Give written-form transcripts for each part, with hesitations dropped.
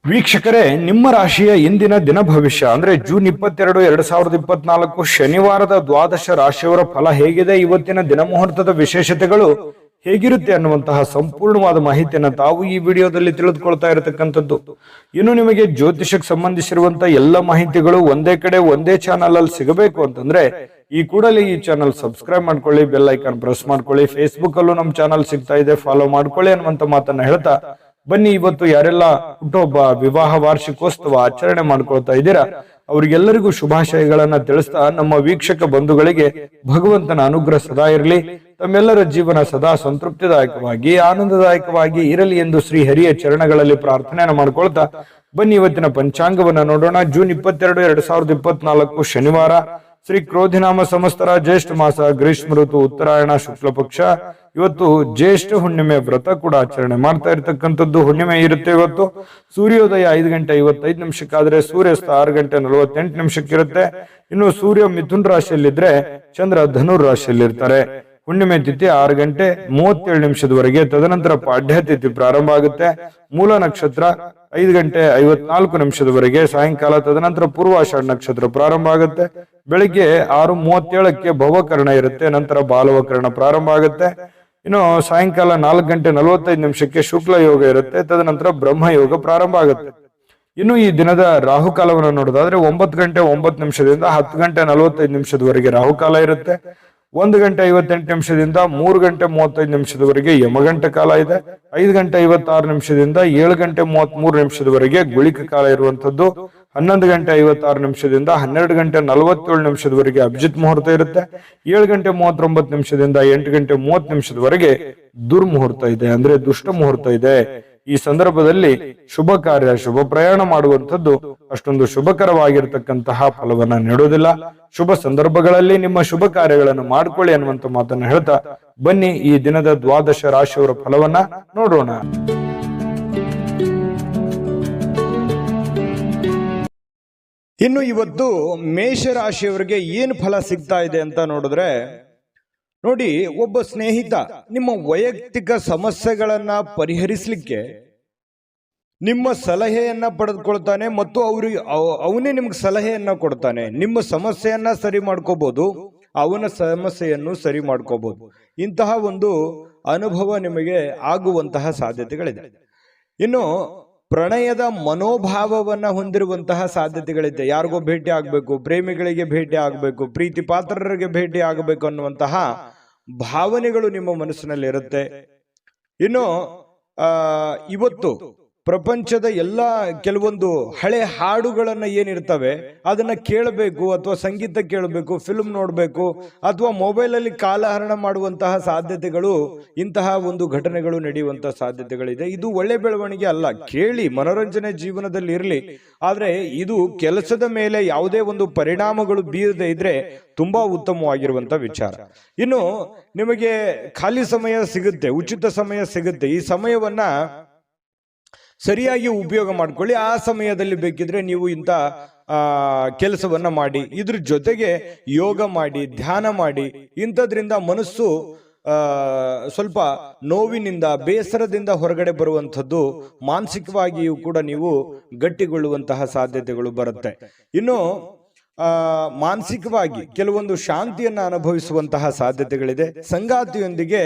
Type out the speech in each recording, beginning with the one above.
ವೀಕ್ಷಕರೇ, ನಿಮ್ಮ ರಾಶಿಯ ಇಂದಿನ ದಿನ ಭವಿಷ್ಯ ಅಂದ್ರೆ ಜೂನ್ 22, 2024 ಶನಿವಾರದ ದ್ವಾದಶ ರಾಶಿಯವರ ಫಲ ಹೇಗಿದೆ, ಇವತ್ತಿನ ದಿನ ಮುಹೂರ್ತದ ವಿಶೇಷತೆಗಳು ಹೇಗಿರುತ್ತೆ ಅನ್ನುವಂತಹ ಸಂಪೂರ್ಣವಾದ ಮಾಹಿತಿಯನ್ನು ತಾವು ಈ ವಿಡಿಯೋದಲ್ಲಿ ತಿಳಿದುಕೊಳ್ತಾ ಇರತಕ್ಕಂಥದ್ದು. ಇನ್ನು ನಿಮಗೆ ಜ್ಯೋತಿಷಕ್ಕೆ ಸಂಬಂಧಿಸಿರುವಂತಹ ಎಲ್ಲ ಮಾಹಿತಿಗಳು ಒಂದೇ ಕಡೆ ಒಂದೇ ಚಾನಲ್ ಅಲ್ಲಿ ಸಿಗಬೇಕು ಅಂತಂದ್ರೆ ಈ ಕೂಡಲೇ ಈ ಚಾನಲ್ ಸಬ್ಸ್ಕ್ರೈಬ್ ಮಾಡ್ಕೊಳ್ಳಿ, ಬೆಲ್ ಐಕಾನ್ ಪ್ರೆಸ್ ಮಾಡ್ಕೊಳ್ಳಿ. ಫೇಸ್ಬುಕ್ ಅಲ್ಲೂ ನಮ್ಮ ಚಾನಲ್ ಸಿಗ್ತಾ ಇದೆ, ಫಾಲೋ ಮಾಡ್ಕೊಳ್ಳಿ ಅನ್ನುವಂತ ಮಾತನ್ನ ಹೇಳ್ತಾ ಬನ್ನಿ, ಇವತ್ತು ಯಾರೆಲ್ಲ ಹುಟ್ಟುಹಬ್ಬ, ವಿವಾಹ ವಾರ್ಷಿಕೋತ್ಸವ ಆಚರಣೆ ಮಾಡ್ಕೊಳ್ತಾ ಇದ್ದೀರಾ ಅವರಿಗೆಲ್ಲರಿಗೂ ಶುಭಾಶಯಗಳನ್ನ ತಿಳಿಸ್ತಾ ನಮ್ಮ ವೀಕ್ಷಕ ಬಂಧುಗಳಿಗೆ ಭಗವಂತನ ಅನುಗ್ರಹ ಸದಾ ಇರಲಿ, ತಮ್ಮೆಲ್ಲರ ಜೀವನ ಸದಾ ಸಂತೃಪ್ತಿದಾಯಕವಾಗಿ ಆನಂದದಾಯಕವಾಗಿ ಇರಲಿ ಎಂದು ಶ್ರೀ ಹರಿಯ ಚರಣಗಳಲ್ಲಿ ಪ್ರಾರ್ಥನೆಯನ್ನು ಮಾಡ್ಕೊಳ್ತಾ ಬನ್ನಿ ಇವತ್ತಿನ ಪಂಚಾಂಗವನ್ನ ನೋಡೋಣ. ಜೂನ್ 22, 2024 ಶನಿವಾರ, ಶ್ರೀ ಕ್ರೋಧಿನಾಮ ಸಂವತ್ಸರ, ಜ್ಯೇಷ್ಠ ಮಾಸ, ಗ್ರೀಷ್ಮ ಋತು, ಉತ್ತರಾಯಣ, ಶುಕ್ಲ ಪಕ್ಷ. ಇವತ್ತು ಜ್ಯೇಷ್ಠ ಹುಣ್ಣಿಮೆ ವ್ರತ ಕೂಡ ಆಚರಣೆ ಮಾಡ್ತಾ ಇರತಕ್ಕಂಥದ್ದು. ಹುಣ್ಣಿಮೆ ಇರುತ್ತೆ ಇವತ್ತು. ಸೂರ್ಯೋದಯ 5:55 ಆದ್ರೆ ಸೂರ್ಯಾಸ್ತ 6:48 ಇರುತ್ತೆ. ಇನ್ನು ಸೂರ್ಯ ಮಿಥುನ್ ರಾಶಿಯಲ್ಲಿದ್ರೆ ಚಂದ್ರ ಧನುರ್ ರಾಶಿಯಲ್ಲಿ ಇರ್ತಾರೆ. ಹುಣ್ಣಿಮೆ ತಿಥಿ 6:37 ತದನಂತರ ಪಾಡ್ಯ ತಿಥಿ ಪ್ರಾರಂಭ ಆಗುತ್ತೆ. ಮೂಲ ನಕ್ಷತ್ರ 5:54 ಸಾಯಂಕಾಲ, ತದನಂತರ ಪೂರ್ವಾಷಾಢ ನಕ್ಷತ್ರ ಪ್ರಾರಂಭ ಆಗುತ್ತೆ. ಬೆಳಿಗ್ಗೆ 6:37 ಭವಕರ್ಣ ಇರುತ್ತೆ, ನಂತರ ಬಾಲವಕರ್ಣ ಪ್ರಾರಂಭ ಆಗುತ್ತೆ. ಇನ್ನು ಸಾಯಂಕಾಲ 4:45 ಶುಕ್ಲ ಯೋಗ ಇರುತ್ತೆ, ತದನಂತರ ಬ್ರಹ್ಮ ಯೋಗ ಪ್ರಾರಂಭ ಆಗುತ್ತೆ. ಇನ್ನು ಈ ದಿನದ ರಾಹುಕಾಲವನ್ನು ನೋಡೋದಾದ್ರೆ 9:09 10:45 ರಾಹುಕಾಲ ಇರುತ್ತೆ. 1:58 3:35 ಯಮಗಂಟ ಕಾಲ ಇದೆ. 5:56 7:33 ಗುಳಿಕ ಕಾಲ ಇರುವಂತದ್ದು. 11:56 12:47 ಅಭಿಜಿತ್ ಮುಹೂರ್ತ ಇರುತ್ತೆ. 7:39 8:30 ದುರ್ಮುಹೂರ್ತ ಇದೆ, ಅಂದ್ರೆ ದುಷ್ಟ ಮುಹೂರ್ತ ಇದೆ. ಈ ಸಂದರ್ಭದಲ್ಲಿ ಶುಭ ಕಾರ್ಯ, ಶುಭ ಪ್ರಯಾಣ ಮಾಡುವಂಥದ್ದು ಅಷ್ಟೊಂದು ಶುಭಕರವಾಗಿರ್ತಕ್ಕಂತಹ ಫಲವನ್ನ ನೀಡೋದಿಲ್ಲ. ಶುಭ ಸಂದರ್ಭಗಳಲ್ಲಿ ನಿಮ್ಮ ಶುಭ ಕಾರ್ಯಗಳನ್ನು ಮಾಡ್ಕೊಳ್ಳಿ ಅನ್ನುವಂತ ಮಾತನ್ನ ಹೇಳ್ತಾ ಬನ್ನಿ ಈ ದಿನದ ದ್ವಾದಶ ರಾಶಿಯವರ ಫಲವನ್ನ ನೋಡೋಣ. ಇನ್ನು ಇವತ್ತು ಮೇಷರಾಶಿಯವರಿಗೆ ಏನು ಫಲ ಸಿಗ್ತಾ ಇದೆ ಅಂತ ನೋಡಿದ್ರೆ, ನೋಡಿ, ಒಬ್ಬ ಸ್ನೇಹಿತ ನಿಮ್ಮ ವೈಯಕ್ತಿಕ ಸಮಸ್ಯೆಗಳನ್ನ ಪರಿಹರಿಸಲಿಕ್ಕೆ ನಿಮ್ಮ ಸಲಹೆಯನ್ನ ಪಡೆದುಕೊಳ್ತಾನೆ ಮತ್ತು ಅವನೇ ನಿಮ್ಗೆ ಸಲಹೆಯನ್ನ ಕೊಡ್ತಾನೆ. ನಿಮ್ಮ ಸಮಸ್ಯೆಯನ್ನ ಸರಿ ಮಾಡ್ಕೋಬಹುದು, ಅವನ ಸಮಸ್ಯೆಯನ್ನು ಸರಿ ಮಾಡ್ಕೋಬಹುದು. ಇಂತಹ ಒಂದು ಅನುಭವ ನಿಮಗೆ ಆಗುವಂತಹ ಸಾಧ್ಯತೆಗಳಿದೆ. ಇನ್ನು ಪ್ರಣಯದ ಮನೋಭಾವವನ್ನ ಹೊಂದಿರುವಂತಹ ಸಾಧ್ಯತೆಗಳಿದೆ. ಯಾರಿಗೋ ಭೇಟಿ ಆಗ್ಬೇಕು, ಪ್ರೇಮಿಗಳಿಗೆ ಭೇಟಿ ಆಗ್ಬೇಕು, ಪ್ರೀತಿ ಪಾತ್ರರಿಗೆ ಭೇಟಿ ಆಗಬೇಕು ಅನ್ನುವಂತಹ ಭಾವನೆಗಳು ನಿಮ್ಮ ಮನಸ್ಸಿನಲ್ಲಿ ಇರುತ್ತೆ. ಇನ್ನು ಇವತ್ತು ಪ್ರಪಂಚದ ಎಲ್ಲ ಕೆಲವೊಂದು ಹಳೆ ಹಾಡುಗಳನ್ನ ಏನಿರ್ತವೆ ಅದನ್ನ ಕೇಳಬೇಕು, ಅಥವಾ ಸಂಗೀತ ಕೇಳಬೇಕು, ಫಿಲ್ಮ್ ನೋಡಬೇಕು, ಅಥವಾ ಮೊಬೈಲ್ ಅಲ್ಲಿ ಕಾಲಹರಣ ಮಾಡುವಂತಹ ಸಾಧ್ಯತೆಗಳು, ಇಂತಹ ಒಂದು ಘಟನೆಗಳು ನಡೆಯುವಂತಹ ಸಾಧ್ಯತೆಗಳಿದೆ. ಇದು ಒಳ್ಳೆ ಬೆಳವಣಿಗೆ ಅಲ್ಲ. ಕೇಳಿ, ಮನೋರಂಜನೆ ಜೀವನದಲ್ಲಿ ಇರಲಿ, ಆದ್ರೆ ಇದು ಕೆಲಸದ ಮೇಲೆ ಯಾವುದೇ ಒಂದು ಪರಿಣಾಮಗಳು ಬೀರದೆ ಇದ್ರೆ ತುಂಬಾ ಉತ್ತಮವಾಗಿರುವಂತ ವಿಚಾರ. ಇನ್ನು ನಿಮಗೆ ಖಾಲಿ ಸಮಯ ಸಿಗುತ್ತೆ, ಉಚಿತ ಸಮಯ ಸಿಗುತ್ತೆ. ಈ ಸಮಯವನ್ನ ಸರಿಯಾಗಿ ಉಪಯೋಗ ಮಾಡ್ಕೊಳ್ಳಿ. ಆ ಸಮಯದಲ್ಲಿ ಬೇಕಿದ್ರೆ ನೀವು ಇಂಥ ಕೆಲಸವನ್ನ ಮಾಡಿ, ಇದ್ರ ಜೊತೆಗೆ ಯೋಗ ಮಾಡಿ, ಧ್ಯಾನ ಮಾಡಿ. ಇಂಥದ್ರಿಂದ ಮನಸ್ಸು ಸ್ವಲ್ಪ ನೋವಿನಿಂದ, ಬೇಸರದಿಂದ ಹೊರಗಡೆ ಬರುವಂಥದ್ದು, ಮಾನಸಿಕವಾಗಿಯೂ ಕೂಡ ನೀವು ಗಟ್ಟಿಗೊಳ್ಳುವಂತಹ ಸಾಧ್ಯತೆಗಳು ಬರುತ್ತೆ. ಇನ್ನು ಮಾನಸಿಕವಾಗಿ ಕೆಲವೊಂದು ಶಾಂತಿಯನ್ನ ಅನುಭವಿಸುವಂತಹ ಸಾಧ್ಯತೆಗಳಿದೆ. ಸಂಗಾತಿಯೊಂದಿಗೆ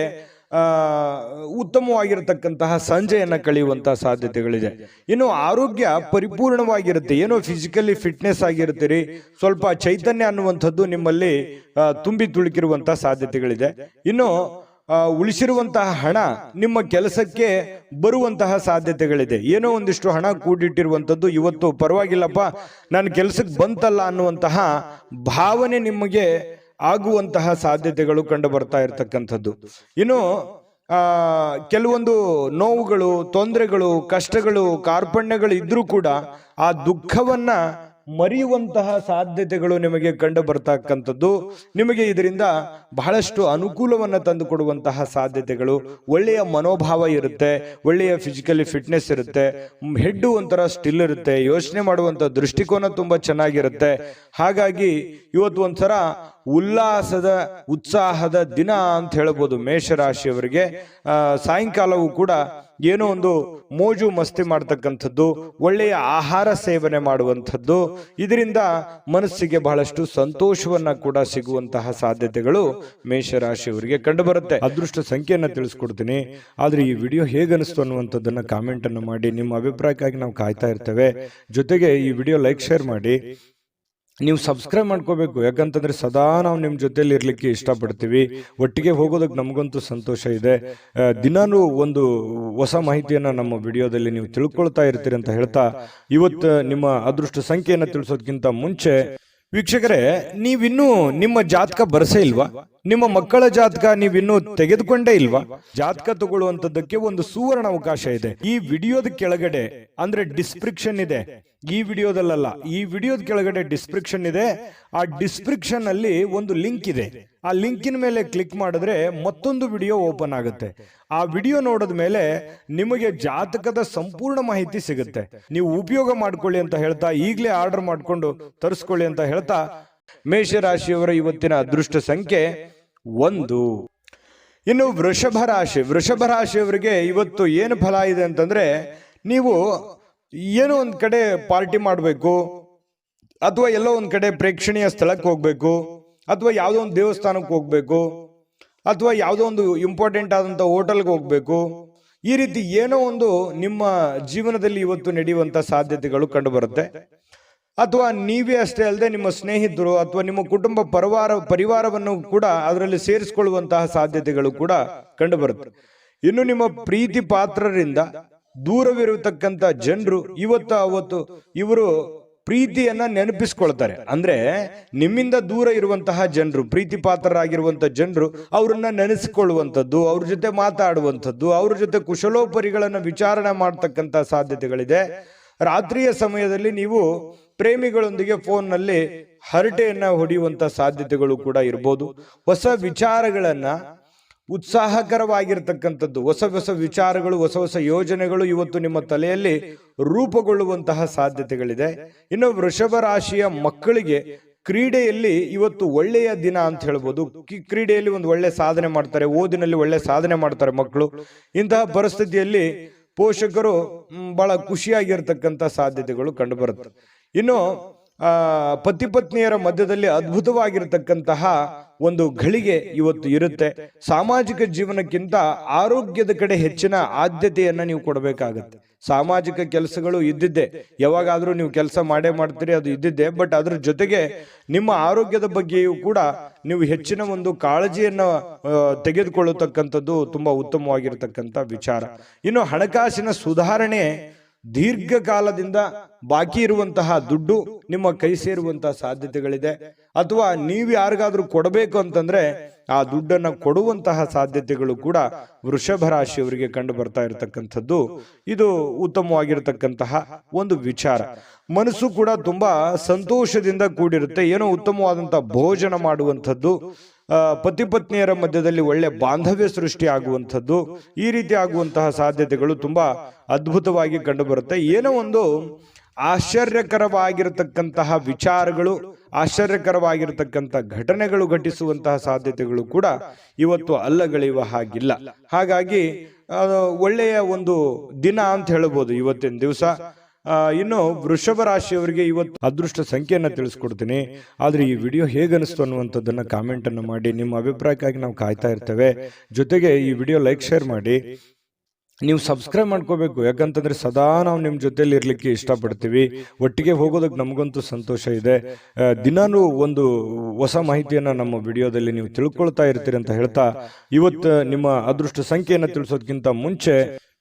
ಉತ್ತಮವಾಗಿರತಕ್ಕಂತಹ ಸಂಜೆಯನ್ನ ಕಳೆಯುವಂತಹ ಸಾಧ್ಯತೆಗಳಿದೆ. ಇನ್ನು ಆರೋಗ್ಯ ಪರಿಪೂರ್ಣವಾಗಿರುತ್ತೆ. ಏನೋ ಫಿಸಿಕಲಿ ಫಿಟ್ನೆಸ್ ಆಗಿರ್ತೀರಿ, ಸ್ವಲ್ಪ ಚೈತನ್ಯ ಅನ್ನುವಂಥದ್ದು ನಿಮ್ಮಲ್ಲಿ ತುಂಬಿ ತುಳುಕಿರುವಂತಹ ಸಾಧ್ಯತೆಗಳಿದೆ. ಇನ್ನು ಉಳಿಸಿರುವಂತಹ ಹಣ ನಿಮ್ಮ ಕೆಲಸಕ್ಕೆ ಬರುವಂತಹ ಸಾಧ್ಯತೆಗಳಿದೆ. ಏನೋ ಒಂದಿಷ್ಟು ಹಣ ಕೂಡಿಟ್ಟಿರುವಂಥದ್ದು ಇವತ್ತು ಪರವಾಗಿಲ್ಲಪ್ಪ, ನನ್ನ ಕೆಲಸಕ್ಕೆ ಬಂತಲ್ಲ ಅನ್ನುವಂತಹ ಭಾವನೆ ನಿಮಗೆ ಆಗುವಂತಹ ಸಾಧ್ಯತೆಗಳು ಕಂಡು ಬರ್ತಾ ಇರತಕ್ಕಂಥದ್ದು. ಇನ್ನು ಕೆಲವೊಂದು ನೋವುಗಳು, ತೊಂದರೆಗಳು, ಕಷ್ಟಗಳು, ಕಾರ್ಪಣ್ಯಗಳು ಇದ್ರೂ ಕೂಡ ಆ ದುಃಖವನ್ನ ಮರೆಯುವಂತಹ ಸಾಧ್ಯತೆಗಳು ನಿಮಗೆ ಕಂಡು ಬರ್ತಕ್ಕಂಥದ್ದು. ನಿಮಗೆ ಇದರಿಂದ ಬಹಳಷ್ಟು ಅನುಕೂಲವನ್ನ ತಂದು ಕೊಡುವಂತಹ ಸಾಧ್ಯತೆಗಳು, ಒಳ್ಳೆಯ ಮನೋಭಾವ ಇರುತ್ತೆ, ಒಳ್ಳೆಯ ಫಿಸಿಕಲಿ ಫಿಟ್ನೆಸ್ ಇರುತ್ತೆ, ಹೆಡ್ಡು ಒಂಥರ ಸ್ಟಿಲ್ ಇರುತ್ತೆ, ಯೋಚನೆ ಮಾಡುವಂತ ದೃಷ್ಟಿಕೋನ ತುಂಬಾ ಚೆನ್ನಾಗಿರುತ್ತೆ. ಹಾಗಾಗಿ ಇವತ್ತು ಒಂಥರ ಉಲ್ಲಾಸದ, ಉತ್ಸಾಹದ ದಿನ ಅಂತ ಹೇಳ್ಬೋದು ಮೇಷರಾಶಿಯವರಿಗೆ. ಸಾಯಂಕಾಲವೂ ಕೂಡ ಏನೋ ಒಂದು ಮೋಜು ಮಸ್ತಿ ಮಾಡ್ತಕ್ಕಂಥದ್ದು, ಒಳ್ಳೆಯ ಆಹಾರ ಸೇವನೆ ಮಾಡುವಂಥದ್ದು, ಇದರಿಂದ ಮನಸ್ಸಿಗೆ ಬಹಳಷ್ಟು ಸಂತೋಷವನ್ನ ಕೂಡ ಸಿಗುವಂತಹ ಸಾಧ್ಯತೆಗಳು ಮೇಷರಾಶಿಯವರಿಗೆ ಕಂಡು ಬರುತ್ತೆ. ಅದೃಷ್ಟ ಸಂಖ್ಯೆಯನ್ನ ತಿಳಿಸ್ಕೊಡ್ತೀನಿ, ಆದ್ರೆ ಈ ವಿಡಿಯೋ ಹೇಗನಿಸ್ತು ಅನ್ನುವಂಥದ್ದನ್ನ ಕಾಮೆಂಟ್ ಅನ್ನು ಮಾಡಿ. ನಿಮ್ಮ ಅಭಿಪ್ರಾಯಕ್ಕಾಗಿ ನಾವು ಕಾಯ್ತಾ ಇರ್ತೇವೆ. ಜೊತೆಗೆ ಈ ವಿಡಿಯೋ ಲೈಕ್ ಶೇರ್ ಮಾಡಿ. ನೀವು ಸಬ್ಸ್ಕ್ರೈಬ್ ಮಾಡ್ಕೋಬೇಕು, ಯಾಕಂತಂದ್ರೆ ಸದಾ ನಾವು ನಿಮ್ಮ ಜೊತೆಲಿ ಇರ್ಲಿಕ್ಕೆ ಇಷ್ಟಪಡ್ತೀವಿ. ಒಟ್ಟಿಗೆ ಹೋಗೋದಕ್ಕೆ ನಮಗಂತೂ ಸಂತೋಷ ಇದೆ. ದಿನಾನು ಒಂದು ಹೊಸ ಮಾಹಿತಿಯನ್ನ ನಮ್ಮ ವಿಡಿಯೋದಲ್ಲಿ ನೀವು ತಿಳ್ಕೊಳ್ತಾ ಇರ್ತೀರಿ ಅಂತ ಹೇಳ್ತಾ, ಇವತ್ತು ನಿಮ್ಮ ಅದೃಷ್ಟ ಸಂಖ್ಯೆಯನ್ನು ತಿಳಿಸೋದಕ್ಕಿಂತ ಮುಂಚೆ ವೀಕ್ಷಕರೇ, ನೀವಿನ್ನೂ ನಿಮ್ಮ ಜಾತಕ ಬರಸೇ ಇಲ್ವಾ? ನಿಮ್ಮ ಮಕ್ಕಳ ಜಾತಕ ನೀವಿನ್ನೂ ತೆಗೆದುಕೊಂಡೇ ಇಲ್ವಾ? ಜಾತಕ ತಗೊಳ್ಳುವಂತದ್ದಕ್ಕೆ ಒಂದು ಸುವರ್ಣ ಅವಕಾಶ ಇದೆ. ಈ ವಿಡಿಯೋದ ಕೆಳಗಡೆ ಅಂದ್ರೆ ಡಿಸ್ಕ್ರಿಪ್ಷನ್ ಇದೆ, ಈ ವಿಡಿಯೋದಲ್ಲ, ಈ ವಿಡಿಯೋದ ಕೆಳಗಡೆ ಡಿಸ್ಕ್ರಿಪ್ಷನ್ ಇದೆ. ಆ ಡಿಸ್ಕ್ರಿಪ್ಷನ್ ಅಲ್ಲಿ ಒಂದು ಲಿಂಕ್ ಇದೆ. ಆ ಲಿಂಕಿನ ಮೇಲೆ ಕ್ಲಿಕ್ ಮಾಡಿದ್ರೆ ಮತ್ತೊಂದು ವಿಡಿಯೋ ಓಪನ್ ಆಗುತ್ತೆ. ಆ ವಿಡಿಯೋ ನೋಡಿದ ಮೇಲೆ ನಿಮಗೆ ಜಾತಕದ ಸಂಪೂರ್ಣ ಮಾಹಿತಿ ಸಿಗುತ್ತೆ. ನೀವು ಉಪಯೋಗ ಮಾಡ್ಕೊಳ್ಳಿ ಅಂತ ಹೇಳ್ತಾ, ಈಗಲೇ ಆರ್ಡರ್ ಮಾಡ್ಕೊಂಡು ತರಿಸ್ಕೊಳ್ಳಿ ಅಂತ ಹೇಳ್ತಾ, ಮೇಷರಾಶಿಯವರ ಇವತ್ತಿನ ಅದೃಷ್ಟ ಸಂಖ್ಯೆ 1. ಇನ್ನು ವೃಷಭ ರಾಶಿಯವರಿಗೆ ಇವತ್ತು ಏನು ಫಲ ಇದೆ ಅಂತಂದ್ರೆ, ನೀವು ಏನೋ ಒಂದ್ ಕಡೆ ಪಾರ್ಟಿ ಮಾಡಬೇಕು, ಅಥವಾ ಎಲ್ಲೋ ಒಂದ್ ಕಡೆ ಪ್ರೇಕ್ಷಣೀಯ ಸ್ಥಳಕ್ಕೆ ಹೋಗ್ಬೇಕು, ಅಥವಾ ಯಾವುದೋ ಒಂದು ದೇವಸ್ಥಾನಕ್ಕೆ ಹೋಗ್ಬೇಕು, ಅಥವಾ ಯಾವುದೋ ಒಂದು ಇಂಪಾರ್ಟೆಂಟ್ ಆದಂಥ ಹೋಟೆಲ್ಗೆ ಹೋಗ್ಬೇಕು. ಈ ರೀತಿ ಏನೋ ಒಂದು ನಿಮ್ಮ ಜೀವನದಲ್ಲಿ ಇವತ್ತು ನಡೆಯುವಂತ ಸಾಧ್ಯತೆಗಳು ಕಂಡು ಬರುತ್ತೆ. ಅಥವಾ ನೀವೇ ಅಷ್ಟೇ ಅಲ್ಲದೆ ನಿಮ್ಮ ಸ್ನೇಹಿತರು ಅಥವಾ ನಿಮ್ಮ ಕುಟುಂಬ ಪರಿವಾರವನ್ನು ಕೂಡ ಅದರಲ್ಲಿ ಸೇರಿಸಿಕೊಳ್ಳುವಂತಹ ಸಾಧ್ಯತೆಗಳು ಕೂಡ ಕಂಡು ಬರುತ್ತೆ. ಇನ್ನು ನಿಮ್ಮ ಪ್ರೀತಿ ಪಾತ್ರರಿಂದ ದೂರವಿರತಕ್ಕಂಥ ಜನರು ಅವತ್ತು ಇವರು ಪ್ರೀತಿಯನ್ನ ನೆನಪಿಸ್ಕೊಳ್ತಾರೆ. ಅಂದ್ರೆ ನಿಮ್ಮಿಂದ ದೂರ ಇರುವಂತಹ ಜನರು, ಪ್ರೀತಿ ಪಾತ್ರರಾಗಿರುವಂತಹ ಜನರು, ಅವರನ್ನ ನೆನೆಸಿಕೊಳ್ಳುವಂಥದ್ದು, ಅವ್ರ ಜೊತೆ ಮಾತಾಡುವಂಥದ್ದು, ಅವ್ರ ಜೊತೆ ಕುಶಲೋಪರಿಗಳನ್ನ ವಿಚಾರಣೆ ಮಾಡ್ತಕ್ಕಂಥ ಸಾಧ್ಯತೆಗಳಿದೆ. ರಾತ್ರಿಯ ಸಮಯದಲ್ಲಿ ನೀವು ಪ್ರೇಮಿಗಳೊಂದಿಗೆ ಫೋನ್ನಲ್ಲಿ ಹರಟೆಯನ್ನ ಹೊಡೆಯುವಂತ ಸಾಧ್ಯತೆಗಳು ಕೂಡ ಇರ್ಬೋದು. ಹೊಸ ವಿಚಾರಗಳನ್ನ, ಉತ್ಸಾಹಕರವಾಗಿರ್ತಕ್ಕಂಥದ್ದು, ಹೊಸ ವಿಚಾರಗಳು, ಹೊಸ ಯೋಜನೆಗಳು ಇವತ್ತು ನಿಮ್ಮ ತಲೆಯಲ್ಲಿ ರೂಪುಗೊಳ್ಳುವಂತಹ ಸಾಧ್ಯತೆಗಳಿದೆ. ಇನ್ನು ವೃಷಭ ರಾಶಿಯ ಮಕ್ಕಳಿಗೆ ಕ್ರೀಡೆಯಲ್ಲಿ ಇವತ್ತು ಒಳ್ಳೆಯ ದಿನ ಅಂತ ಹೇಳ್ಬೋದು. ಕ್ರೀಡೆಯಲ್ಲಿ ಒಂದು ಒಳ್ಳೆ ಸಾಧನೆ ಮಾಡ್ತಾರೆ, ಓದಿನಲ್ಲಿ ಒಳ್ಳೆ ಸಾಧನೆ ಮಾಡ್ತಾರೆ ಮಕ್ಕಳು. ಇಂತಹ ಪರಿಸ್ಥಿತಿಯಲ್ಲಿ ಪೋಷಕರು ಬಹಳ ಖುಷಿಯಾಗಿರ್ತಕ್ಕಂಥ ಸಾಧ್ಯತೆಗಳು ಕಂಡು ಬರುತ್ತೆ. ಇನ್ನು ಪತಿ ಪತ್ನಿಯರ ಮಧ್ಯದಲ್ಲಿ ಅದ್ಭುತವಾಗಿರತಕ್ಕಂತಹ ಒಂದು ಘಳಿಗೆ ಇವತ್ತು ಇರುತ್ತೆ. ಸಾಮಾಜಿಕ ಜೀವನಕ್ಕಿಂತ ಆರೋಗ್ಯದ ಕಡೆ ಹೆಚ್ಚಿನ ಆದ್ಯತೆಯನ್ನ ನೀವು ಕೊಡಬೇಕಾಗತ್ತೆ. ಸಾಮಾಜಿಕ ಕೆಲಸಗಳು ಇದ್ದಿದ್ದೆ, ಯಾವಾಗಾದ್ರೂ ನೀವು ಕೆಲಸ ಮಾಡೇ ಮಾಡ್ತೀರಿ, ಅದು ಇದ್ದಿದ್ದೆ. ಬಟ್ ಅದ್ರ ಜೊತೆಗೆ ನಿಮ್ಮ ಆರೋಗ್ಯದ ಬಗ್ಗೆಯೂ ಕೂಡ ನೀವು ಹೆಚ್ಚಿನ ಒಂದು ಕಾಳಜಿಯನ್ನ ತೆಗೆದುಕೊಳ್ಳತಕ್ಕಂಥದ್ದು ತುಂಬಾ ಉತ್ತಮವಾಗಿರ್ತಕ್ಕಂಥ ವಿಚಾರ. ಇನ್ನು ಹಣಕಾಸಿನ ಸುಧಾರಣೆ, ದೀರ್ಘಕಾಲದಿಂದ ಬಾಕಿ ಇರುವಂತಹ ದುಡ್ಡು ನಿಮ್ಮ ಕೈ ಸೇರುವಂತಹ ಸಾಧ್ಯತೆಗಳಿದೆ. ಅಥವಾ ನೀವು ಯಾರಿಗಾದ್ರೂ ಕೊಡಬೇಕು ಅಂತಂದ್ರೆ ಆ ದುಡ್ಡನ್ನ ಕೊಡುವಂತಹ ಸಾಧ್ಯತೆಗಳು ಕೂಡ ವೃಷಭ ರಾಶಿಯವರಿಗೆ ಕಂಡು ಬರ್ತಾ ಇರತಕ್ಕಂಥದ್ದು. ಇದು ಉತ್ತಮವಾಗಿರತಕ್ಕಂತಹ ಒಂದು ವಿಚಾರ. ಮನಸ್ಸು ಕೂಡ ತುಂಬಾ ಸಂತೋಷದಿಂದ ಕೂಡಿರುತ್ತೆ. ಏನೋ ಉತ್ತಮವಾದಂತಹ ಭೋಜನ ಮಾಡುವಂಥದ್ದು, ಪತಿ ಪತ್ನಿಯರ ಮಧ್ಯದಲ್ಲಿ ಒಳ್ಳೆ ಬಾಂಧವ್ಯ ಸೃಷ್ಟಿ ಆಗುವಂಥದ್ದು, ಈ ರೀತಿ ಆಗುವಂತಹ ಸಾಧ್ಯತೆಗಳು ತುಂಬಾ ಅದ್ಭುತವಾಗಿ ಕಂಡು ಬರುತ್ತೆ. ಏನೋ ಒಂದು ಆಶ್ಚರ್ಯಕರವಾಗಿರತಕ್ಕಂತಹ ವಿಚಾರಗಳು, ಆಶ್ಚರ್ಯಕರವಾಗಿರತಕ್ಕಂಥ ಘಟನೆಗಳು ಘಟಿಸುವಂತಹ ಸಾಧ್ಯತೆಗಳು ಕೂಡ ಇವತ್ತು ಅಲ್ಲಗಳೆಯುವ ಹಾಗಿಲ್ಲ. ಹಾಗಾಗಿ ಒಳ್ಳೆಯ ಒಂದು ದಿನ ಅಂತ ಹೇಳಬಹುದು ಇವತ್ತಿನ ದಿವಸ. ಇನ್ನು ವೃಷಭ ರಾಶಿಯವರಿಗೆ ಇವತ್ತು ಅದೃಷ್ಟ ಸಂಖ್ಯೆಯನ್ನ ತಿಳಿಸ್ಕೊಡ್ತೀನಿ, ಆದ್ರೆ ಈ ವಿಡಿಯೋ ಹೇಗನಿಸ್ತು ಅನ್ನುವಂಥದ್ದನ್ನ ಕಾಮೆಂಟ್ ಅನ್ನು ಮಾಡಿ. ನಿಮ್ಮ ಅಭಿಪ್ರಾಯಕ್ಕಾಗಿ ನಾವು ಕಾಯ್ತಾ ಇರ್ತೇವೆ. ಜೊತೆಗೆ ಈ ವಿಡಿಯೋ ಲೈಕ್ ಶೇರ್ ಮಾಡಿ. ನೀವು ಸಬ್ಸ್ಕ್ರೈಬ್ ಮಾಡ್ಕೋಬೇಕು, ಯಾಕಂತಂದ್ರೆ ಸದಾ ನಾವು ನಿಮ್ಮ ಜೊತೆಲಿ ಇರ್ಲಿಕ್ಕೆ ಇಷ್ಟಪಡ್ತೀವಿ. ಒಟ್ಟಿಗೆ ಹೋಗೋದಕ್ಕೆ ನಮಗಂತೂ ಸಂತೋಷ ಇದೆ. ದಿನಾನು ಒಂದು ಹೊಸ ಮಾಹಿತಿಯನ್ನ ನಮ್ಮ ವಿಡಿಯೋದಲ್ಲಿ ನೀವು ತಿಳ್ಕೊಳ್ತಾ ಇರ್ತೀರಿ ಅಂತ ಹೇಳ್ತಾ, ಇವತ್ತು ನಿಮ್ಮ ಅದೃಷ್ಟ ಸಂಖ್ಯೆಯನ್ನು ತಿಳಿಸೋದಕ್ಕಿಂತ ಮುಂಚೆ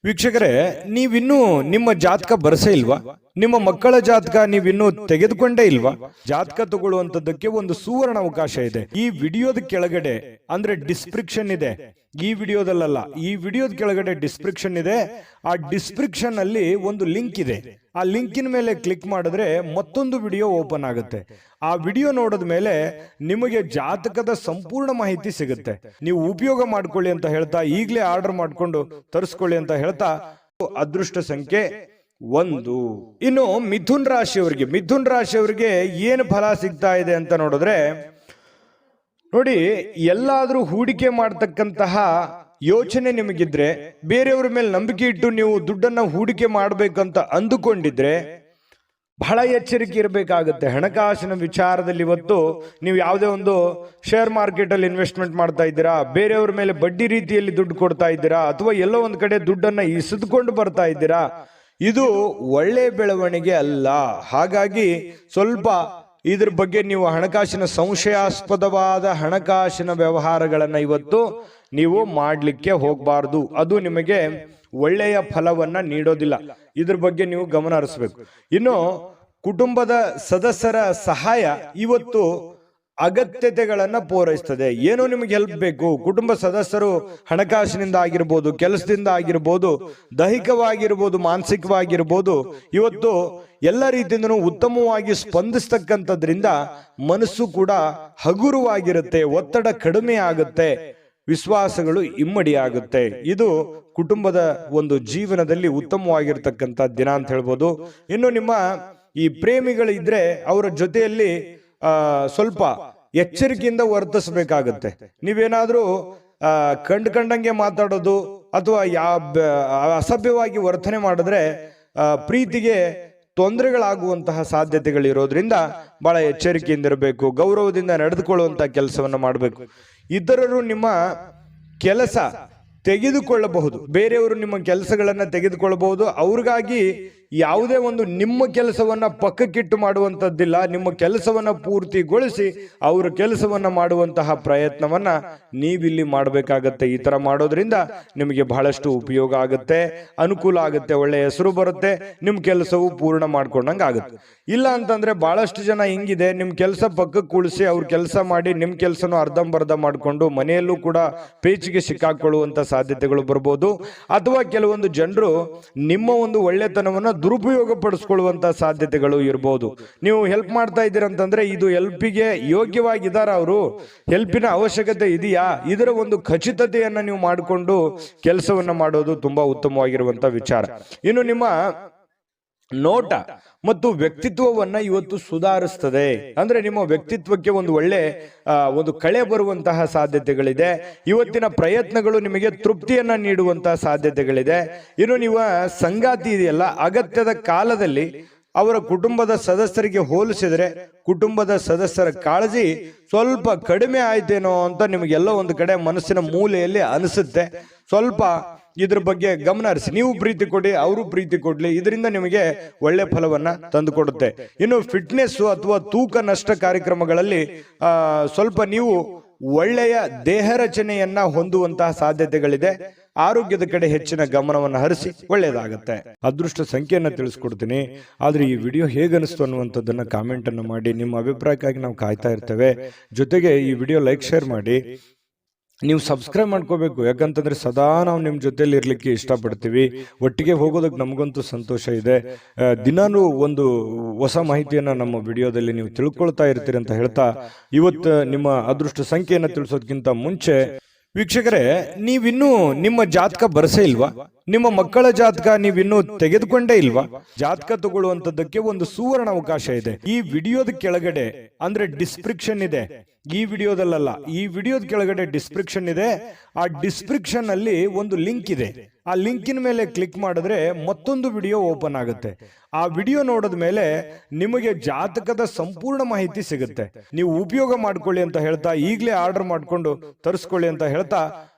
ವೀಕ್ಷಕರೇ, ನೀವಿನ್ನೂ ನಿಮ್ಮ ಜಾತಕ ಬರಸೇ ಇಲ್ವಾ? ನಿಮ್ಮ ಮಕ್ಕಳ ಜಾತಕ ನೀವಿನ್ನೂ ತೆಗೆದುಕೊಂಡೇ ಇಲ್ವಾ? ಜಾತಕ ತಗೊಳ್ಳುವಂತದ್ದಕ್ಕೆ ಒಂದು ಸುವರ್ಣ ಅವಕಾಶ ಇದೆ. ಈ ವಿಡಿಯೋದ ಕೆಳಗಡೆ ಅಂದ್ರೆ ಡಿಸ್ಕ್ರಿಪ್ಷನ್ ಇದೆ, ಈ ವಿಡಿಯೋದಲ್ಲ, ಈ ವಿಡಿಯೋದ ಕೆಳಗಡೆ ಡಿಸ್ಕ್ರಿಪ್ಷನ್ ಇದೆ. ಆ ಡಿಸ್ಕ್ರಿಪ್ಷನ್ ಅಲ್ಲಿ ಒಂದು ಲಿಂಕ್ ಇದೆ. ಆ ಲಿಂಕಿನ ಮೇಲೆ ಕ್ಲಿಕ್ ಮಾಡಿದ್ರೆ ಮತ್ತೊಂದು ವಿಡಿಯೋ ಓಪನ್ ಆಗುತ್ತೆ. ಆ ವಿಡಿಯೋ ನೋಡಿದ ಮೇಲೆ ನಿಮಗೆ ಜಾತಕದ ಸಂಪೂರ್ಣ ಮಾಹಿತಿ ಸಿಗುತ್ತೆ. ನೀವು ಉಪಯೋಗ ಮಾಡ್ಕೊಳ್ಳಿ ಅಂತ ಹೇಳ್ತಾ, ಈಗಲೇ ಆರ್ಡರ್ ಮಾಡ್ಕೊಂಡು ತರಿಸ್ಕೊಳ್ಳಿ ಅಂತ ಹೇಳ್ತಾ, ಅದೃಷ್ಟ ಸಂಖ್ಯೆ 1. ಇನ್ನು ಮಿಥುನ್ ರಾಶಿಯವರಿಗೆ ಏನು ಫಲ ಸಿಗ್ತಾ ಇದೆ ಅಂತ ನೋಡಿದ್ರೆ, ನೋಡಿ, ಎಲ್ಲಾದ್ರೂ ಹೂಡಿಕೆ ಮಾಡ್ತಕ್ಕಂತಹ ಯೋಚನೆ ನಿಮಗಿದ್ರೆ, ಬೇರೆಯವ್ರ ಮೇಲೆ ನಂಬಿಕೆ ಇಟ್ಟು ನೀವು ದುಡ್ಡನ್ನ ಹೂಡಿಕೆ ಮಾಡ್ಬೇಕಂತ ಅಂದುಕೊಂಡಿದ್ರೆ ಬಹಳ ಎಚ್ಚರಿಕೆ ಇರಬೇಕಾಗುತ್ತೆ. ಹಣಕಾಸಿನ ವಿಚಾರದಲ್ಲಿ ಇವತ್ತು ನೀವು ಯಾವುದೇ ಒಂದು ಶೇರ್ ಮಾರ್ಕೆಟ್ ಅಲ್ಲಿ ಇನ್ವೆಸ್ಟ್ಮೆಂಟ್ ಮಾಡ್ತಾ ಇದ್ದೀರಾ, ಬೇರೆಯವ್ರ ಮೇಲೆ ಬಡ್ಡಿ ರೀತಿಯಲ್ಲಿ ದುಡ್ಡು ಕೊಡ್ತಾ ಇದ್ದೀರಾ, ಅಥವಾ ಎಲ್ಲೋ ಒಂದ್ ಕಡೆ ದುಡ್ಡನ್ನ ಇಸಿದುಕೊಂಡು ಬರ್ತಾ ಇದ್ದೀರಾ, ಇದು ಒಳ್ಳೆ ಬೆಳವಣಿಗೆ ಅಲ್ಲ. ಹಾಗಾಗಿ ಸ್ವಲ್ಪ ಇದ್ರ ಬಗ್ಗೆ ನೀವು ಹಣಕಾಸಿನ ಸಂಶಯಾಸ್ಪದವಾದ ಹಣಕಾಸಿನ ವ್ಯವಹಾರಗಳನ್ನ ಇವತ್ತು ನೀವು ಮಾಡ್ಲಿಕ್ಕೆ ಹೋಗಬಾರ್ದು. ಅದು ನಿಮಗೆ ಒಳ್ಳೆಯ ಫಲವನ್ನ ನೀಡೋದಿಲ್ಲ. ಇದ್ರ ಬಗ್ಗೆ ನೀವು ಗಮನ ಹರಿಸಬೇಕು. ಇನ್ನು ಕುಟುಂಬದ ಸದಸ್ಯರ ಸಹಾಯ ಇವತ್ತು ಅಗತ್ಯತೆಗಳನ್ನ ಪೂರೈಸ್ತದೆ. ಏನೋ ನಿಮಗೆ ಹೆಲ್ಪ್ ಬೇಕು, ಕುಟುಂಬ ಸದಸ್ಯರು ಹಣಕಾಸಿನಿಂದ ಆಗಿರ್ಬೋದು, ಕೆಲಸದಿಂದ ಆಗಿರ್ಬೋದು, ದೈಹಿಕವಾಗಿರ್ಬೋದು, ಮಾನಸಿಕವಾಗಿರ್ಬೋದು, ಇವತ್ತು ಎಲ್ಲ ರೀತಿಯಿಂದನೂ ಉತ್ತಮವಾಗಿ ಸ್ಪಂದಿಸ್ತಕ್ಕಂಥದ್ರಿಂದ ಮನಸ್ಸು ಕೂಡ ಹಗುರವಾಗಿರುತ್ತೆ, ಒತ್ತಡ ಕಡಿಮೆ ಆಗುತ್ತೆ, ವಿಶ್ವಾಸಗಳು ಇಮ್ಮಡಿಯಾಗುತ್ತೆ. ಇದು ಕುಟುಂಬದ ಒಂದು ಜೀವನದಲ್ಲಿ ಉತ್ತಮವಾಗಿರ್ತಕ್ಕಂಥ ದಿನ ಅಂತ ಹೇಳ್ಬೋದು. ಇನ್ನು ನಿಮ್ಮ ಈ ಪ್ರೇಮಿಗಳಿದ್ರೆ ಅವರ ಜೊತೆಯಲ್ಲಿ ಸ್ವಲ್ಪ ಎಚ್ಚರಿಕೆಯಿಂದ ವರ್ತಿಸಬೇಕಾಗತ್ತೆ. ನೀವೇನಾದ್ರೂ ಕಂಡಂಗೆ ಮಾತಾಡೋದು ಅಥವಾ ಅಸಭ್ಯವಾಗಿ ವರ್ತನೆ ಮಾಡಿದ್ರೆ ಪ್ರೀತಿಗೆ ತೊಂದರೆಗಳಾಗುವಂತಹ ಸಾಧ್ಯತೆಗಳಿರೋದ್ರಿಂದ ಬಹಳ ಎಚ್ಚರಿಕೆಯಿಂದ ಇರಬೇಕು. ಗೌರವದಿಂದ ನಡೆದುಕೊಳ್ಳುವಂತ ಕೆಲಸವನ್ನ ಮಾಡಬೇಕು. ಇತರರು ನಿಮ್ಮ ಕೆಲಸ ತೆಗೆದುಕೊಳ್ಳಬಹುದು, ಬೇರೆಯವರು ನಿಮ್ಮ ಕೆಲಸಗಳನ್ನ ತೆಗೆದುಕೊಳ್ಳಬಹುದು. ಅವ್ರಿಗಾಗಿ ಯಾವುದೇ ಒಂದು ನಿಮ್ಮ ಕೆಲಸವನ್ನ ಪಕ್ಕಕ್ಕಿಟ್ಟು ಮಾಡುವಂತದ್ದಿಲ್ಲ. ನಿಮ್ಮ ಕೆಲಸವನ್ನ ಪೂರ್ತಿಗೊಳಿಸಿ ಅವರ ಕೆಲಸವನ್ನ ಮಾಡುವಂತಹ ಪ್ರಯತ್ನವನ್ನ ನೀವಿಲ್ಲಿ ಮಾಡಬೇಕಾಗತ್ತೆ. ಈ ತರ ಮಾಡೋದ್ರಿಂದ ನಿಮಗೆ ಬಹಳಷ್ಟು ಉಪಯೋಗ ಆಗುತ್ತೆ, ಅನುಕೂಲ ಆಗುತ್ತೆ, ಒಳ್ಳೆ ಹೆಸರು ಬರುತ್ತೆ, ನಿಮ್ಮ ಕೆಲಸವು ಪೂರ್ಣ ಮಾಡ್ಕೊಂಡಂಗ ಆಗುತ್ತೆ. ಇಲ್ಲ ಅಂತಂದ್ರೆ ಬಹಳಷ್ಟು ಜನ ಹಿಂಗಿದೆ, ನಿಮ್ ಕೆಲಸ ಪಕ್ಕಕ್ಕೆ ಕುಳಿಸಿ ಅವ್ರ ಕೆಲಸ ಮಾಡಿ ನಿಮ್ ಕೆಲಸನೂ ಅರ್ಧಂಬರ್ಧ ಮಾಡಿಕೊಂಡು ಮನೆಯಲ್ಲೂ ಕೂಡ ಪೇಚಿಗೆ ಸಿಕ್ಕಾಕೊಳ್ಳುವಂತ ಸಾಧ್ಯತೆಗಳು ಬರ್ಬೋದು. ಅಥವಾ ಕೆಲವೊಂದು ಜನರು ನಿಮ್ಮ ಒಂದು ಒಳ್ಳೆತನವನ್ನ ದುರುಪಯೋಗ ಪಡಿಸ್ಕೊಳ್ಳುವಂತ ಸಾಧ್ಯತೆಗಳು ಇರಬಹುದು. ನೀವು ಹೆಲ್ಪ್ ಮಾಡ್ತಾ ಇದ್ದೀರಂತಂದ್ರೆ ಇದು ಹೆಲ್ಪಿಗೆ ಯೋಗ್ಯವಾಗಿದ್ದಾರ, ಅವರು ಹೆಲ್ಪಿನ ಅವಶ್ಯಕತೆ ಇದೆಯಾ, ಇದರ ಒಂದು ಖಚಿತತೆಯನ್ನ ನೀವು ಮಾಡಿಕೊಂಡು ಕೆಲಸವನ್ನ ಮಾಡೋದು ತುಂಬಾ ಉತ್ತಮವಾಗಿರುವಂತ ವಿಚಾರ. ಇನ್ನು ನಿಮ್ಮ ನೋಟ ಮತ್ತು ವ್ಯಕ್ತಿತ್ವವನ್ನ ಇವತ್ತು ಸುಧಾರಿಸ್ತದೆ. ಅಂದ್ರೆ ನಿಮ್ಮ ವ್ಯಕ್ತಿತ್ವಕ್ಕೆ ಒಂದು ಒಳ್ಳೆ ಒಂದು ಕಳೆ ಬರುವಂತಹ ಸಾಧ್ಯತೆಗಳಿದೆ. ಇವತ್ತಿನ ಪ್ರಯತ್ನಗಳು ನಿಮಗೆ ತೃಪ್ತಿಯನ್ನ ನೀಡುವಂತಹ ಸಾಧ್ಯತೆಗಳಿದೆ. ಇನ್ನು ನೀವು ಸಂಗಾತಿ ಇದೆಯಲ್ಲ, ಅಗತ್ಯದ ಕಾಲದಲ್ಲಿ ಅವರ ಕುಟುಂಬದ ಸದಸ್ಯರಿಗೆ ಹೋಲಿಸಿದ್ರೆ ಕುಟುಂಬದ ಸದಸ್ಯರ ಕಾಳಜಿ ಸ್ವಲ್ಪ ಕಡಿಮೆ ಆಯ್ತೇನೋ ಅಂತ ನಿಮಗೆಲ್ಲ ಒಂದು ಕಡೆ ಮನಸ್ಸಿನ ಮೂಲೆಯಲ್ಲಿ ಅನಿಸುತ್ತೆ. ಸ್ವಲ್ಪ ಇದ್ರ ಬಗ್ಗೆ ಗಮನ ಹರಿಸಿ. ನೀವು ಪ್ರೀತಿ ಕೊಡಿ, ಅವರು ಪ್ರೀತಿ ಕೊಡ್ಲಿ, ಇದರಿಂದ ನಿಮಗೆ ಒಳ್ಳೆ ಫಲವನ್ನ ತಂದು ಕೊಡುತ್ತೆ. ಇನ್ನು ಫಿಟ್ನೆಸ್ ಅಥವಾ ತೂಕ ನಷ್ಟ ಕಾರ್ಯಕ್ರಮಗಳಲ್ಲಿ ಸ್ವಲ್ಪ ನೀವು ಒಳ್ಳೆಯ ದೇಹ ರಚನೆಯನ್ನ ಹೊಂದುವಂತಹ ಸಾಧ್ಯತೆಗಳಿದೆ. ಆರೋಗ್ಯದ ಕಡೆ ಹೆಚ್ಚಿನ ಗಮನವನ್ನು ಹರಿಸಿ, ಒಳ್ಳೆಯದಾಗತ್ತೆ. ಅದೃಷ್ಟ ಸಂಖ್ಯೆಯನ್ನ ತಿಳಿಸ್ಕೊಡ್ತೀನಿ. ಆದ್ರೆ ಈ ವಿಡಿಯೋ ಹೇಗನಿಸ್ತು ಅನ್ನುವಂಥದ್ದನ್ನ ಕಾಮೆಂಟ್ ಅನ್ನು ಮಾಡಿ. ನಿಮ್ಮ ಅಭಿಪ್ರಾಯಕ್ಕಾಗಿ ನಾವು ಕಾಯ್ತಾ ಇರ್ತೇವೆ. ಜೊತೆಗೆ ಈ ವಿಡಿಯೋ ಲೈಕ್, ಶೇರ್ ಮಾಡಿ. ನೀವು ಸಬ್ಸ್ಕ್ರೈಬ್ ಮಾಡ್ಕೋಬೇಕು, ಯಾಕಂತಂದ್ರೆ ಸದಾ ನಾವು ನಿಮ್ಮ ಜೊತೆಲಿ ಇರ್ಲಿಕ್ಕೆ ಇಷ್ಟಪಡ್ತೀವಿ. ಒಟ್ಟಿಗೆ ಹೋಗೋದಕ್ಕೆ ನಮಗಂತೂ ಸಂತೋಷ ಇದೆ. ದಿನಾನು ಒಂದು ಹೊಸ ಮಾಹಿತಿಯನ್ನ ನಮ್ಮ ವಿಡಿಯೋದಲ್ಲಿ ನೀವು ತಿಳ್ಕೊಳ್ತಾ ಇರ್ತೀರಿ ಅಂತ ಹೇಳ್ತಾ, ಇವತ್ತು ನಿಮ್ಮ ಅದೃಷ್ಟ ಸಂಖ್ಯೆಯನ್ನ ತಿಳಿಸೋದಕ್ಕಿಂತ ಮುಂಚೆ ವೀಕ್ಷಕರೇ, ನೀವಿನ್ನೂ ನಿಮ್ಮ ಜಾತಕ ಬರಸೇ ಇಲ್ವಾ? ನಿಮ್ಮ ಮಕ್ಕಳ ಜಾತಕ ನೀವಿನ್ನೂ ತೆಗೆದುಕೊಂಡೇ ಇಲ್ವಾ? ಜಾತಕ ತಗೊಳ್ಳುವಂತದ್ದಕ್ಕೆ ಒಂದು ಸುವರ್ಣ ಅವಕಾಶ ಇದೆ. ಈ ವಿಡಿಯೋದ ಕೆಳಗಡೆ ಅಂದ್ರೆ ಡಿಸ್ಕ್ರಿಪ್ಷನ್ ಇದೆ, ಈ ವಿಡಿಯೋದಲ್ಲ, ಈ ವಿಡಿಯೋದ ಕೆಳಗಡೆ ಡಿಸ್ಕ್ರಿಪ್ಷನ್ ಇದೆ. ಆ ಡಿಸ್ಕ್ರಿಪ್ಷನ್ ಅಲ್ಲಿ ಒಂದು ಲಿಂಕ್ ಇದೆ. ಆ ಲಿಂಕಿನ ಮೇಲೆ ಕ್ಲಿಕ್ ಮಾಡಿದ್ರೆ ಮತ್ತೊಂದು ವಿಡಿಯೋ ಓಪನ್ ಆಗುತ್ತೆ. ಆ ವಿಡಿಯೋ ನೋಡಿದ ಮೇಲೆ ನಿಮಗೆ ಜಾತಕದ ಸಂಪೂರ್ಣ ಮಾಹಿತಿ ಸಿಗುತ್ತೆ. ನೀವು ಉಪಯೋಗ ಮಾಡ್ಕೊಳ್ಳಿ ಅಂತ ಹೇಳ್ತಾ, ಈಗಲೇ ಆರ್ಡರ್ ಮಾಡ್ಕೊಂಡು ತರಿಸ್ಕೊಳ್ಳಿ ಅಂತ ಹೇಳ್ತಾ,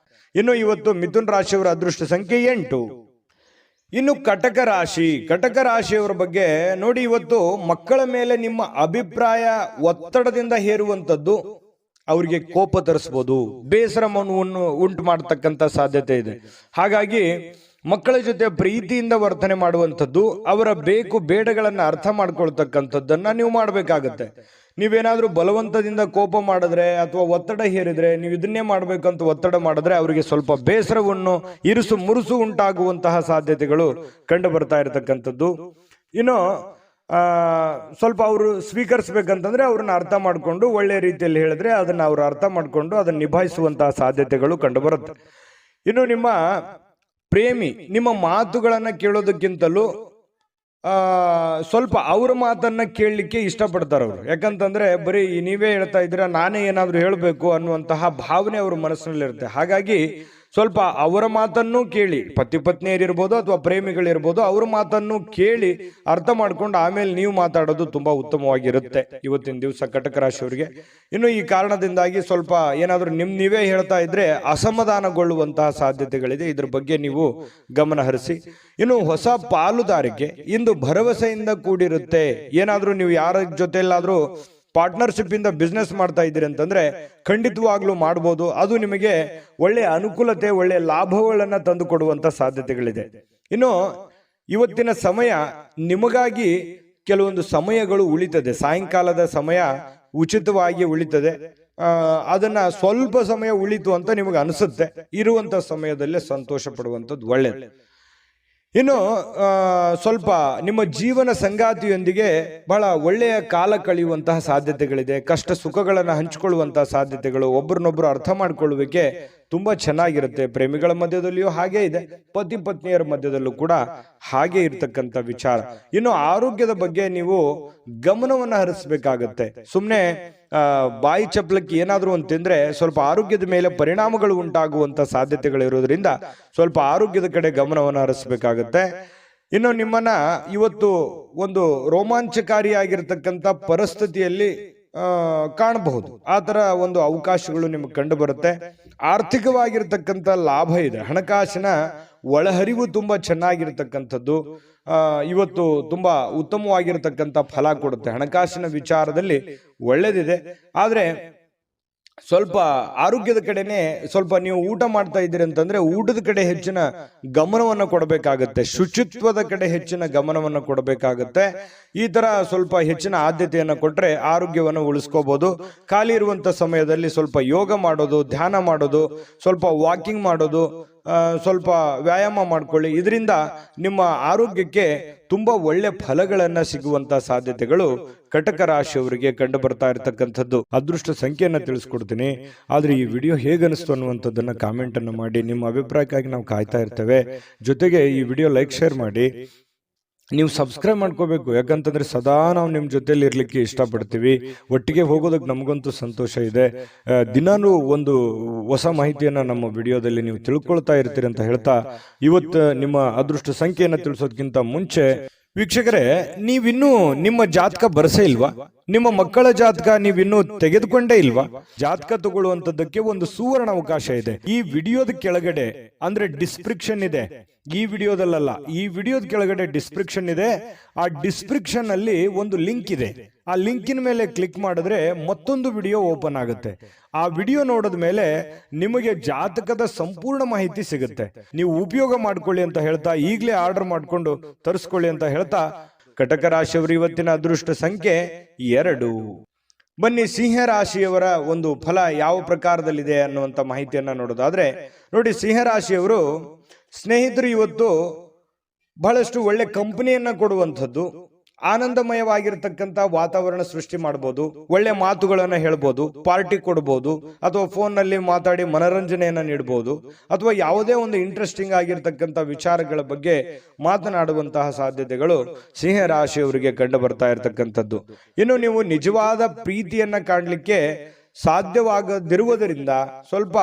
ಇನ್ನು ಇವತ್ತು ಮಿಥುನ್ ರಾಶಿಯವರ ಅದೃಷ್ಟ ಸಂಖ್ಯೆ 8. ಇನ್ನು ಕಟಕ ರಾಶಿಯವರ ಬಗ್ಗೆ ನೋಡಿ. ಇವತ್ತು ಮಕ್ಕಳ ಮೇಲೆ ನಿಮ್ಮ ಅಭಿಪ್ರಾಯ ಒತ್ತಡದಿಂದ ಹೇರುವಂತದ್ದು ಅವರಿಗೆ ಕೋಪ ತರಿಸಬಹುದು, ಬೇಸರವನ್ನು ಉಂಟು ಮಾಡತಕ್ಕಂತ ಸಾಧ್ಯತೆ ಇದೆ. ಹಾಗಾಗಿ ಮಕ್ಕಳ ಜೊತೆ ಪ್ರೀತಿಯಿಂದ ವರ್ತನೆ ಮಾಡುವಂಥದ್ದು, ಅವರ ಬೇಕು ಬೇಡಗಳನ್ನ ಅರ್ಥ ಮಾಡ್ಕೊಳ್ತಕ್ಕಂಥದ್ದನ್ನ ನೀವು ಮಾಡಬೇಕಾಗತ್ತೆ. ನೀವೇನಾದ್ರೂ ಬಲವಂತದಿಂದ ಕೋಪ ಮಾಡಿದ್ರೆ ಅಥವಾ ಒತ್ತಡ ಹೇರಿದ್ರೆ, ನೀವು ಇದನ್ನೇ ಮಾಡ್ಬೇಕಂತ ಒತ್ತಡ ಮಾಡಿದ್ರೆ ಅವರಿಗೆ ಸ್ವಲ್ಪ ಬೇಸರವನ್ನು, ಇರುಸು ಮುರುಸು ಉಂಟಾಗುವಂತಹ ಸಾಧ್ಯತೆಗಳು ಕಂಡು ಬರ್ತಾ ಇರತಕ್ಕಂಥದ್ದು. ಇನ್ನು ಸ್ವಲ್ಪ ಅವರು ಸ್ವೀಕರಿಸಬೇಕಂತಂದ್ರೆ ಅವ್ರನ್ನ ಅರ್ಥ ಮಾಡ್ಕೊಂಡು ಒಳ್ಳೆ ರೀತಿಯಲ್ಲಿ ಹೇಳಿದ್ರೆ ಅದನ್ನ ಅವರು ಅರ್ಥ ಮಾಡ್ಕೊಂಡು ಅದನ್ನ ನಿಭಾಯಿಸುವಂತಹ ಸಾಧ್ಯತೆಗಳು ಕಂಡು ಬರುತ್ತೆ. ಇನ್ನು ನಿಮ್ಮ ಪ್ರೇಮಿ ನಿಮ್ಮ ಮಾತುಗಳನ್ನ ಕೇಳೋದಕ್ಕಿಂತಲೂ ಸ್ವಲ್ಪ ಅವ್ರ ಮಾತನ್ನ ಕೇಳಲಿಕ್ಕೆ ಇಷ್ಟಪಡ್ತಾರೆ ಅವರು. ಯಾಕಂತಂದ್ರೆ ಬರೀ ನೀವೇ ಹೇಳ್ತಾ ಇದ್ದೀರಾ, ನಾನೇ ಏನಾದ್ರು ಹೇಳಬೇಕು ಅನ್ನುವಂತಹ ಭಾವನೆ ಅವ್ರ ಮನಸ್ಸಿನಲ್ಲಿರುತ್ತೆ. ಹಾಗಾಗಿ ಸ್ವಲ್ಪ ಅವರ ಮಾತನ್ನು ಕೇಳಿ, ಪತಿ ಪತ್ನಿಯರಿರ್ಬೋದು ಅಥವಾ ಪ್ರೇಮಿಗಳಿರ್ಬೋದು, ಅವ್ರ ಮಾತನ್ನು ಕೇಳಿ ಅರ್ಥ ಮಾಡ್ಕೊಂಡು ಆಮೇಲೆ ನೀವು ಮಾತಾಡೋದು ತುಂಬಾ ಉತ್ತಮವಾಗಿರುತ್ತೆ ಇವತ್ತಿನ ದಿವಸ ಕಟಕ ರಾಶಿಯವರಿಗೆ. ಇನ್ನು ಈ ಕಾರಣದಿಂದಾಗಿ ಸ್ವಲ್ಪ ಏನಾದರೂ ನೀವೇ ಹೇಳ್ತಾ ಇದ್ರೆ ಅಸಮಾಧಾನಗೊಳ್ಳುವಂತಹ ಸಾಧ್ಯತೆಗಳಿದೆ. ಇದ್ರ ಬಗ್ಗೆ ನೀವು ಗಮನ ಹರಿಸಿ. ಇನ್ನು ಹೊಸ ಪಾಲುದಾರಿಕೆ ಇಂದು ಭರವಸೆಯಿಂದ ಕೂಡಿರುತ್ತೆ. ಏನಾದ್ರೂ ನೀವು ಯಾರ ಜೊತೆಲ್ಲಾದ್ರೂ ಪಾರ್ಟ್ನರ್ಶಿಪ್ ಇಂದ ಬಿಸ್ನೆಸ್ ಮಾಡ್ತಾ ಇದ್ದೀರಿ ಅಂತಂದ್ರೆ ಖಂಡಿತವಾಗ್ಲೂ ಮಾಡಬಹುದು. ಅದು ನಿಮಗೆ ಒಳ್ಳೆ ಅನುಕೂಲತೆ, ಒಳ್ಳೆ ಲಾಭಗಳನ್ನ ತಂದು ಕೊಡುವಂತ ಸಾಧ್ಯತೆಗಳಿದೆ. ಇನ್ನು ಇವತ್ತಿನ ಸಮಯ ನಿಮಗಾಗಿ ಕೆಲವೊಂದು ಸಮಯಗಳು ಉಳಿತದೆ. ಸಾಯಂಕಾಲದ ಸಮಯ ಉಚಿತವಾಗಿ ಉಳಿತದೆ. ಅದನ್ನ ಸ್ವಲ್ಪ ಸಮಯ ಉಳಿತು ಅಂತ ನಿಮಗೆ ಅನಿಸುತ್ತೆ. ಇರುವಂತ ಸಮಯದಲ್ಲೇ ಸಂತೋಷ ಪಡುವಂಥದ್ದು ಒಳ್ಳೆಯದು. ಇನ್ನು ಸ್ವಲ್ಪ ನಿಮ್ಮ ಜೀವನ ಸಂಗಾತಿಯೊಂದಿಗೆ ಬಹಳ ಒಳ್ಳೆಯ ಕಾಲ ಕಳೆಯುವಂತಹ ಸಾಧ್ಯತೆಗಳಿದೆ. ಕಷ್ಟ ಸುಖಗಳನ್ನು ಹಂಚಿಕೊಳ್ಳುವಂತಹ ಸಾಧ್ಯತೆಗಳು, ಒಬ್ಬರನ್ನೊಬ್ಬರು ಅರ್ಥ ಮಾಡ್ಕೊಳ್ಳುವಿಕೆ ತುಂಬಾ ಚೆನ್ನಾಗಿರುತ್ತೆ. ಪ್ರೇಮಿಗಳ ಮಧ್ಯದಲ್ಲಿಯೂ ಹಾಗೆ ಇದೆ, ಪತಿ ಪತ್ನಿಯರ ಮಧ್ಯದಲ್ಲೂ ಕೂಡ ಹಾಗೆ ಇರ್ತಕ್ಕಂಥ ವಿಚಾರ. ಇನ್ನು ಆರೋಗ್ಯದ ಬಗ್ಗೆ ನೀವು ಗಮನವನ್ನು ಹರಿಸಬೇಕಾಗತ್ತೆ. ಸುಮ್ಮನೆ ಬಾಯಿ ಚಪ್ಪಲಕ್ಕೆ ಏನಾದರೂ ಒಂದು ತಿಂದ್ರೆ ಸ್ವಲ್ಪ ಆರೋಗ್ಯದ ಮೇಲೆ ಪರಿಣಾಮಗಳು ಉಂಟಾಗುವಂತ ಸಾಧ್ಯತೆಗಳಿರೋದ್ರಿಂದ ಸ್ವಲ್ಪ ಆರೋಗ್ಯದ ಕಡೆ ಗಮನವನ್ನು ಹರಿಸಬೇಕಾಗತ್ತೆ. ಇನ್ನು ನಿಮ್ಮನ್ನ ಇವತ್ತು ಒಂದು ರೋಮಾಂಚಕಾರಿಯಾಗಿರ್ತಕ್ಕಂಥ ಪರಿಸ್ಥಿತಿಯಲ್ಲಿ ಕಾಣಬಹುದು. ಆ ತರ ಒಂದು ಅವಕಾಶಗಳು ನಿಮಗೆ ಕಂಡು ಬರುತ್ತೆ. ಆರ್ಥಿಕವಾಗಿರ್ತಕ್ಕಂಥ ಲಾಭ ಇದೆ. ಹಣಕಾಸಿನ ಒಳಹರಿವು ತುಂಬಾ ಚೆನ್ನಾಗಿರ್ತಕ್ಕಂಥದ್ದು ಇವತ್ತು ತುಂಬಾ ಉತ್ತಮವಾಗಿರ್ತಕ್ಕಂಥ ಫಲ ಕೊಡುತ್ತೆ. ಹಣಕಾಸಿನ ವಿಚಾರದಲ್ಲಿ ಒಳ್ಳೇದಿದೆ. ಆದ್ರೆ ಸ್ವಲ್ಪ ಆರೋಗ್ಯದ ಕಡೆನೆ ಸ್ವಲ್ಪ ನೀವು ಊಟ ಮಾಡ್ತಾ ಇದ್ದೀರಿ ಅಂತಂದ್ರೆ ಊಟದ ಕಡೆ ಹೆಚ್ಚಿನ ಗಮನವನ್ನು ಕೊಡಬೇಕಾಗತ್ತೆ. ಶುಚಿತ್ವದ ಕಡೆ ಹೆಚ್ಚಿನ ಗಮನವನ್ನು ಕೊಡಬೇಕಾಗತ್ತೆ. ಈ ತರ ಸ್ವಲ್ಪ ಹೆಚ್ಚಿನ ಆದ್ಯತೆಯನ್ನು ಕೊಟ್ರೆ ಆರೋಗ್ಯವನ್ನು ಉಳಿಸ್ಕೋಬಹುದು. ಖಾಲಿ ಇರುವಂತ ಸಮಯದಲ್ಲಿ ಸ್ವಲ್ಪ ಯೋಗ ಮಾಡೋದು, ಧ್ಯಾನ ಮಾಡೋದು, ಸ್ವಲ್ಪ ವಾಕಿಂಗ್ ಮಾಡೋದು, ಸ್ವಲ್ಪ ವ್ಯಾಯಾಮ ಮಾಡ್ಕೊಳ್ಳಿ. ಇದರಿಂದ ನಿಮ್ಮ ಆರೋಗ್ಯಕ್ಕೆ ತುಂಬಾ ಒಳ್ಳೆ ಫಲಗಳನ್ನ ಸಿಗುವಂತ ಸಾಧ್ಯತೆಗಳು ಕಟಕ ರಾಶಿಯವರಿಗೆ ಕಂಡು ಬರ್ತಾ ಇರತಕ್ಕಂಥದ್ದು. ಅದೃಷ್ಟ ಸಂಖ್ಯೆಯನ್ನ ತಿಳಿಸ್ಕೊಡ್ತೀನಿ. ಆದ್ರೆ ಈ ವಿಡಿಯೋ ಹೇಗನಿಸ್ತು ಅನ್ನುವಂಥದ್ದನ್ನ ಕಾಮೆಂಟ್ ಅನ್ನು ಮಾಡಿ. ನಿಮ್ಮ ಅಭಿಪ್ರಾಯಕ್ಕಾಗಿ ನಾವು ಕಾಯ್ತಾ ಇರ್ತೇವೆ. ಜೊತೆಗೆ ಈ ವಿಡಿಯೋ ಲೈಕ್, ಶೇರ್ ಮಾಡಿ. ನೀವು ಸಬ್ಸ್ಕ್ರೈಬ್ ಮಾಡ್ಕೋಬೇಕು. ಯಾಕಂತಂದ್ರೆ ಸದಾ ನಾವು ನಿಮ್ಮ ಜೊತೆಲಿ ಇರ್ಲಿಕ್ಕೆ ಇಷ್ಟಪಡ್ತೀವಿ. ಒಟ್ಟಿಗೆ ಹೋಗೋದಕ್ಕೆ ನಮಗಂತೂ ಸಂತೋಷ ಇದೆ. ದಿನಾನು ಒಂದು ಹೊಸ ಮಾಹಿತಿಯನ್ನ ನಮ್ಮ ವಿಡಿಯೋದಲ್ಲಿ ನೀವು ತಿಳ್ಕೊಳ್ತಾ ಇರ್ತೀರಿ ಅಂತ ಹೇಳ್ತಾ, ಇವತ್ತು ನಿಮ್ಮ ಅದೃಷ್ಟ ಸಂಖ್ಯೆಯನ್ನ ತಿಳಿಸೋದಕ್ಕಿಂತ ಮುಂಚೆ ವೀಕ್ಷಕರೇ, ನೀವಿನ್ನೂ ನಿಮ್ಮ ಜಾತಕ ಬರಸೇ ಇಲ್ವಾ? ನಿಮ್ಮ ಮಕ್ಕಳ ಜಾತಕ ನೀವಿನ್ನೂ ತೆಗೆದುಕೊಂಡೇ ಇಲ್ವಾ? ಜಾತಕ ತಗೊಳ್ಳುವಂತದ್ದಕ್ಕೆ ಒಂದು ಸುವರ್ಣ ಅವಕಾಶ ಇದೆ. ಈ ವಿಡಿಯೋದ ಕೆಳಗಡೆ ಅಂದ್ರೆ ಡಿಸ್ಕ್ರಿಪ್ಷನ್ ಇದೆ. ಈ ವಿಡಿಯೋದಲ್ಲ, ಈ ವಿಡಿಯೋದ ಕೆಳಗಡೆ ಡಿಸ್ಕ್ರಿಪ್ಷನ್ ಇದೆ. ಆ ಡಿಸ್ಕ್ರಿಪ್ಷನ್ ಅಲ್ಲಿ ಒಂದು ಲಿಂಕ್ ಇದೆ. ಆ ಲಿಂಕಿನ ಮೇಲೆ ಕ್ಲಿಕ್ ಮಾಡಿದ್ರೆ ಮತ್ತೊಂದು ವಿಡಿಯೋ ಓಪನ್ ಆಗುತ್ತೆ. ಆ ವಿಡಿಯೋ ನೋಡಿದ ಮೇಲೆ ನಿಮಗೆ ಜಾತಕದ ಸಂಪೂರ್ಣ ಮಾಹಿತಿ ಸಿಗುತ್ತೆ. ನೀವು ಉಪಯೋಗ ಮಾಡ್ಕೊಳ್ಳಿ ಅಂತ ಹೇಳ್ತಾ, ಈಗಲೇ ಆರ್ಡರ್ ಮಾಡ್ಕೊಂಡು ತರಿಸ್ಕೊಳ್ಳಿ ಅಂತ ಹೇಳ್ತಾ, ಕಟಕ ರಾಶಿಯವರು ಇವತ್ತಿನ ಅದೃಷ್ಟ ಸಂಖ್ಯೆ 2. ಬನ್ನಿ ಸಿಂಹ ರಾಶಿಯವರ ಒಂದು ಫಲ ಯಾವ ಪ್ರಕಾರದಲ್ಲಿದೆ ಅನ್ನುವಂತ ಮಾಹಿತಿಯನ್ನ ನೋಡೋದಾದ್ರೆ, ನೋಡಿ, ಸಿಂಹ ರಾಶಿಯವರು ಸ್ನೇಹಿತರು ಇವತ್ತು ಬಹಳಷ್ಟು ಒಳ್ಳೆ ಕಂಪನಿಯನ್ನ ಕೊಡುವಂಥದ್ದು, ಆನಂದಮಯವಾಗಿರ್ತಕ್ಕಂಥ ವಾತಾವರಣ ಸೃಷ್ಟಿ ಮಾಡಬಹುದು. ಒಳ್ಳೆ ಮಾತುಗಳನ್ನ ಹೇಳ್ಬೋದು, ಪಾರ್ಟಿ ಕೊಡ್ಬೋದು, ಅಥವಾ ಫೋನ್ ನಲ್ಲಿ ಮಾತಾಡಿ ಮನರಂಜನೆಯನ್ನ ನೀಡಬಹುದು, ಅಥವಾ ಯಾವುದೇ ಒಂದು ಇಂಟ್ರೆಸ್ಟಿಂಗ್ ಆಗಿರ್ತಕ್ಕಂಥ ವಿಚಾರಗಳ ಬಗ್ಗೆ ಮಾತನಾಡುವಂತಹ ಸಾಧ್ಯತೆಗಳು ಸಿಂಹ ರಾಶಿಯವರಿಗೆ ಕಂಡು ಬರ್ತಾ ಇರತಕ್ಕಂಥದ್ದು. ಇನ್ನು ನೀವು ನಿಜವಾದ ಪ್ರೀತಿಯನ್ನ ಕಾಣಲಿಕ್ಕೆ ಸಾಧ್ಯವಾಗದಿರುವುದರಿಂದ ಸ್ವಲ್ಪ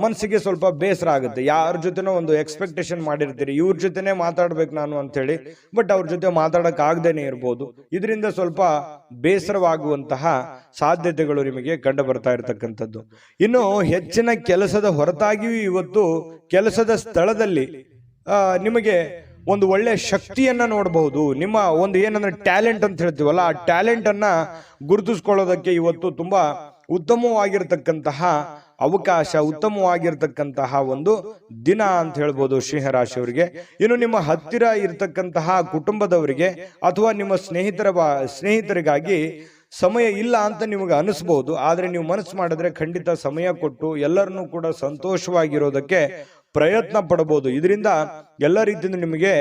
ಮನಸ್ಸಿಗೆ ಸ್ವಲ್ಪ ಬೇಸರ ಆಗುತ್ತೆ. ಯಾರ ಜೊತೆನೋ ಒಂದು ಎಕ್ಸ್ಪೆಕ್ಟೇಷನ್ ಮಾಡಿರ್ತೀರಿ, ಇವ್ರ ಜೊತೆನೆ ಮಾತಾಡ್ಬೇಕು ನಾನು ಅಂತ ಹೇಳಿ, ಬಟ್ ಅವ್ರ ಜೊತೆ ಮಾತಾಡಕ್ ಆಗದೇನೆ ಇರ್ಬೋದು. ಇದರಿಂದ ಸ್ವಲ್ಪ ಬೇಸರವಾಗುವಂತಹ ಸಾಧ್ಯತೆಗಳು ನಿಮಗೆ ಕಂಡು ಬರ್ತಾ ಇರತಕ್ಕಂಥದ್ದು. ಇನ್ನು ಹೆಚ್ಚಿನ ಕೆಲಸದ ಹೊರತಾಗಿಯೂ ಇವತ್ತು ಕೆಲಸದ ಸ್ಥಳದಲ್ಲಿ ನಿಮಗೆ ಒಂದು ಒಳ್ಳೆ ಶಕ್ತಿಯನ್ನ ನೋಡಬಹುದು. ನಿಮ್ಮ ಒಂದು ಏನಂದ್ರೆ ಟ್ಯಾಲೆಂಟ್ ಅಂತ ಹೇಳ್ತೀವಲ್ಲ, ಆ ಟ್ಯಾಲೆಂಟ್ ಅನ್ನ ಗುರುತಿಸ್ಕೊಳ್ಳೋದಕ್ಕೆ ಇವತ್ತು ತುಂಬಾ ಉತ್ತಮವಾಗಿರ್ತಕ್ಕಂತಹ ಅವಕಾಶ, ಉತ್ತಮವಾಗಿರ್ತಕ್ಕಂತಹ ಒಂದು ದಿನ ಅಂತ ಹೇಳ್ಬೋದು ಸಿಂಹರಾಶಿಯವರಿಗೆ. ಇನ್ನು ನಿಮ್ಮ ಹತ್ತಿರ ಇರತಕ್ಕಂತಹ ಕುಟುಂಬದವರಿಗೆ ಅಥವಾ ನಿಮ್ಮ ಸ್ನೇಹಿತರಿಗಾಗಿ ಸಮಯ ಇಲ್ಲ ಅಂತ ನಿಮಗೆ ಅನಿಸ್ಬಹುದು. ಆದ್ರೆ ನೀವು ಮನಸ್ಸು ಮಾಡಿದ್ರೆ ಖಂಡಿತ ಸಮಯ ಕೊಟ್ಟು ಎಲ್ಲರನ್ನೂ ಕೂಡ ಸಂತೋಷವಾಗಿರೋದಕ್ಕೆ ಪ್ರಯತ್ನ ಪಡಬಹುದು. ಇದರಿಂದ ಎಲ್ಲ ರೀತಿಯಿಂದ ನಿಮಗೆ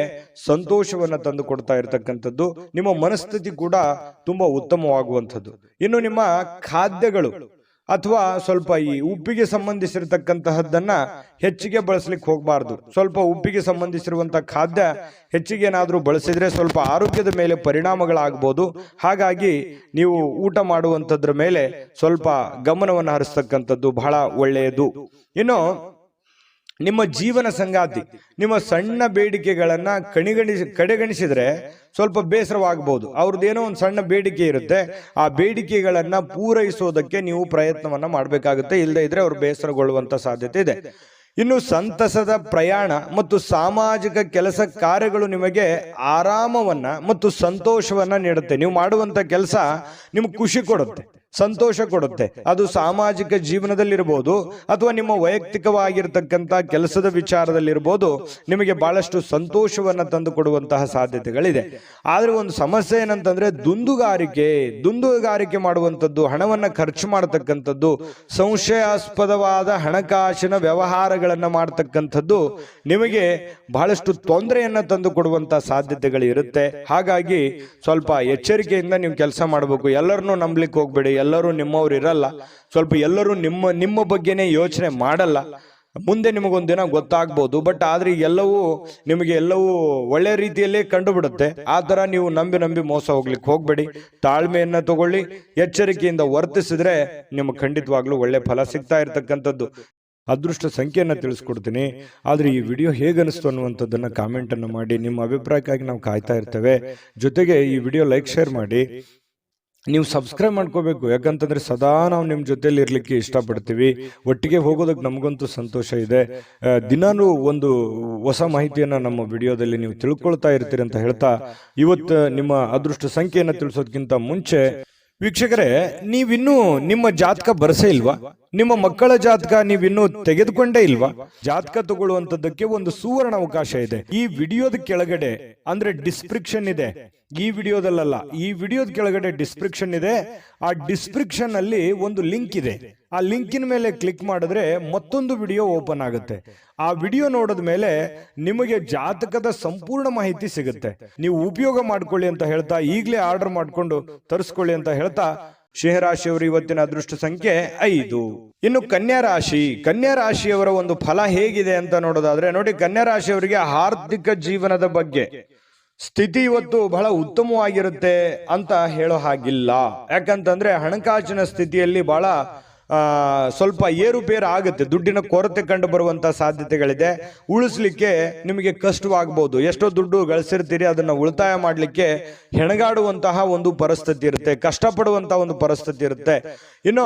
ಸಂತೋಷವನ್ನ ತಂದು ಕೊಡ್ತಾ ಇರತಕ್ಕಂಥದ್ದು. ನಿಮ್ಮ ಮನಸ್ಥಿತಿ ಕೂಡ ತುಂಬಾ ಉತ್ತಮವಾಗುವಂಥದ್ದು. ಇನ್ನು ನಿಮ್ಮ ಖಾದ್ಯಗಳು ಅಥವಾ ಸ್ವಲ್ಪ ಈ ಉಪ್ಪಿಗೆ ಸಂಬಂಧಿಸಿರತಕ್ಕಂತಹದ್ದನ್ನ ಹೆಚ್ಚಿಗೆ ಬಳಸಲಿಕ್ಕೆ ಹೋಗಬಾರ್ದು. ಸ್ವಲ್ಪ ಉಪ್ಪಿಗೆ ಸಂಬಂಧಿಸಿರುವಂತಹ ಖಾದ್ಯ ಹೆಚ್ಚಿಗೆ ಏನಾದರೂ ಬಳಸಿದ್ರೆ ಸ್ವಲ್ಪ ಆರೋಗ್ಯದ ಮೇಲೆ ಪರಿಣಾಮಗಳಾಗಬಹುದು. ಹಾಗಾಗಿ ನೀವು ಊಟ ಮಾಡುವಂಥದ್ರ ಮೇಲೆ ಸ್ವಲ್ಪ ಗಮನವನ್ನು ಹರಿಸ್ತಕ್ಕಂಥದ್ದು ಬಹಳ ಒಳ್ಳೆಯದು. ಇನ್ನು ನಿಮ್ಮ ಜೀವನ ಸಂಗಾತಿ ನಿಮ್ಮ ಸಣ್ಣ ಬೇಡಿಕೆಗಳನ್ನ ಕಡೆಗಣಿಸಿದ್ರೆ ಸ್ವಲ್ಪ ಬೇಸರವಾಗಬಹುದು. ಅವ್ರದ್ದೇನೋ ಒಂದು ಸಣ್ಣ ಬೇಡಿಕೆ ಇರುತ್ತೆ, ಆ ಬೇಡಿಕೆಗಳನ್ನ ಪೂರೈಸೋದಕ್ಕೆ ನೀವು ಪ್ರಯತ್ನವನ್ನ ಮಾಡಬೇಕಾಗುತ್ತೆ. ಇಲ್ಲದೆ ಇದ್ರೆ ಅವ್ರು ಬೇಸರಗೊಳ್ಳುವಂತ ಸಾಧ್ಯತೆ ಇದೆ. ಇನ್ನು ಸಂತಸದ ಪ್ರಯಾಣ ಮತ್ತು ಸಾಮಾಜಿಕ ಕೆಲಸ ಕಾರ್ಯಗಳು ನಿಮಗೆ ಆರಾಮವನ್ನ ಮತ್ತು ಸಂತೋಷವನ್ನ ನೀಡುತ್ತೆ. ನೀವು ಮಾಡುವಂತ ಕೆಲಸ ನಿಮ್ಗೆ ಖುಷಿ ಕೊಡುತ್ತೆ, ಸಂತೋಷ ಕೊಡುತ್ತೆ. ಅದು ಸಾಮಾಜಿಕ ಜೀವನದಲ್ಲಿರ್ಬೋದು ಅಥವಾ ನಿಮ್ಮ ವೈಯಕ್ತಿಕವಾಗಿರ್ತಕ್ಕಂಥ ಕೆಲಸದ ವಿಚಾರದಲ್ಲಿರ್ಬೋದು, ನಿಮಗೆ ಬಹಳಷ್ಟು ಸಂತೋಷವನ್ನ ತಂದು ಕೊಡುವಂತಹ ಸಾಧ್ಯತೆಗಳಿದೆ. ಆದ್ರೆ ಒಂದು ಸಮಸ್ಯೆ ಏನಂತಂದ್ರೆ ದುಂದುಗಾರಿಕೆ ಮಾಡುವಂಥದ್ದು, ಹಣವನ್ನ ಖರ್ಚು ಮಾಡತಕ್ಕಂಥದ್ದು, ಸಂಶಯಾಸ್ಪದವಾದ ಹಣಕಾಸಿನ ವ್ಯವಹಾರಗಳನ್ನ ಮಾಡತಕ್ಕಂಥದ್ದು ನಿಮಗೆ ಬಹಳಷ್ಟು ತೊಂದರೆಯನ್ನ ತಂದು ಕೊಡುವಂತಹ ಸಾಧ್ಯತೆಗಳು ಇರುತ್ತೆ. ಹಾಗಾಗಿ ಸ್ವಲ್ಪ ಎಚ್ಚರಿಕೆಯಿಂದ ನೀವು ಕೆಲಸ ಮಾಡಬೇಕು. ಎಲ್ಲರನ್ನೂ ನಂಬಲಿಕ್ಕೆ ಹೋಗ್ಬೇಡಿ. ಎಲ್ಲರೂ ನಿಮ್ಮವ್ರು ಇರಲ್ಲ. ಸ್ವಲ್ಪ ಎಲ್ಲರೂ ನಿಮ್ಮ ಬಗ್ಗೆನೇ ಯೋಚನೆ ಮಾಡಲ್ಲ. ಮುಂದೆ ನಿಮಗೊಂದಿನ ಗೊತ್ತಾಗ್ಬೋದು. ಬಟ್ ಆದ್ರೆ ಎಲ್ಲವೂ ಒಳ್ಳೆ ರೀತಿಯಲ್ಲೇ ಕಂಡು ಬಿಡುತ್ತೆ. ಆ ತರ ನೀವು ನಂಬಿ ಮೋಸ ಹೋಗ್ಲಿಕ್ಕೆ ಹೋಗ್ಬೇಡಿ. ತಾಳ್ಮೆಯನ್ನ ತಗೊಳ್ಳಿ, ಎಚ್ಚರಿಕೆಯಿಂದ ವರ್ತಿಸಿದ್ರೆ ನಿಮಗೆ ಖಂಡಿತವಾಗ್ಲೂ ಒಳ್ಳೆ ಫಲ ಸಿಗ್ತಾ ಇರ್ತಕ್ಕಂಥದ್ದು. ಅದೃಷ್ಟ ಸಂಖ್ಯೆಯನ್ನು ತಿಳಿಸ್ಕೊಡ್ತೀನಿ. ಆದರೆ ಈ ವಿಡಿಯೋ ಹೇಗನಿಸ್ತು ಅನ್ನುವಂಥದ್ದನ್ನು ಕಾಮೆಂಟನ್ನು ಮಾಡಿ. ನಿಮ್ಮ ಅಭಿಪ್ರಾಯಕ್ಕಾಗಿ ನಾವು ಕಾಯ್ತಾ ಇರ್ತೇವೆ. ಜೊತೆಗೆ ಈ ವಿಡಿಯೋ ಲೈಕ್ ಶೇರ್ ಮಾಡಿ. ನೀವು ಸಬ್ಸ್ಕ್ರೈಬ್ ಮಾಡ್ಕೋಬೇಕು, ಯಾಕಂತಂದ್ರೆ ಸದಾ ನಾವು ನಿಮ್ಮ ಜೊತೆಲಿ ಇರ್ಲಿಕ್ಕೆ ಇಷ್ಟಪಡ್ತೀವಿ. ಒಟ್ಟಿಗೆ ಹೋಗೋದಕ್ಕೆ ನಮಗಂತೂ ಸಂತೋಷ ಇದೆ. ದಿನಾನೂ ಒಂದು ಹೊಸ ಮಾಹಿತಿಯನ್ನು ನಮ್ಮ ವಿಡಿಯೋದಲ್ಲಿ ನೀವು ತಿಳ್ಕೊಳ್ತಾ ಇರ್ತೀರಿ ಅಂತ ಹೇಳ್ತಾ, ಇವತ್ತು ನಿಮ್ಮ ಅದೃಷ್ಟ ಸಂಖ್ಯೆಯನ್ನು ತಿಳಿಸೋದಕ್ಕಿಂತ ಮುಂಚೆ ವೀಕ್ಷಕರೇ, ನೀವಿನ್ನೂ ನಿಮ್ಮ ಜಾತಕ ಬರಸೇ ಇಲ್ವಾ? ನಿಮ್ಮ ಮಕ್ಕಳ ಜಾತಕ ನೀವಿನ್ನೂ ತೆಗೆದುಕೊಂಡೇ ಇಲ್ವಾ? ಜಾತಕ ತಗೊಳ್ಳುವಂತದ್ದಕ್ಕೆ ಒಂದು ಸುವರ್ಣ ಅವಕಾಶ ಇದೆ. ಈ ವಿಡಿಯೋದ ಕೆಳಗಡೆ ಅಂದ್ರೆ ಡಿಸ್ಕ್ರಿಪ್ಷನ್ ಇದೆ. ಈ ವಿಡಿಯೋದಲ್ಲ, ಈ ವಿಡಿಯೋದ ಕೆಳಗಡೆ ಡಿಸ್ಕ್ರಿಪ್ಷನ್ ಇದೆ. ಆ ಡಿಸ್ಕ್ರಿಪ್ಷನ್ ಅಲ್ಲಿ ಒಂದು ಲಿಂಕ್ ಇದೆ. ಆ ಲಿಂಕಿನ ಮೇಲೆ ಕ್ಲಿಕ್ ಮಾಡಿದ್ರೆ ಮತ್ತೊಂದು ವಿಡಿಯೋ ಓಪನ್ ಆಗುತ್ತೆ. ಆ ವಿಡಿಯೋ ನೋಡಿದ ಮೇಲೆ ನಿಮಗೆ ಜಾತಕದ ಸಂಪೂರ್ಣ ಮಾಹಿತಿ ಸಿಗುತ್ತೆ. ನೀವು ಉಪಯೋಗ ಮಾಡ್ಕೊಳ್ಳಿ ಅಂತ ಹೇಳ್ತಾ, ಈಗಲೇ ಆರ್ಡರ್ ಮಾಡ್ಕೊಂಡು ತರಿಸ್ಕೊಳ್ಳಿ ಅಂತ ಹೇಳ್ತಾ, ಸಿಂಹರಾಶಿಯವರು ಇವತ್ತಿನ ಅದೃಷ್ಟ ಸಂಖ್ಯೆ 5. ಇನ್ನು ಕನ್ಯಾ ರಾಶಿಯವರ ಒಂದು ಫಲ ಹೇಗಿದೆ ಅಂತ ನೋಡೋದಾದ್ರೆ, ನೋಡಿ, ಕನ್ಯಾ ರಾಶಿಯವರಿಗೆ ಆರ್ಥಿಕ ಜೀವನದ ಬಗ್ಗೆ ಸ್ಥಿತಿ ಇವತ್ತು ಬಹಳ ಉತ್ತಮವಾಗಿರುತ್ತೆ ಅಂತ ಹೇಳೋ ಹಾಗಿಲ್ಲ. ಯಾಕಂತಂದ್ರೆ ಹಣಕಾಸಿನ ಸ್ಥಿತಿಯಲ್ಲಿ ಬಹಳ ಸ್ವಲ್ಪ ಏರುಪೇರು ಆಗುತ್ತೆ. ದುಡ್ಡಿನ ಕೊರತೆ ಕಂಡು ಬರುವಂತಹ ಸಾಧ್ಯತೆಗಳಿದೆ. ಉಳಿಸ್ಲಿಕ್ಕೆ ನಿಮಗೆ ಕಷ್ಟವಾಗಬಹುದು. ಎಷ್ಟೋ ದುಡ್ಡು ಗಳಿಸಿರ್ತೀರಿ, ಅದನ್ನ ಉಳಿತಾಯ ಮಾಡ್ಲಿಕ್ಕೆ ಹೆಣಗಾಡುವಂತಹ ಒಂದು ಪರಿಸ್ಥಿತಿ ಇರುತ್ತೆ, ಕಷ್ಟಪಡುವಂತಹ ಒಂದು ಪರಿಸ್ಥಿತಿ ಇರುತ್ತೆ. ಇನ್ನು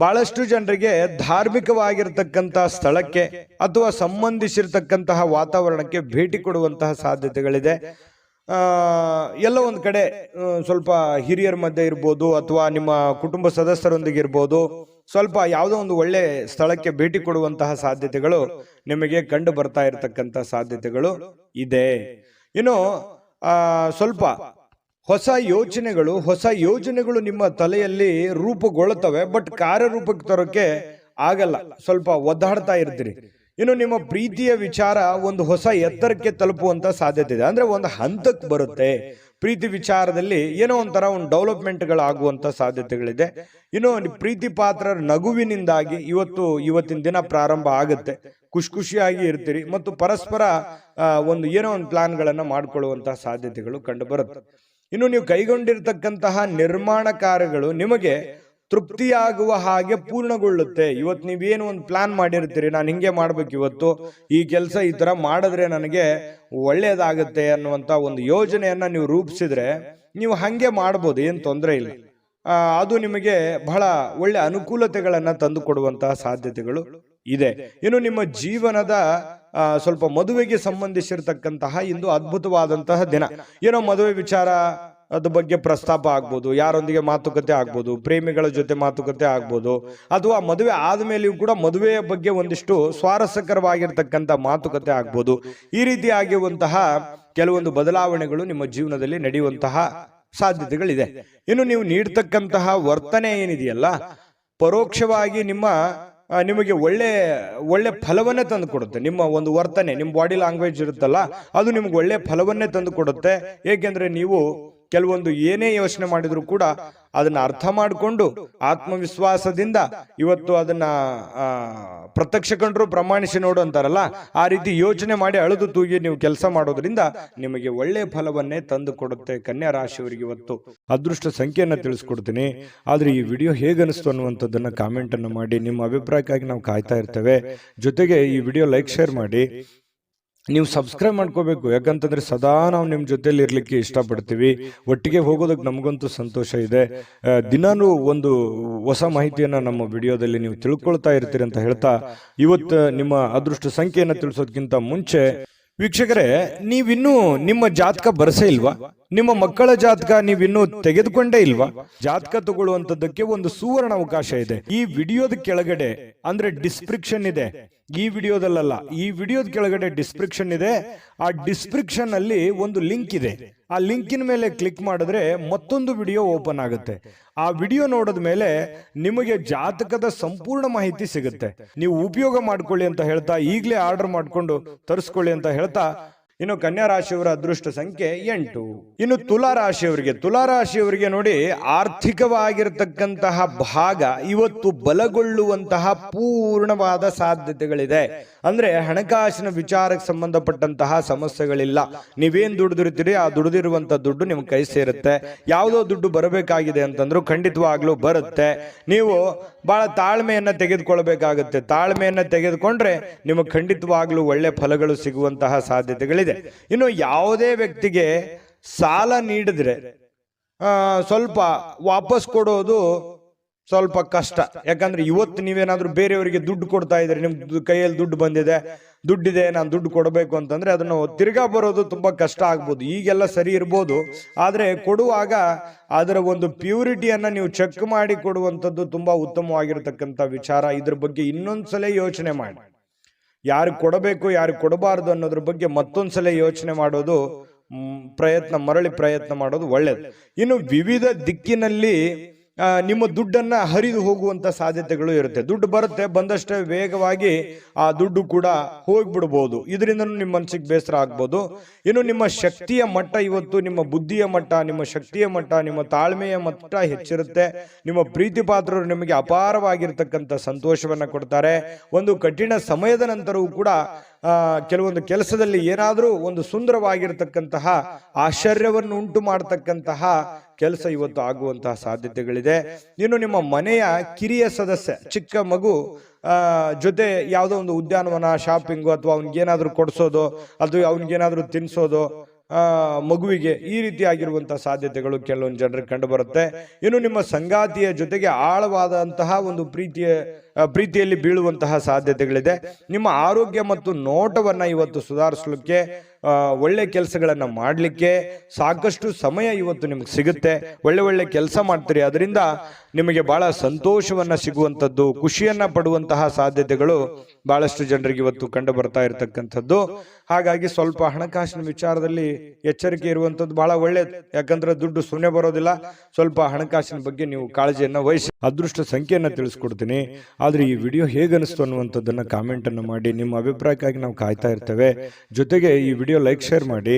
ಬಹಳಷ್ಟು ಜನರಿಗೆ ಧಾರ್ಮಿಕವಾಗಿರ್ತಕ್ಕಂಥ ಸ್ಥಳಕ್ಕೆ ಅಥವಾ ಸಂಬಂಧಿಸಿರ್ತಕ್ಕಂತಹ ವಾತಾವರಣಕ್ಕೆ ಭೇಟಿ ಕೊಡುವಂತಹ ಸಾಧ್ಯತೆಗಳಿದೆ. ಎಲ್ಲ ಒಂದು ಕಡೆ ಸ್ವಲ್ಪ ಹಿರಿಯರ ಮಧ್ಯೆ ಇರ್ಬೋದು ಅಥವಾ ನಿಮ್ಮ ಕುಟುಂಬ ಸದಸ್ಯರೊಂದಿಗೆ ಇರ್ಬೋದು, ಸ್ವಲ್ಪ ಯಾವುದೋ ಒಂದು ಒಳ್ಳೆ ಸ್ಥಳಕ್ಕೆ ಭೇಟಿ ಕೊಡುವಂತಹ ಸಾಧ್ಯತೆಗಳು ನಿಮಗೆ ಕಂಡು ಬರ್ತಾ ಇರತಕ್ಕಂಥ ಸಾಧ್ಯತೆಗಳು ಇದೆ. ಇನ್ನು ಸ್ವಲ್ಪ ಹೊಸ ಯೋಜನೆಗಳು ನಿಮ್ಮ ತಲೆಯಲ್ಲಿ ರೂಪುಗೊಳ್ಳುತ್ತವೆ. ಬಟ್ ಕಾರ್ಯರೂಪಕ್ಕೆ ತರೋಕೆ ಆಗಲ್ಲ, ಸ್ವಲ್ಪ ಒದ್ದಾಡ್ತಾ ಇರ್ತೀರಿ. ಇನ್ನು ನಿಮ್ಮ ಪ್ರೀತಿಯ ವಿಚಾರ ಒಂದು ಹೊಸ ಎತ್ತರಕ್ಕೆ ತಲುಪುವಂತ ಸಾಧ್ಯತೆ ಇದೆ. ಅಂದ್ರೆ ಒಂದು ಹಂತಕ್ಕೆ ಬರುತ್ತೆ. ಪ್ರೀತಿ ವಿಚಾರದಲ್ಲಿ ಏನೋ ಒಂಥರ ಒಂದು ಡೆವಲಪ್ಮೆಂಟ್ಗಳಾಗುವಂತ ಸಾಧ್ಯತೆಗಳಿದೆ. ಇನ್ನು ಪ್ರೀತಿ ಪಾತ್ರರ ನಗುವಿನಿಂದಾಗಿ ಇವತ್ತಿನ ದಿನ ಪ್ರಾರಂಭ ಆಗುತ್ತೆ. ಖುಷಿಯಾಗಿ ಇರ್ತೀರಿ ಮತ್ತು ಪರಸ್ಪರ ಏನೋ ಒಂದು ಪ್ಲಾನ್ಗಳನ್ನ ಮಾಡ್ಕೊಳ್ಳುವಂತಹ ಸಾಧ್ಯತೆಗಳು ಕಂಡು ಬರುತ್ತೆ. ಇನ್ನು ನೀವು ಕೈಗೊಂಡಿರ್ತಕ್ಕಂತಹ ನಿರ್ಮಾಣ ಕಾರ್ಯಗಳು ನಿಮಗೆ ತೃಪ್ತಿಯಾಗುವ ಹಾಗೆ ಪೂರ್ಣಗೊಳ್ಳುತ್ತೆ. ಇವತ್ತು ನೀವೇನು ಒಂದು ಪ್ಲಾನ್ ಮಾಡಿರ್ತೀರಿ, ನಾನು ಹಿಂಗೆ ಮಾಡ್ಬೇಕು, ಇವತ್ತು ಈ ಕೆಲಸ ಈ ತರ ಮಾಡಿದ್ರೆ ನನಗೆ ಒಳ್ಳೇದಾಗುತ್ತೆ ಅನ್ನುವಂತ ಒಂದು ಯೋಜನೆಯನ್ನ ನೀವು ರೂಪಿಸಿದ್ರೆ ನೀವು ಹಂಗೆ ಮಾಡ್ಬೋದು, ಏನು ತೊಂದರೆ ಇಲ್ಲ. ಅದು ನಿಮಗೆ ಬಹಳ ಒಳ್ಳೆ ಅನುಕೂಲತೆಗಳನ್ನ ತಂದು ಕೊಡುವಂತಹ ಸಾಧ್ಯತೆಗಳು ಇದೆ. ಇನ್ನು ನಿಮ್ಮ ಜೀವನದ ಸ್ವಲ್ಪ ಮದುವೆಗೆ ಸಂಬಂಧಿಸಿರ್ತಕ್ಕಂತಹ ಇಂದು ಅದ್ಭುತವಾದಂತಹ ದಿನ. ಏನೋ ಮದುವೆ ವಿಚಾರ ಅದ್ರ ಬಗ್ಗೆ ಪ್ರಸ್ತಾಪ ಆಗ್ಬೋದು, ಯಾರೊಂದಿಗೆ ಮಾತುಕತೆ ಆಗ್ಬೋದು, ಪ್ರೇಮಿಗಳ ಜೊತೆ ಮಾತುಕತೆ ಆಗ್ಬೋದು, ಅಥವಾ ಮದುವೆ ಆದ್ಮೇಲೆಯೂ ಕೂಡ ಮದುವೆಯ ಬಗ್ಗೆ ಒಂದಿಷ್ಟು ಸ್ವಾರಸ್ಯಕರವಾಗಿರ್ತಕ್ಕಂಥ ಮಾತುಕತೆ ಆಗ್ಬೋದು. ಈ ರೀತಿ ಆಗಿರುವಂತಹ ಕೆಲವೊಂದು ಬದಲಾವಣೆಗಳು ನಿಮ್ಮ ಜೀವನದಲ್ಲಿ ನಡೆಯುವಂತಹ ಸಾಧ್ಯತೆಗಳಿದೆ. ಇನ್ನು ನೀವು ನೀಡ್ತಕ್ಕಂತಹ ವರ್ತನೆ ಏನಿದೆಯಲ್ಲ, ಪರೋಕ್ಷವಾಗಿ ನಿಮಗೆ ಒಳ್ಳೆ ಫಲವನ್ನೇ ತಂದು ಕೊಡುತ್ತೆ. ನಿಮ್ಮ ಒಂದು ವರ್ತನೆ, ನಿಮ್ಮ ಬಾಡಿ ಲ್ಯಾಂಗ್ವೇಜ್ ಇರುತ್ತಲ್ಲ, ಅದು ನಿಮ್ಗೆ ಒಳ್ಳೆ ಫಲವನ್ನೇ ತಂದು ಕೊಡುತ್ತೆ. ಏಕೆಂದ್ರೆ ನೀವು ಕೆಲವೊಂದು ಏನೇ ಯೋಚನೆ ಮಾಡಿದ್ರು ಕೂಡ ಅದನ್ನ ಅರ್ಥ ಮಾಡಿಕೊಂಡು ಆತ್ಮವಿಶ್ವಾಸದಿಂದ ಇವತ್ತು ಅದನ್ನ ಪ್ರತ್ಯಕ್ಷ ಕಂಡ್ರು ಪ್ರಮಾಣಿಸಿ ನೋಡು ಅಂತಾರಲ್ಲ, ಆ ರೀತಿ ಯೋಚನೆ ಮಾಡಿ ಅಳುದು ತೂಗಿ ನೀವು ಕೆಲಸ ಮಾಡೋದ್ರಿಂದ ನಿಮಗೆ ಒಳ್ಳೆ ಫಲವನ್ನೇ ತಂದು ಕೊಡುತ್ತೆ. ಕನ್ಯಾ ರಾಶಿಯವರಿಗೆ ಇವತ್ತು ಅದೃಷ್ಟ ಸಂಖ್ಯೆಯನ್ನ ತಿಳಿಸ್ಕೊಡ್ತೀನಿ. ಆದ್ರೆ ಈ ವಿಡಿಯೋ ಹೇಗನಿಸ್ತು ಅನ್ನುವಂಥದ್ದನ್ನ ಕಾಮೆಂಟ್ ಅನ್ನು ಮಾಡಿ. ನಿಮ್ಮ ಅಭಿಪ್ರಾಯಕ್ಕಾಗಿ ನಾವು ಕಾಯ್ತಾ ಇರ್ತೇವೆ. ಜೊತೆಗೆ ಈ ವಿಡಿಯೋ ಲೈಕ್ ಶೇರ್ ಮಾಡಿ. ನೀವು ಸಬ್ಸ್ಕ್ರೈಬ್ ಮಾಡ್ಕೋಬೇಕು, ಯಾಕಂತಂದ್ರೆ ಸದಾ ನಾವು ನಿಮ್ಮ ಜೊತೆಲಿ ಇರ್ಲಿಕ್ಕೆ ಇಷ್ಟಪಡ್ತೀವಿ. ಒಟ್ಟಿಗೆ ಹೋಗೋದಕ್ಕೆ ನಮಗಂತೂ ಸಂತೋಷ ಇದೆ. ದಿನಾನೂ ಒಂದು ಹೊಸ ಮಾಹಿತಿಯನ್ನ ನಮ್ಮ ವಿಡಿಯೋದಲ್ಲಿ ನೀವು ತಿಳ್ಕೊಳ್ತಾ ಇರ್ತೀರಿ ಅಂತ ಹೇಳ್ತಾ, ಇವತ್ತು ನಿಮ್ಮ ಅದೃಷ್ಟ ಸಂಖ್ಯೆಯನ್ನು ತಿಳಿಸೋದಕ್ಕಿಂತ ಮುಂಚೆ ವೀಕ್ಷಕರೇ, ನೀವಿನ್ನೂ ನಿಮ್ಮ ಜಾತಕ ಬರಸೇ ಇಲ್ವಾ? ನಿಮ್ಮ ಮಕ್ಕಳ ಜಾತಕ ನೀವಿನ್ನೂ ತೆಗೆದುಕೊಂಡೇ ಇಲ್ವಾ? ಜಾತಕ ತಗೊಳ್ಳುವಂತದ್ದಕ್ಕೆ ಒಂದು ಸುವರ್ಣ ಅವಕಾಶ ಇದೆ. ಈ ವಿಡಿಯೋದ ಕೆಳಗಡೆ ಅಂದ್ರೆ ಡಿಸ್ಕ್ರಿಪ್ಷನ್ ಇದೆ, ಈ ವಿಡಿಯೋದಲ್ಲ, ಈ ವಿಡಿಯೋದ ಕೆಳಗಡೆ ಡಿಸ್ಕ್ರಿಪ್ಷನ್ ಇದೆ. ಆ ಡಿಸ್ಕ್ರಿಪ್ಷನ್ ಅಲ್ಲಿ ಒಂದು ಲಿಂಕ್ ಇದೆ. ಆ ಲಿಂಕಿನ ಮೇಲೆ ಕ್ಲಿಕ್ ಮಾಡಿದ್ರೆ ಮತ್ತೊಂದು ವಿಡಿಯೋ ಓಪನ್ ಆಗುತ್ತೆ. ಆ ವಿಡಿಯೋ ನೋಡಿದ ಮೇಲೆ ನಿಮಗೆ ಜಾತಕದ ಸಂಪೂರ್ಣ ಮಾಹಿತಿ ಸಿಗುತ್ತೆ. ನೀವು ಉಪಯೋಗ ಮಾಡ್ಕೊಳ್ಳಿ ಅಂತ ಹೇಳ್ತಾ, ಈಗಲೇ ಆರ್ಡರ್ ಮಾಡ್ಕೊಂಡು ತರಿಸ್ಕೊಳ್ಳಿ ಅಂತ ಹೇಳ್ತಾ, ಇನ್ನು ಕನ್ಯಾ ರಾಶಿಯವರ ಅದೃಷ್ಟ ಸಂಖ್ಯೆ 8. ಇನ್ನು ತುಲಾ ರಾಶಿಯವರಿಗೆ ನೋಡಿ, ಆರ್ಥಿಕವಾಗಿರತಕ್ಕಂತಹ ಭಾಗ ಇವತ್ತು ಬಲಗೊಳ್ಳುವಂತಹ ಪೂರ್ಣವಾದ ಸಾಧ್ಯತೆಗಳಿದೆ. ಅಂದ್ರೆ ಹಣಕಾಸಿನ ವಿಚಾರಕ್ಕೆ ಸಂಬಂಧಪಟ್ಟಂತಹ ಸಮಸ್ಯೆಗಳಿಲ್ಲ. ನೀವೇನ್ ದುಡಿದಿರ್ತೀರಿ ಆ ದುಡಿದಿರುವಂತ ದುಡ್ಡು ನಿಮ್ ಕೈ ಸೇರುತ್ತೆ. ಯಾವುದೋ ದುಡ್ಡು ಬರಬೇಕಾಗಿದೆ ಅಂತಂದ್ರೂ ಖಂಡಿತವಾಗ್ಲೂ ಬರುತ್ತೆ. ನೀವು ಬಹಳ ತಾಳ್ಮೆಯನ್ನ ತೆಗೆದುಕೊಳ್ಬೇಕಾಗುತ್ತೆ. ತಾಳ್ಮೆಯನ್ನ ತೆಗೆದುಕೊಂಡ್ರೆ ನಿಮಗೆ ಖಂಡಿತವಾಗ್ಲೂ ಒಳ್ಳೆ ಫಲಗಳು ಸಿಗುವಂತಹ ಸಾಧ್ಯತೆಗಳಿದೆ. ಇನ್ನು ಯಾವುದೇ ವ್ಯಕ್ತಿಗೆ ಸಾಲ ನೀಡಿದ್ರೆ ಸ್ವಲ್ಪ ವಾಪಸ್ ಕೊಡೋದು ಸ್ವಲ್ಪ ಕಷ್ಟ. ಯಾಕಂದ್ರೆ ಇವತ್ತು ನೀವೇನಾದ್ರೂ ಬೇರೆಯವರಿಗೆ ದುಡ್ಡು ಕೊಡ್ತಾ ಇದ್ರೆ, ನಿಮ್ ಕೈಯಲ್ಲಿ ದುಡ್ಡು ಬಂದಿದೆ, ದುಡ್ಡಿದೆ, ನಾನು ದುಡ್ಡು ಕೊಡಬೇಕು ಅಂತಂದ್ರೆ ಅದನ್ನು ತಿರ್ಗಾ ಬರೋದು ತುಂಬಾ ಕಷ್ಟ ಆಗ್ಬೋದು. ಈಗೆಲ್ಲ ಸರಿ ಇರ್ಬೋದು, ಆದ್ರೆ ಕೊಡುವಾಗ ಅದರ ಒಂದು ಪ್ಯೂರಿಟಿಯನ್ನ ನೀವು ಚೆಕ್ ಮಾಡಿ ಕೊಡುವಂಥದ್ದು ತುಂಬಾ ಉತ್ತಮವಾಗಿರತಕ್ಕಂಥ ವಿಚಾರ. ಇದ್ರ ಬಗ್ಗೆ ಇನ್ನೊಂದ್ಸಲ ಯೋಚನೆ ಮಾಡಿ. ಯಾರು ಕೊಡಬೇಕು ಯಾರು ಕೊಡಬಾರದು ಅನ್ನೋದ್ರ ಬಗ್ಗೆ ಮತ್ತೊಂದ್ಸಲ ಯೋಚನೆ ಮಾಡೋದು, ಮರಳಿ ಪ್ರಯತ್ನ ಮಾಡೋದು ಒಳ್ಳೇದು. ಇನ್ನು ವಿವಿಧ ದಿಕ್ಕಿನಲ್ಲಿ ನಿಮ್ಮ ದುಡ್ಡನ್ನ ಹರಿದು ಹೋಗುವಂತ ಸಾಧ್ಯತೆಗಳು ಇರುತ್ತೆ. ದುಡ್ಡು ಬರುತ್ತೆ, ಬಂದಷ್ಟೇ ವೇಗವಾಗಿ ಆ ದುಡ್ಡು ಕೂಡ ಹೋಗ್ಬಿಡ್ಬೋದು. ಇದರಿಂದ ನಿಮ್ಮ ಮನಸ್ಸಿಗೆ ಬೇಸರ ಆಗ್ಬೋದು. ಇನ್ನು ನಿಮ್ಮ ಶಕ್ತಿಯ ಮಟ್ಟ ಇವತ್ತು, ನಿಮ್ಮ ಬುದ್ಧಿಯ ಮಟ್ಟ, ನಿಮ್ಮ ಶಕ್ತಿಯ ಮಟ್ಟ, ನಿಮ್ಮ ತಾಳ್ಮೆಯ ಮಟ್ಟ ಹೆಚ್ಚಿರುತ್ತೆ. ನಿಮ್ಮ ಪ್ರೀತಿ ಪಾತ್ರರು ನಿಮಗೆ ಅಪಾರವಾಗಿರ್ತಕ್ಕಂಥ ಸಂತೋಷವನ್ನ ಕೊಡ್ತಾರೆ. ಒಂದು ಕಠಿಣ ಸಮಯದ ನಂತರವೂ ಕೂಡ ಕೆಲವೊಂದು ಕೆಲಸದಲ್ಲಿ ಏನಾದರೂ ಒಂದು ಸುಂದರವಾಗಿರ್ತಕ್ಕಂತಹ ಆಶ್ಚರ್ಯವನ್ನು ಉಂಟು ಮಾಡತಕ್ಕಂತಹ ಕೆಲಸ ಇವತ್ತು ಆಗುವಂತಹ ಸಾಧ್ಯತೆಗಳಿದೆ. ಇನ್ನು ನಿಮ್ಮ ಮನೆಯ ಕಿರಿಯ ಸದಸ್ಯ, ಚಿಕ್ಕ ಮಗು ಜೊತೆ ಯಾವುದೋ ಒಂದು ಉದ್ಯಾನವನ, ಶಾಪಿಂಗು, ಅಥವಾ ಅವನಿಗೇನಾದ್ರೂ ಕೊಡಿಸೋದು, ಅಥವಾ ಅವನಿಗೇನಾದ್ರೂ ತಿನ್ಸೋದು ಮಗುವಿಗೆ, ಈ ರೀತಿ ಆಗಿರುವಂತಹ ಸಾಧ್ಯತೆಗಳು ಕೆಲವೊಂದು ಜನರಿಗೆ ಕಂಡು ಬರುತ್ತೆ. ಇನ್ನು ನಿಮ್ಮ ಸಂಗಾತಿಯ ಜೊತೆಗೆ ಆಳವಾದಂತಹ ಒಂದು ಪ್ರೀತಿಯಲ್ಲಿ ಬೀಳುವಂತಹ ಸಾಧ್ಯತೆಗಳಿದೆ. ನಿಮ್ಮ ಆರೋಗ್ಯ ಮತ್ತು ನೋಟವನ್ನ ಇವತ್ತು ಸುಧಾರಿಸಲಿಕ್ಕೆ, ಒಳ್ಳೆ ಕೆಲಸಗಳನ್ನ ಮಾಡಲಿಕ್ಕೆ ಸಾಕಷ್ಟು ಸಮಯ ಇವತ್ತು ನಿಮ್ಗೆ ಸಿಗುತ್ತೆ. ಒಳ್ಳೆ ಕೆಲಸ ಮಾಡ್ತೀರಿ, ಅದರಿಂದ ನಿಮಗೆ ಬಹಳ ಸಂತೋಷವನ್ನ ಸಿಗುವಂಥದ್ದು, ಖುಷಿಯನ್ನ ಪಡುವಂತಹ ಸಾಧ್ಯತೆಗಳು ಬಹಳಷ್ಟು ಜನರಿಗೆ ಇವತ್ತು ಕಂಡು ಬರ್ತಾ ಇರತಕ್ಕಂಥದ್ದು. ಹಾಗಾಗಿ ಸ್ವಲ್ಪ ಹಣಕಾಸಿನ ವಿಚಾರದಲ್ಲಿ ಎಚ್ಚರಿಕೆ ಇರುವಂತದ್ದು ಬಹಳ ಒಳ್ಳೇದು. ಯಾಕಂದ್ರೆ ದುಡ್ಡು ಸುಮ್ಮನೆ ಬರೋದಿಲ್ಲ. ಸ್ವಲ್ಪ ಹಣಕಾಸಿನ ಬಗ್ಗೆ ನೀವು ಕಾಳಜಿಯನ್ನ ವಹಿಸಿ. ಅದೃಷ್ಟ ಸಂಖ್ಯೆಯನ್ನ ತಿಳಿಸ್ಕೊಡ್ತೀನಿ. ಆದ್ರೆ ಈ ವಿಡಿಯೋ ಹೇಗನಿಸ್ತು ಅನ್ನುವಂಥದ್ದನ್ನ ಕಾಮೆಂಟ್ ಅನ್ನು ಮಾಡಿ. ನಿಮ್ಮ ಅಭಿಪ್ರಾಯಕ್ಕಾಗಿ ನಾವು ಕಾಯ್ತಾ ಇರ್ತೇವೆ. ಜೊತೆಗೆ ಈ ವಿಡಿಯೋ ಲೈಕ್ ಶೇರ್ ಮಾಡಿ.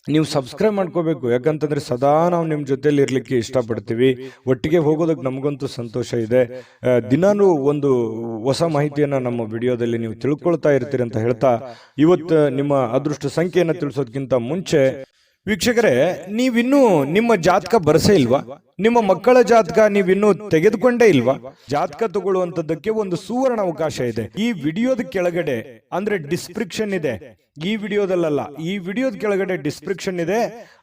ನೀವು ಸಬ್ಸ್ಕ್ರೈಬ್ ಮಾಡ್ಕೋಬೇಕು, ಯಾಕಂತಂದ್ರೆ ಸದಾ ನಾವು ನಿಮ್ಮ ಜೊತೆಲಿ ಇರ್ಲಿಕ್ಕೆ ಇಷ್ಟಪಡ್ತೀವಿ. ಒಟ್ಟಿಗೆ ಹೋಗೋದಕ್ಕೆ ನಮಗಂತೂ ಸಂತೋಷ ಇದೆ. ದಿನಾನೂ ಒಂದು ಹೊಸ ಮಾಹಿತಿಯನ್ನ ನಮ್ಮ ವಿಡಿಯೋದಲ್ಲಿ ನೀವು ತಿಳ್ಕೊಳ್ತಾ ಇರ್ತೀರಿ ಅಂತ ಹೇಳ್ತಾ, ಇವತ್ತು ನಿಮ್ಮ ಅದೃಷ್ಟ ಸಂಖ್ಯೆಯನ್ನು ತಿಳಿಸೋದಕ್ಕಿಂತ ಮುಂಚೆ ವೀಕ್ಷಕರೇ, ನೀವಿನ್ನೂ ನಿಮ್ಮ ಜಾತಕ ಬರಸೇ ಇಲ್ವಾ? ನಿಮ್ಮ ಮಕ್ಕಳ ಜಾತಕ ನೀವಿನ್ನೂ ತೆಗೆದುಕೊಂಡೇ ಇಲ್ವಾ? ಜಾತಕ ತಗೊಳ್ಳುವಂತದ್ದಕ್ಕೆ ಒಂದು ಸುವರ್ಣ ಅವಕಾಶ ಇದೆ. ಈ ವಿಡಿಯೋದ ಕೆಳಗಡೆ ಅಂದ್ರೆ ಡಿಸ್ಕ್ರಿಪ್ಷನ್ ಇದೆ, ಈ ವಿಡಿಯೋದಲ್ಲ, ಈ ವಿಡಿಯೋದ ಕೆಳಗಡೆ ಡಿಸ್ಕ್ರಿಪ್ಷನ್ ಇದೆ.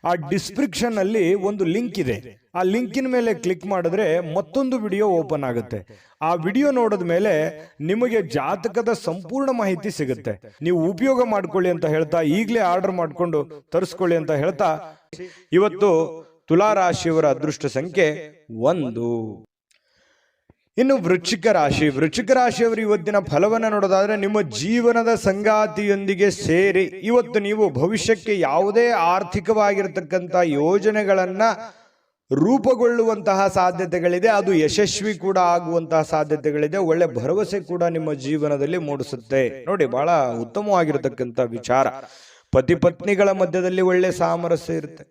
ಆ ಡಿಸ್ಕ್ರಿಪ್ಷನ್ ಅಲ್ಲಿ ಒಂದು ಲಿಂಕ್ ಇದೆ. ಆ ಲಿಂಕಿನ ಮೇಲೆ ಕ್ಲಿಕ್ ಮಾಡಿದ್ರೆ ಮತ್ತೊಂದು ವಿಡಿಯೋ ಓಪನ್ ಆಗುತ್ತೆ. ಆ ವಿಡಿಯೋ ನೋಡಿದ ಮೇಲೆ ನಿಮಗೆ ಜಾತಕದ ಸಂಪೂರ್ಣ ಮಾಹಿತಿ ಸಿಗುತ್ತೆ. ನೀವು ಉಪಯೋಗ ಮಾಡ್ಕೊಳ್ಳಿ ಅಂತ ಹೇಳ್ತಾ, ಈಗಲೇ ಆರ್ಡರ್ ಮಾಡ್ಕೊಂಡು ತರಿಸ್ಕೊಳ್ಳಿ ಅಂತ ಹೇಳ್ತಾ, ಇವತ್ತು ತುಲಾ ರಾಶಿಯವರ ಅದೃಷ್ಟ ಸಂಖ್ಯೆ 1. ಇನ್ನು ವೃಶ್ಚಿಕ ರಾಶಿಯವರು ಇವತ್ತಿನ ಫಲವನ್ನ ನೋಡೋದಾದ್ರೆ, ನಿಮ್ಮ ಜೀವನದ ಸಂಗಾತಿಯೊಂದಿಗೆ ಸೇರಿ ಇವತ್ತು ನೀವು ಭವಿಷ್ಯಕ್ಕೆ ಯಾವುದೇ ಆರ್ಥಿಕವಾಗಿರತಕ್ಕಂಥ ಯೋಜನೆಗಳನ್ನ ರೂಪುಗೊಳ್ಳುವಂತಹ ಸಾಧ್ಯತೆಗಳಿದೆ. ಅದು ಯಶಸ್ವಿ ಕೂಡ ಆಗುವಂತಹ ಸಾಧ್ಯತೆಗಳಿದೆ. ಒಳ್ಳೆ ಭರವಸೆ ಕೂಡ ನಿಮ್ಮ ಜೀವನದಲ್ಲಿ ಮೂಡಿಸುತ್ತೆ. ನೋಡಿ, ಬಹಳ ಉತ್ತಮವಾಗಿರತಕ್ಕಂಥ ವಿಚಾರ. ಪತಿ ಪತ್ನಿಗಳ ಮಧ್ಯದಲ್ಲಿ ಒಳ್ಳೆ ಸಾಮರಸ್ಯ ಇರುತ್ತೆ.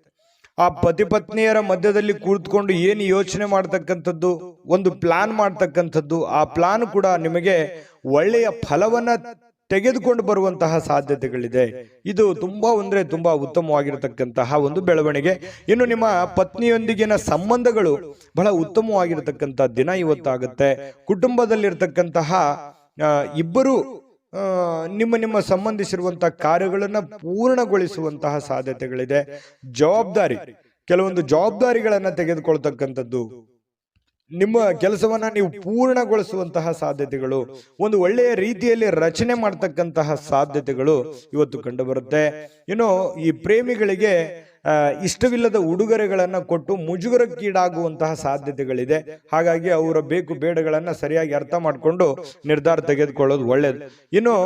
ಆ ಪತಿ ಪತ್ನಿಯರ ಮಧ್ಯದಲ್ಲಿ ಕೂತ್ಕೊಂಡು ಏನು ಯೋಚನೆ ಮಾಡ್ತಕ್ಕಂಥದ್ದು, ಒಂದು ಪ್ಲಾನ್ ಮಾಡ್ತಕ್ಕಂಥದ್ದು, ಆ ಪ್ಲಾನ್ ಕೂಡ ನಿಮಗೆ ಒಳ್ಳೆಯ ಫಲವನ್ನ ತೆಗೆದುಕೊಂಡು ಬರುವಂತಹ ಸಾಧ್ಯತೆಗಳಿದೆ. ಇದು ತುಂಬಾ ಉತ್ತಮವಾಗಿರತಕ್ಕಂತಹ ಒಂದು ಬೆಳವಣಿಗೆ. ಇನ್ನು ನಿಮ್ಮ ಪತ್ನಿಯೊಂದಿಗಿನ ಸಂಬಂಧಗಳು ಬಹಳ ಉತ್ತಮವಾಗಿರತಕ್ಕಂಥ ದಿನ ಇವತ್ತಾಗುತ್ತೆ. ಕುಟುಂಬದಲ್ಲಿರ್ತಕ್ಕಂತಹ ಇಬ್ಬರು ನಿಮ್ಮ ಸಂಬಂಧಿಸಿರುವಂತಹ ಕಾರ್ಯಗಳನ್ನ ಪೂರ್ಣಗೊಳಿಸುವಂತಹ ಸಾಧ್ಯತೆಗಳಿದೆ. ಕೆಲವೊಂದು ಜವಾಬ್ದಾರಿಗಳನ್ನ ತೆಗೆದುಕೊಳ್ತಕ್ಕಂಥದ್ದು, ನಿಮ್ಮ ಕೆಲಸವನ್ನ ನೀವು ಪೂರ್ಣಗೊಳಿಸುವಂತಹ ಸಾಧ್ಯತೆಗಳು, ಒಂದು ಒಳ್ಳೆಯ ರೀತಿಯಲ್ಲಿ ರಚನೆ ಮಾಡ್ತಕ್ಕಂತಹ ಸಾಧ್ಯತೆಗಳು ಇವತ್ತು ಕಂಡು ಬರುತ್ತೆ. ಇನ್ನು ಈ ಪ್ರೇಮಿಗಳಿಗೆ ಇಷ್ಟವಿಲ್ಲದ ಉಡುಗೊರೆಗಳನ್ನ ಕೊಟ್ಟು ಮುಜುಗರಕ್ಕೀಡಾಗುವಂತಹ ಸಾಧ್ಯತೆಗಳಿದೆ. ಹಾಗಾಗಿ ಅವರ ಬೇಕು ಬೇಡಗಳನ್ನ ಸರಿಯಾಗಿ ಅರ್ಥ ಮಾಡಿಕೊಂಡು ನಿರ್ಧಾರ ತೆಗೆದುಕೊಳ್ಳೋದು ಒಳ್ಳೇದು. ಇನ್ನು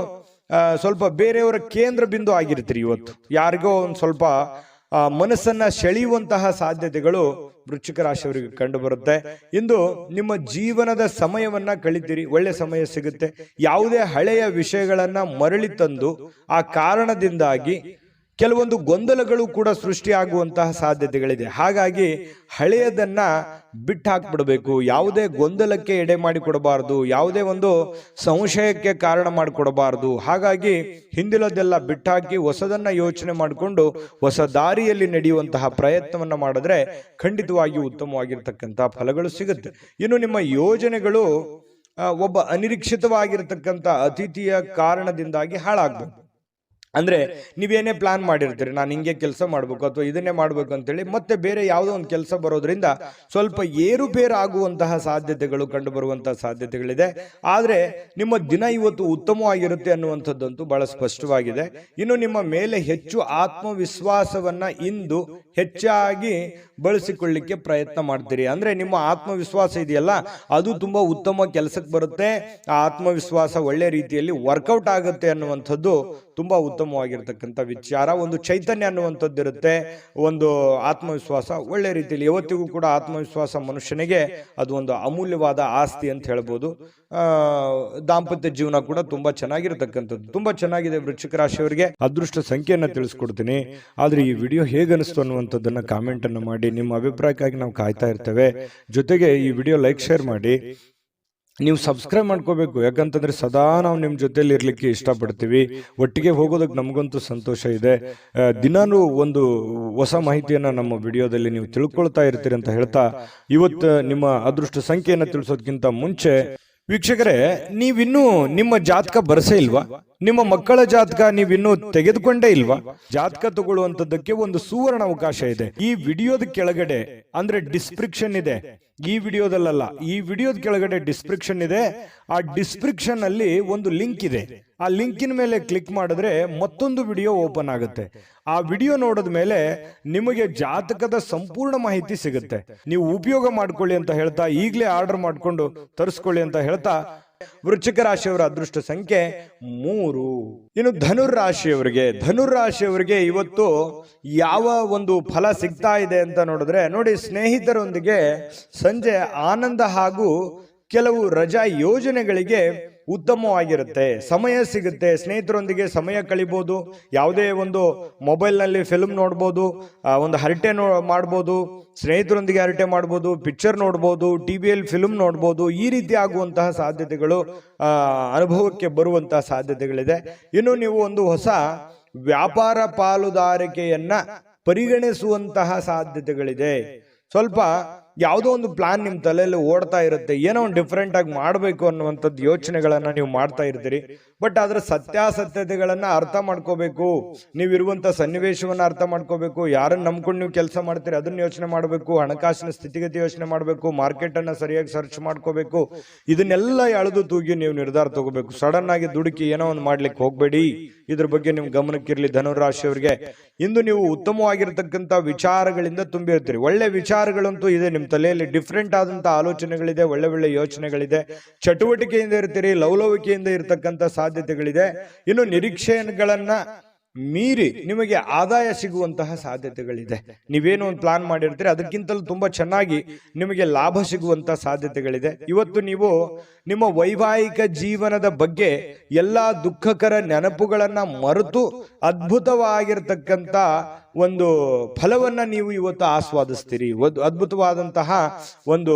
ಸ್ವಲ್ಪ ಬೇರೆಯವರ ಕೇಂದ್ರ ಬಿಂದು ಆಗಿರ್ತೀರಿ. ಇವತ್ತು ಯಾರಿಗೋ ಒಂದು ಸ್ವಲ್ಪ ಮನಸ್ಸನ್ನ ಸೆಳೆಯುವಂತಹ ಸಾಧ್ಯತೆಗಳು ವೃಶ್ಚಿಕ ರಾಶಿಯವರಿಗೆ ಕಂಡು ಬರುತ್ತೆ. ಇಂದು ನಿಮ್ಮ ಜೀವನದ ಸಮಯವನ್ನ ಕಳಿತೀರಿ, ಒಳ್ಳೆ ಸಮಯ ಸಿಗುತ್ತೆ. ಯಾವುದೇ ಹಳೆಯ ವಿಷಯಗಳನ್ನ ಮರಳಿ ತಂದು ಆ ಕಾರಣದಿಂದಾಗಿ ಕೆಲವೊಂದು ಗೊಂದಲಗಳು ಕೂಡ ಸೃಷ್ಟಿಯಾಗುವಂತಹ ಸಾಧ್ಯತೆಗಳಿದೆ. ಹಾಗಾಗಿ ಹಳೆಯದನ್ನ ಬಿಟ್ಟು ಹಾಕ್ಬಿಡ್ಬೇಕು. ಯಾವುದೇ ಗೊಂದಲಕ್ಕೆ ಎಡೆ ಮಾಡಿಕೊಡಬಾರದು, ಯಾವುದೇ ಒಂದು ಸಂಶಯಕ್ಕೆ ಕಾರಣ ಮಾಡಿಕೊಡಬಾರದು. ಹಾಗಾಗಿ ಹಿಂದಿಲದೆಲ್ಲ ಬಿಟ್ಟಾಕಿ ಹೊಸದನ್ನ ಯೋಚನೆ ಮಾಡಿಕೊಂಡು ಹೊಸ ದಾರಿಯಲ್ಲಿ ನಡೆಯುವಂತಹ ಪ್ರಯತ್ನವನ್ನ ಮಾಡಿದ್ರೆ ಖಂಡಿತವಾಗಿಯೂ ಉತ್ತಮವಾಗಿರ್ತಕ್ಕಂತಹ ಫಲಗಳು ಸಿಗುತ್ತೆ. ಇನ್ನು ನಿಮ್ಮ ಯೋಜನೆಗಳು ಒಬ್ಬ ಅನಿರೀಕ್ಷಿತವಾಗಿರ್ತಕ್ಕಂಥ ಅತಿಥಿಯ ಕಾರಣದಿಂದಾಗಿ ಹಾಳಾಗ್ಬೇಕು. ಅಂದ್ರೆ ನೀವೇನೇ ಪ್ಲಾನ್ ಮಾಡಿರ್ತೀರಿ, ನಾನು ಹಿಂಗೆ ಕೆಲಸ ಮಾಡ್ಬೇಕು ಅಥವಾ ಇದನ್ನೇ ಮಾಡ್ಬೇಕು ಅಂತೇಳಿ ಮತ್ತೆ ಬೇರೆ ಯಾವುದೋ ಒಂದು ಕೆಲಸ ಬರೋದ್ರಿಂದ ಸ್ವಲ್ಪ ಏರುಪೇರು ಆಗುವಂತಹ ಸಾಧ್ಯತೆಗಳು ಕಂಡು ಬರುವಂತಹ ಸಾಧ್ಯತೆಗಳಿದೆ. ಆದ್ರೆ ನಿಮ್ಮ ದಿನ ಇವತ್ತು ಉತ್ತಮವಾಗಿರುತ್ತೆ ಅನ್ನುವಂಥದ್ದಂತೂ ಬಹಳ ಸ್ಪಷ್ಟವಾಗಿದೆ. ಇನ್ನು ನಿಮ್ಮ ಮೇಲೆ ಹೆಚ್ಚು ಆತ್ಮವಿಶ್ವಾಸವನ್ನ ಇಂದು ಹೆಚ್ಚಾಗಿ ಬಳಸಿಕೊಳ್ಳಿಕ್ಕೆ ಪ್ರಯತ್ನ ಮಾಡ್ತೀರಿ. ಅಂದ್ರೆ ನಿಮ್ಮ ಆತ್ಮವಿಶ್ವಾಸ ಇದೆಯಲ್ಲ, ಅದು ತುಂಬಾ ಉತ್ತಮ ಕೆಲಸಕ್ಕೆ ಬರುತ್ತೆ. ಆ ಆತ್ಮವಿಶ್ವಾಸ ಒಳ್ಳೆ ರೀತಿಯಲ್ಲಿ ವರ್ಕೌಟ್ ಆಗುತ್ತೆ ಅನ್ನುವಂಥದ್ದು ತುಂಬಾ ಉತ್ತಮವಾಗಿರ್ತಕ್ಕಂಥ ವಿಚಾರ. ಒಂದು ಚೈತನ್ಯ ಅನ್ನುವಂಥದ್ದು ಇರುತ್ತೆ, ಒಂದು ಆತ್ಮವಿಶ್ವಾಸ ಒಳ್ಳೆ ರೀತಿಯಲ್ಲಿ. ಯಾವತ್ತಿಗೂ ಕೂಡ ಆತ್ಮವಿಶ್ವಾಸ ಮನುಷ್ಯನಿಗೆ ಅದು ಒಂದು ಅಮೂಲ್ಯವಾದ ಆಸ್ತಿ ಅಂತ ಹೇಳ್ಬೋದು. ದಾಂಪತ್ಯ ಜೀವನ ಕೂಡ ತುಂಬಾ ಚೆನ್ನಾಗಿರ್ತಕ್ಕಂಥದ್ದು. ತುಂಬಾ ಚೆನ್ನಾಗಿದೆ. ವೃಶ್ಚಿಕ ರಾಶಿಯವರಿಗೆ ಅದೃಷ್ಟ ಸಂಖ್ಯೆಯನ್ನ ತಿಳಿಸ್ಕೊಡ್ತೀನಿ. ಆದ್ರೆ ಈ ವಿಡಿಯೋ ಹೇಗನಿಸ್ತು ಅನ್ನುವಂಥದ್ದನ್ನ ಕಾಮೆಂಟ್ ಅನ್ನು ಮಾಡಿ, ನಿಮ್ಮ ಅಭಿಪ್ರಾಯಕ್ಕಾಗಿ ನಾವು ಕಾಯ್ತಾ ಇರ್ತೇವೆ. ಜೊತೆಗೆ ಈ ವಿಡಿಯೋ ಲೈಕ್ ಶೇರ್ ಮಾಡಿ, ನೀವು ಸಬ್ಸ್ಕ್ರೈಬ್ ಮಾಡ್ಕೋಬೇಕು. ಯಾಕಂತಂದ್ರೆ ಸದಾ ನಾವು ನಿಮ್ಮ ಜೊತೆಲಿ ಇರ್ಲಿಕ್ಕೆ ಇಷ್ಟಪಡ್ತೀವಿ. ಒಟ್ಟಿಗೆ ಹೋಗೋದಕ್ಕೆ ನಮಗಂತೂ ಸಂತೋಷ ಇದೆ. ದಿನಾನು ಒಂದು ಹೊಸ ಮಾಹಿತಿಯನ್ನ ನಮ್ಮ ವಿಡಿಯೋದಲ್ಲಿ ನೀವು ತಿಳ್ಕೊಳ್ತಾ ಇರ್ತೀರಿ ಅಂತ ಹೇಳ್ತಾ, ಇವತ್ತು ನಿಮ್ಮ ಅದೃಷ್ಟ ಸಂಖ್ಯೆಯನ್ನು ತಿಳಿಸೋದಕ್ಕಿಂತ ಮುಂಚೆ ವೀಕ್ಷಕರೇ, ನೀವಿನ್ನೂ ನಿಮ್ಮ ಜಾತಕ ಬರಸೇ ಇಲ್ವಾ? ನಿಮ್ಮ ಮಕ್ಕಳ ಜಾತಕ ನೀವಿನ್ನೂ ತೆಗೆದುಕೊಂಡೇ ಇಲ್ವಾ? ಜಾತಕ ತಗೊಳ್ಳುವಂತದ್ದಕ್ಕೆ ಒಂದು ಸುವರ್ಣ ಅವಕಾಶ ಇದೆ. ಈ ವಿಡಿಯೋದ ಕೆಳಗಡೆ ಅಂದ್ರೆ ಡಿಸ್ಕ್ರಿಪ್ಷನ್ ಇದೆ. ಈ ವಿಡಿಯೋದಲ್ಲ, ಈ ವಿಡಿಯೋದ ಕೆಳಗಡೆ ಡಿಸ್ಕ್ರಿಪ್ಷನ್ ಇದೆ. ಆ ಡಿಸ್ಕ್ರಿಪ್ಷನ್ ಅಲ್ಲಿ ಒಂದು ಲಿಂಕ್ ಇದೆ. ಆ ಲಿಂಕಿನ ಮೇಲೆ ಕ್ಲಿಕ್ ಮಾಡಿದ್ರೆ ಮತ್ತೊಂದು ವಿಡಿಯೋ ಓಪನ್ ಆಗುತ್ತೆ. ಆ ವಿಡಿಯೋ ನೋಡಿದ ಮೇಲೆ ನಿಮಗೆ ಜಾತಕದ ಸಂಪೂರ್ಣ ಮಾಹಿತಿ ಸಿಗುತ್ತೆ. ನೀವು ಉಪಯೋಗ ಮಾಡ್ಕೊಳ್ಳಿ ಅಂತ ಹೇಳ್ತಾ, ಈಗಲೇ ಆರ್ಡರ್ ಮಾಡ್ಕೊಂಡು ತರಿಸ್ಕೊಳ್ಳಿ ಅಂತ ಹೇಳ್ತಾ, ವೃಶ್ಚಿಕ ರಾಶಿಯವರ ಅದೃಷ್ಟ ಸಂಖ್ಯೆ 3. ಇನ್ನು ಧನುರಾಶಿಯವರಿಗೆ ಇವತ್ತು ಯಾವ ಒಂದು ಫಲ ಸಿಗ್ತಾ ಇದೆ ಅಂತ ನೋಡಿದ್ರೆ, ನೋಡಿ, ಸ್ನೇಹಿತರೊಂದಿಗೆ ಸಂಜೆ ಆನಂದ ಹಾಗೂ ಕೆಲವು ರಜಾ ಯೋಜನೆಗಳಿಗೆ ಉತ್ತಮವಾಗಿರುತ್ತೆ. ಸಮಯ ಸಿಗುತ್ತೆ, ಸ್ನೇಹಿತರೊಂದಿಗೆ ಸಮಯ ಕಳಿಬಹುದು. ಯಾವುದೇ ಒಂದು ಮೊಬೈಲ್ನಲ್ಲಿ ಫಿಲ್ಮ್ ನೋಡ್ಬೋದು, ಒಂದು ಹರಟೆ ಮಾಡ್ಬೋದು, ಸ್ನೇಹಿತರೊಂದಿಗೆ ಹರಟೆ ಮಾಡ್ಬೋದು, ಪಿಕ್ಚರ್ ನೋಡ್ಬೋದು, ಟಿವಿಯಲ್ಲಿ ಫಿಲ್ಮ್ ನೋಡ್ಬೋದು. ಈ ರೀತಿ ಆಗುವಂತಹ ಸಾಧ್ಯತೆಗಳು ಅನುಭವಕ್ಕೆ ಬರುವಂತಹ ಸಾಧ್ಯತೆಗಳಿದೆ. ಇನ್ನು ನೀವು ಒಂದು ಹೊಸ ವ್ಯಾಪಾರ ಪಾಲುದಾರಿಕೆಯನ್ನ ಪರಿಗಣಿಸುವಂತಹ ಸಾಧ್ಯತೆಗಳಿದೆ. ಸ್ವಲ್ಪ ಯಾವುದೋ ಒಂದು ಪ್ಲಾನ್ ನಿಮ್ಮ ತಲೆಯಲ್ಲಿ ಓಡ್ತಾ ಇರುತ್ತೆ, ಏನೋ ಒಂದು ಡಿಫ್ರೆಂಟ್ ಆಗಿ ಮಾಡಬೇಕು ಅನ್ನುವಂಥದ್ದು ಯೋಚನೆಗಳನ್ನ ನೀವು ಮಾಡ್ತಾ ಇರ್ತೀರಿ. ಬಟ್ ಅದರ ಸತ್ಯಾಸತ್ಯತೆಗಳನ್ನ ಅರ್ಥ ಮಾಡ್ಕೋಬೇಕು. ನೀವಿರುವಂತ ಸನ್ನಿವೇಶವನ್ನ ಅರ್ಥ ಮಾಡ್ಕೋಬೇಕು. ಯಾರನ್ನ ನಂಬ್ಕೊಂಡು ನೀವು ಕೆಲಸ ಮಾಡ್ತೀರಿ ಅದನ್ನ ಯೋಚನೆ ಮಾಡಬೇಕು. ಹಣಕಾಸಿನ ಸ್ಥಿತಿಗತಿ ಯೋಚನೆ ಮಾಡಬೇಕು. ಮಾರ್ಕೆಟ್ ಅನ್ನ ಸರಿಯಾಗಿ ಸರ್ಚ್ ಮಾಡ್ಕೋಬೇಕು. ಇದನ್ನೆಲ್ಲ ಎಳೆದು ತೂಗಿ ನೀವು ನಿರ್ಧಾರ ತಗೋಬೇಕು. ಸಡನ್ ಆಗಿ ದುಡುಕಿ ಏನೋ ಒಂದು ಮಾಡ್ಲಿಕ್ಕೆ ಹೋಗ್ಬೇಡಿ. ಇದ್ರ ಬಗ್ಗೆ ನಿಮ್ ಗಮನಕ್ಕಿರ್ಲಿ. ಧನುರಾಶಿಯವರಿಗೆ ಇಂದು ನೀವು ಉತ್ತಮವಾಗಿರ್ತಕ್ಕಂಥ ವಿಚಾರಗಳಿಂದ ತುಂಬಿರ್ತೀರಿ. ಒಳ್ಳೆ ವಿಚಾರಗಳಂತೂ ಇದೆ ನಿಮ್ಮ ತಲೆಯಲ್ಲಿ. ಡಿಫ್ರೆಂಟ್ ಆದಂತ ಆಲೋಚನೆಗಳಿದೆ, ಒಳ್ಳೆ ಯೋಚನೆಗಳಿದೆ. ಚಟುವಟಿಕೆಯಿಂದ ಇರ್ತೀರಿ, ಲವಲವಿಕೆಯಿಂದ ಇರತಕ್ಕಂಥ ಸಾಧ್ಯತೆಗಳಿದೆ. ಇನ್ನು ನಿರೀಕ್ಷೆಗಳನ್ನ ಮೀರಿ ನಿಮಗೆ ಆದಾಯ ಸಿಗುವಂತಹ ಸಾಧ್ಯತೆಗಳಿದೆ. ನೀವೇನು ಒಂದು ಪ್ಲಾನ್ ಮಾಡಿರ್ತೀರಿ ಅದಕ್ಕಿಂತಲೂ ತುಂಬಾ ಚೆನ್ನಾಗಿ ನಿಮಗೆ ಲಾಭ ಸಿಗುವಂತಹ ಸಾಧ್ಯತೆಗಳಿದೆ. ಇವತ್ತು ನೀವು ನಿಮ್ಮ ವೈವಾಹಿಕ ಜೀವನದ ಬಗ್ಗೆ ಎಲ್ಲಾ ದುಃಖಕರ ನೆನಪುಗಳನ್ನ ಮರೆತು ಅದ್ಭುತವಾಗಿರ್ತಕ್ಕಂಥ ಒಂದು ಫಲವನ್ನ ನೀವು ಇವತ್ತು ಆಸ್ವಾದಿಸ್ತೀರಿ. ಅದ್ಭುತವಾದಂತಹ ಒಂದು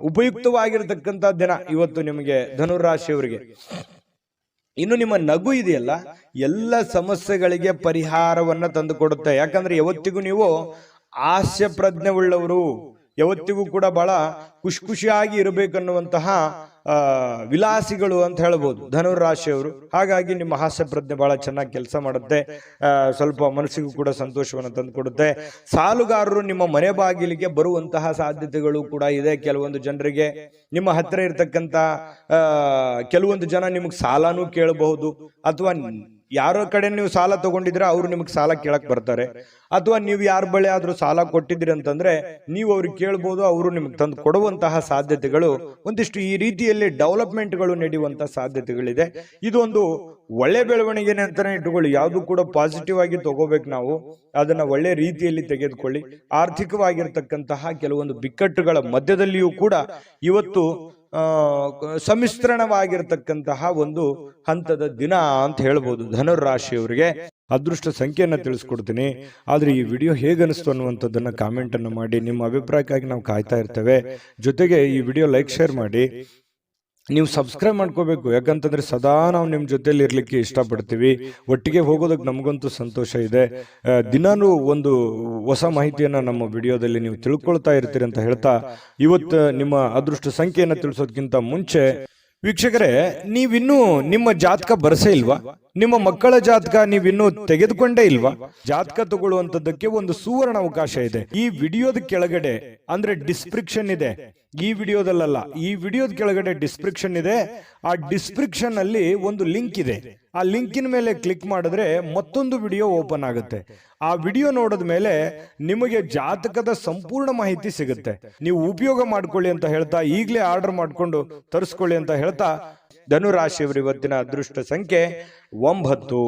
ಉಪಯುಕ್ತವಾಗಿರತಕ್ಕಂಥ ದಿನ ಇವತ್ತು ನಿಮಗೆ ಧನುರಾಶಿಯವರಿಗೆ. ಇನ್ನು ನಿಮ್ಮ ನಗು ಇದೆಯಲ್ಲ, ಎಲ್ಲ ಸಮಸ್ಯೆಗಳಿಗೆ ಪರಿಹಾರವನ್ನ ತಂದು ಕೊಡುತ್ತೆ. ಯಾಕಂದ್ರೆ ಯಾವತ್ತಿಗೂ ನೀವು ಹಾಸ್ಯ ಪ್ರಜ್ಞೆ ಉಳ್ಳವರು, ಯಾವತ್ತಿಗೂ ಕೂಡ ಬಹಳ ಖುಷಿಯಾಗಿ ಇರಬೇಕನ್ನುವಂತಹ ವಿಲಾಸಿಗಳು ಅಂತ ಹೇಳ್ಬೋದು ಧನುರಾಶಿಯವರು. ಹಾಗಾಗಿ ನಿಮ್ಮ ಹಾಸ್ಯ ಪ್ರಜ್ಞೆ ಬಹಳ ಚೆನ್ನಾಗಿ ಕೆಲಸ ಮಾಡುತ್ತೆ, ಸ್ವಲ್ಪ ಮನಸ್ಸಿಗೂ ಕೂಡ ಸಂತೋಷವನ್ನು ತಂದು ಕೊಡುತ್ತೆ. ಸಾಲುಗಾರರು ನಿಮ್ಮ ಮನೆ ಬಾಗಿಲಿಗೆ ಬರುವಂತಹ ಸಾಧ್ಯತೆಗಳು ಕೂಡ ಇದೆ. ಕೆಲವೊಂದು ಜನರಿಗೆ ನಿಮ್ಮ ಹತ್ತಿರ ಇರತಕ್ಕಂತ ಕೆಲವೊಂದು ಜನ ನಿಮಗೆ ಸಾಲನೂ ಕೇಳಬಹುದು, ಅಥವಾ ಯಾರೋ ಕಡೆ ನೀವು ಸಾಲ ತಗೊಂಡಿದ್ರೆ ಅವರು ನಿಮಗೆ ಸಾಲ ಕೇಳಕ್ ಬರ್ತಾರೆ, ಅಥವಾ ನೀವು ಯಾರ ಬಳಿ ಆದ್ರೂ ಸಾಲ ಕೊಟ್ಟಿದ್ದೀರಿ ಅಂತಂದ್ರೆ ನೀವು ಅವ್ರಿಗೆ ಕೇಳ್ಬೋದು, ಅವರು ನಿಮ್ಗೆ ತಂದು ಕೊಡುವಂತಹ ಸಾಧ್ಯತೆಗಳು ಒಂದಿಷ್ಟು ಈ ರೀತಿಯಲ್ಲಿ ಡೆವಲಪ್ಮೆಂಟ್ಗಳು ನಡೆಯುವಂತಹ ಸಾಧ್ಯತೆಗಳಿದೆ. ಇದು ಒಂದು ಒಳ್ಳೆ ಬೆಳವಣಿಗೆನೆ ಅಂತಾನೆ ಇಟ್ಟುಕೊಳ್ಳಿ. ಯಾವುದು ಕೂಡ ಪಾಸಿಟಿವ್ ಆಗಿ ತಗೋಬೇಕು, ನಾವು ಅದನ್ನ ಒಳ್ಳೆ ರೀತಿಯಲ್ಲಿ ತೆಗೆದುಕೊಳ್ಳಿ. ಆರ್ಥಿಕವಾಗಿರ್ತಕ್ಕಂತಹ ಕೆಲವೊಂದು ಬಿಕ್ಕಟ್ಟುಗಳ ಮಧ್ಯದಲ್ಲಿಯೂ ಕೂಡ ಇವತ್ತು ಸಮ್ಮಿಶ್ರಣವಾಗಿರ್ತಕ್ಕಂತಹ ಒಂದು ಹಂತದ ದಿನ ಅಂತ ಹೇಳ್ಬೋದು ಧನುರಾಶಿಯವರಿಗೆ. ಅದೃಷ್ಟ ಸಂಖ್ಯೆಯನ್ನ ತಿಳಿಸ್ಕೊಡ್ತೀನಿ, ಆದ್ರೆ ಈ ವಿಡಿಯೋ ಹೇಗನಿಸ್ತು ಅನ್ನುವಂಥದ್ದನ್ನ ಕಾಮೆಂಟ್ ಅನ್ನು ಮಾಡಿ. ನಿಮ್ಮ ಅಭಿಪ್ರಾಯಕ್ಕಾಗಿ ನಾವು ಕಾಯ್ತಾ ಇರ್ತೇವೆ. ಜೊತೆಗೆ ಈ ವಿಡಿಯೋ ಲೈಕ್ ಶೇರ್ ಮಾಡಿ. ನೀವು ಸಬ್ಸ್ಕ್ರೈಬ್ ಮಾಡ್ಕೋಬೇಕು, ಯಾಕಂತಂದ್ರೆ ಸದಾ ನಾವು ನಿಮ್ಮ ಜೊತೆಲಿ ಇರ್ಲಿಕ್ಕೆ ಇಷ್ಟಪಡ್ತೀವಿ. ಒಟ್ಟಿಗೆ ಹೋಗೋದಕ್ಕೆ ನಮಗಂತೂ ಸಂತೋಷ ಇದೆ. ದಿನಾನು ಒಂದು ಹೊಸ ಮಾಹಿತಿಯನ್ನ ನಮ್ಮ ವಿಡಿಯೋದಲ್ಲಿ ನೀವು ತಿಳ್ಕೊಳ್ತಾ ಇರ್ತೀರಿ ಅಂತ ಹೇಳ್ತಾ, ಇವತ್ತು ನಿಮ್ಮ ಅದೃಷ್ಟ ಸಂಖ್ಯೆಯನ್ನ ತಿಳಿಸೋದಕ್ಕಿಂತ ಮುಂಚೆ ವೀಕ್ಷಕರೇ, ನೀವಿನ್ನೂ ನಿಮ್ಮ ಜಾತಕ ಬರಸೇ ಇಲ್ವಾ? ನಿಮ್ಮ ಮಕ್ಕಳ ಜಾತಕ ನೀವಿನ್ನೂ ತೆಗೆದುಕೊಂಡೇ ಇಲ್ವಾ? ಜಾತಕ ತಗೊಳ್ಳುವಂತದ್ದಕ್ಕೆ ಒಂದು ಸುವರ್ಣ ಅವಕಾಶ ಇದೆ. ಈ ವಿಡಿಯೋದ ಕೆಳಗಡೆ ಅಂದ್ರೆ ಡಿಸ್ಕ್ರಿಪ್ಷನ್ ಇದೆ, ಈ ವಿಡಿಯೋದಲ್ಲ, ಈ ವಿಡಿಯೋದ ಕೆಳಗಡೆ ಡಿಸ್ಕ್ರಿಪ್ಷನ್ ಇದೆ. ಆ ಡಿಸ್ಕ್ರಿಪ್ಷನ್ ಅಲ್ಲಿ ಒಂದು ಲಿಂಕ್ ಇದೆ. ಆ ಲಿಂಕಿನ ಮೇಲೆ ಕ್ಲಿಕ್ ಮಾಡಿದ್ರೆ ಮತ್ತೊಂದು ವಿಡಿಯೋ ಓಪನ್ ಆಗುತ್ತೆ. ಆ ವಿಡಿಯೋ ನೋಡಿದ ಮೇಲೆ ನಿಮಗೆ ಜಾತಕದ ಸಂಪೂರ್ಣ ಮಾಹಿತಿ ಸಿಗುತ್ತೆ. ನೀವು ಉಪಯೋಗ ಮಾಡ್ಕೊಳ್ಳಿ ಅಂತ ಹೇಳ್ತಾ, ಈಗಲೇ ಆರ್ಡರ್ ಮಾಡ್ಕೊಂಡು ತರಿಸ್ಕೊಳ್ಳಿ ಅಂತ ಹೇಳ್ತಾ, ಧನುರಾಶಿಯವರು ಇವತ್ತಿನ ಅದೃಷ್ಟ ಸಂಖ್ಯೆ 9.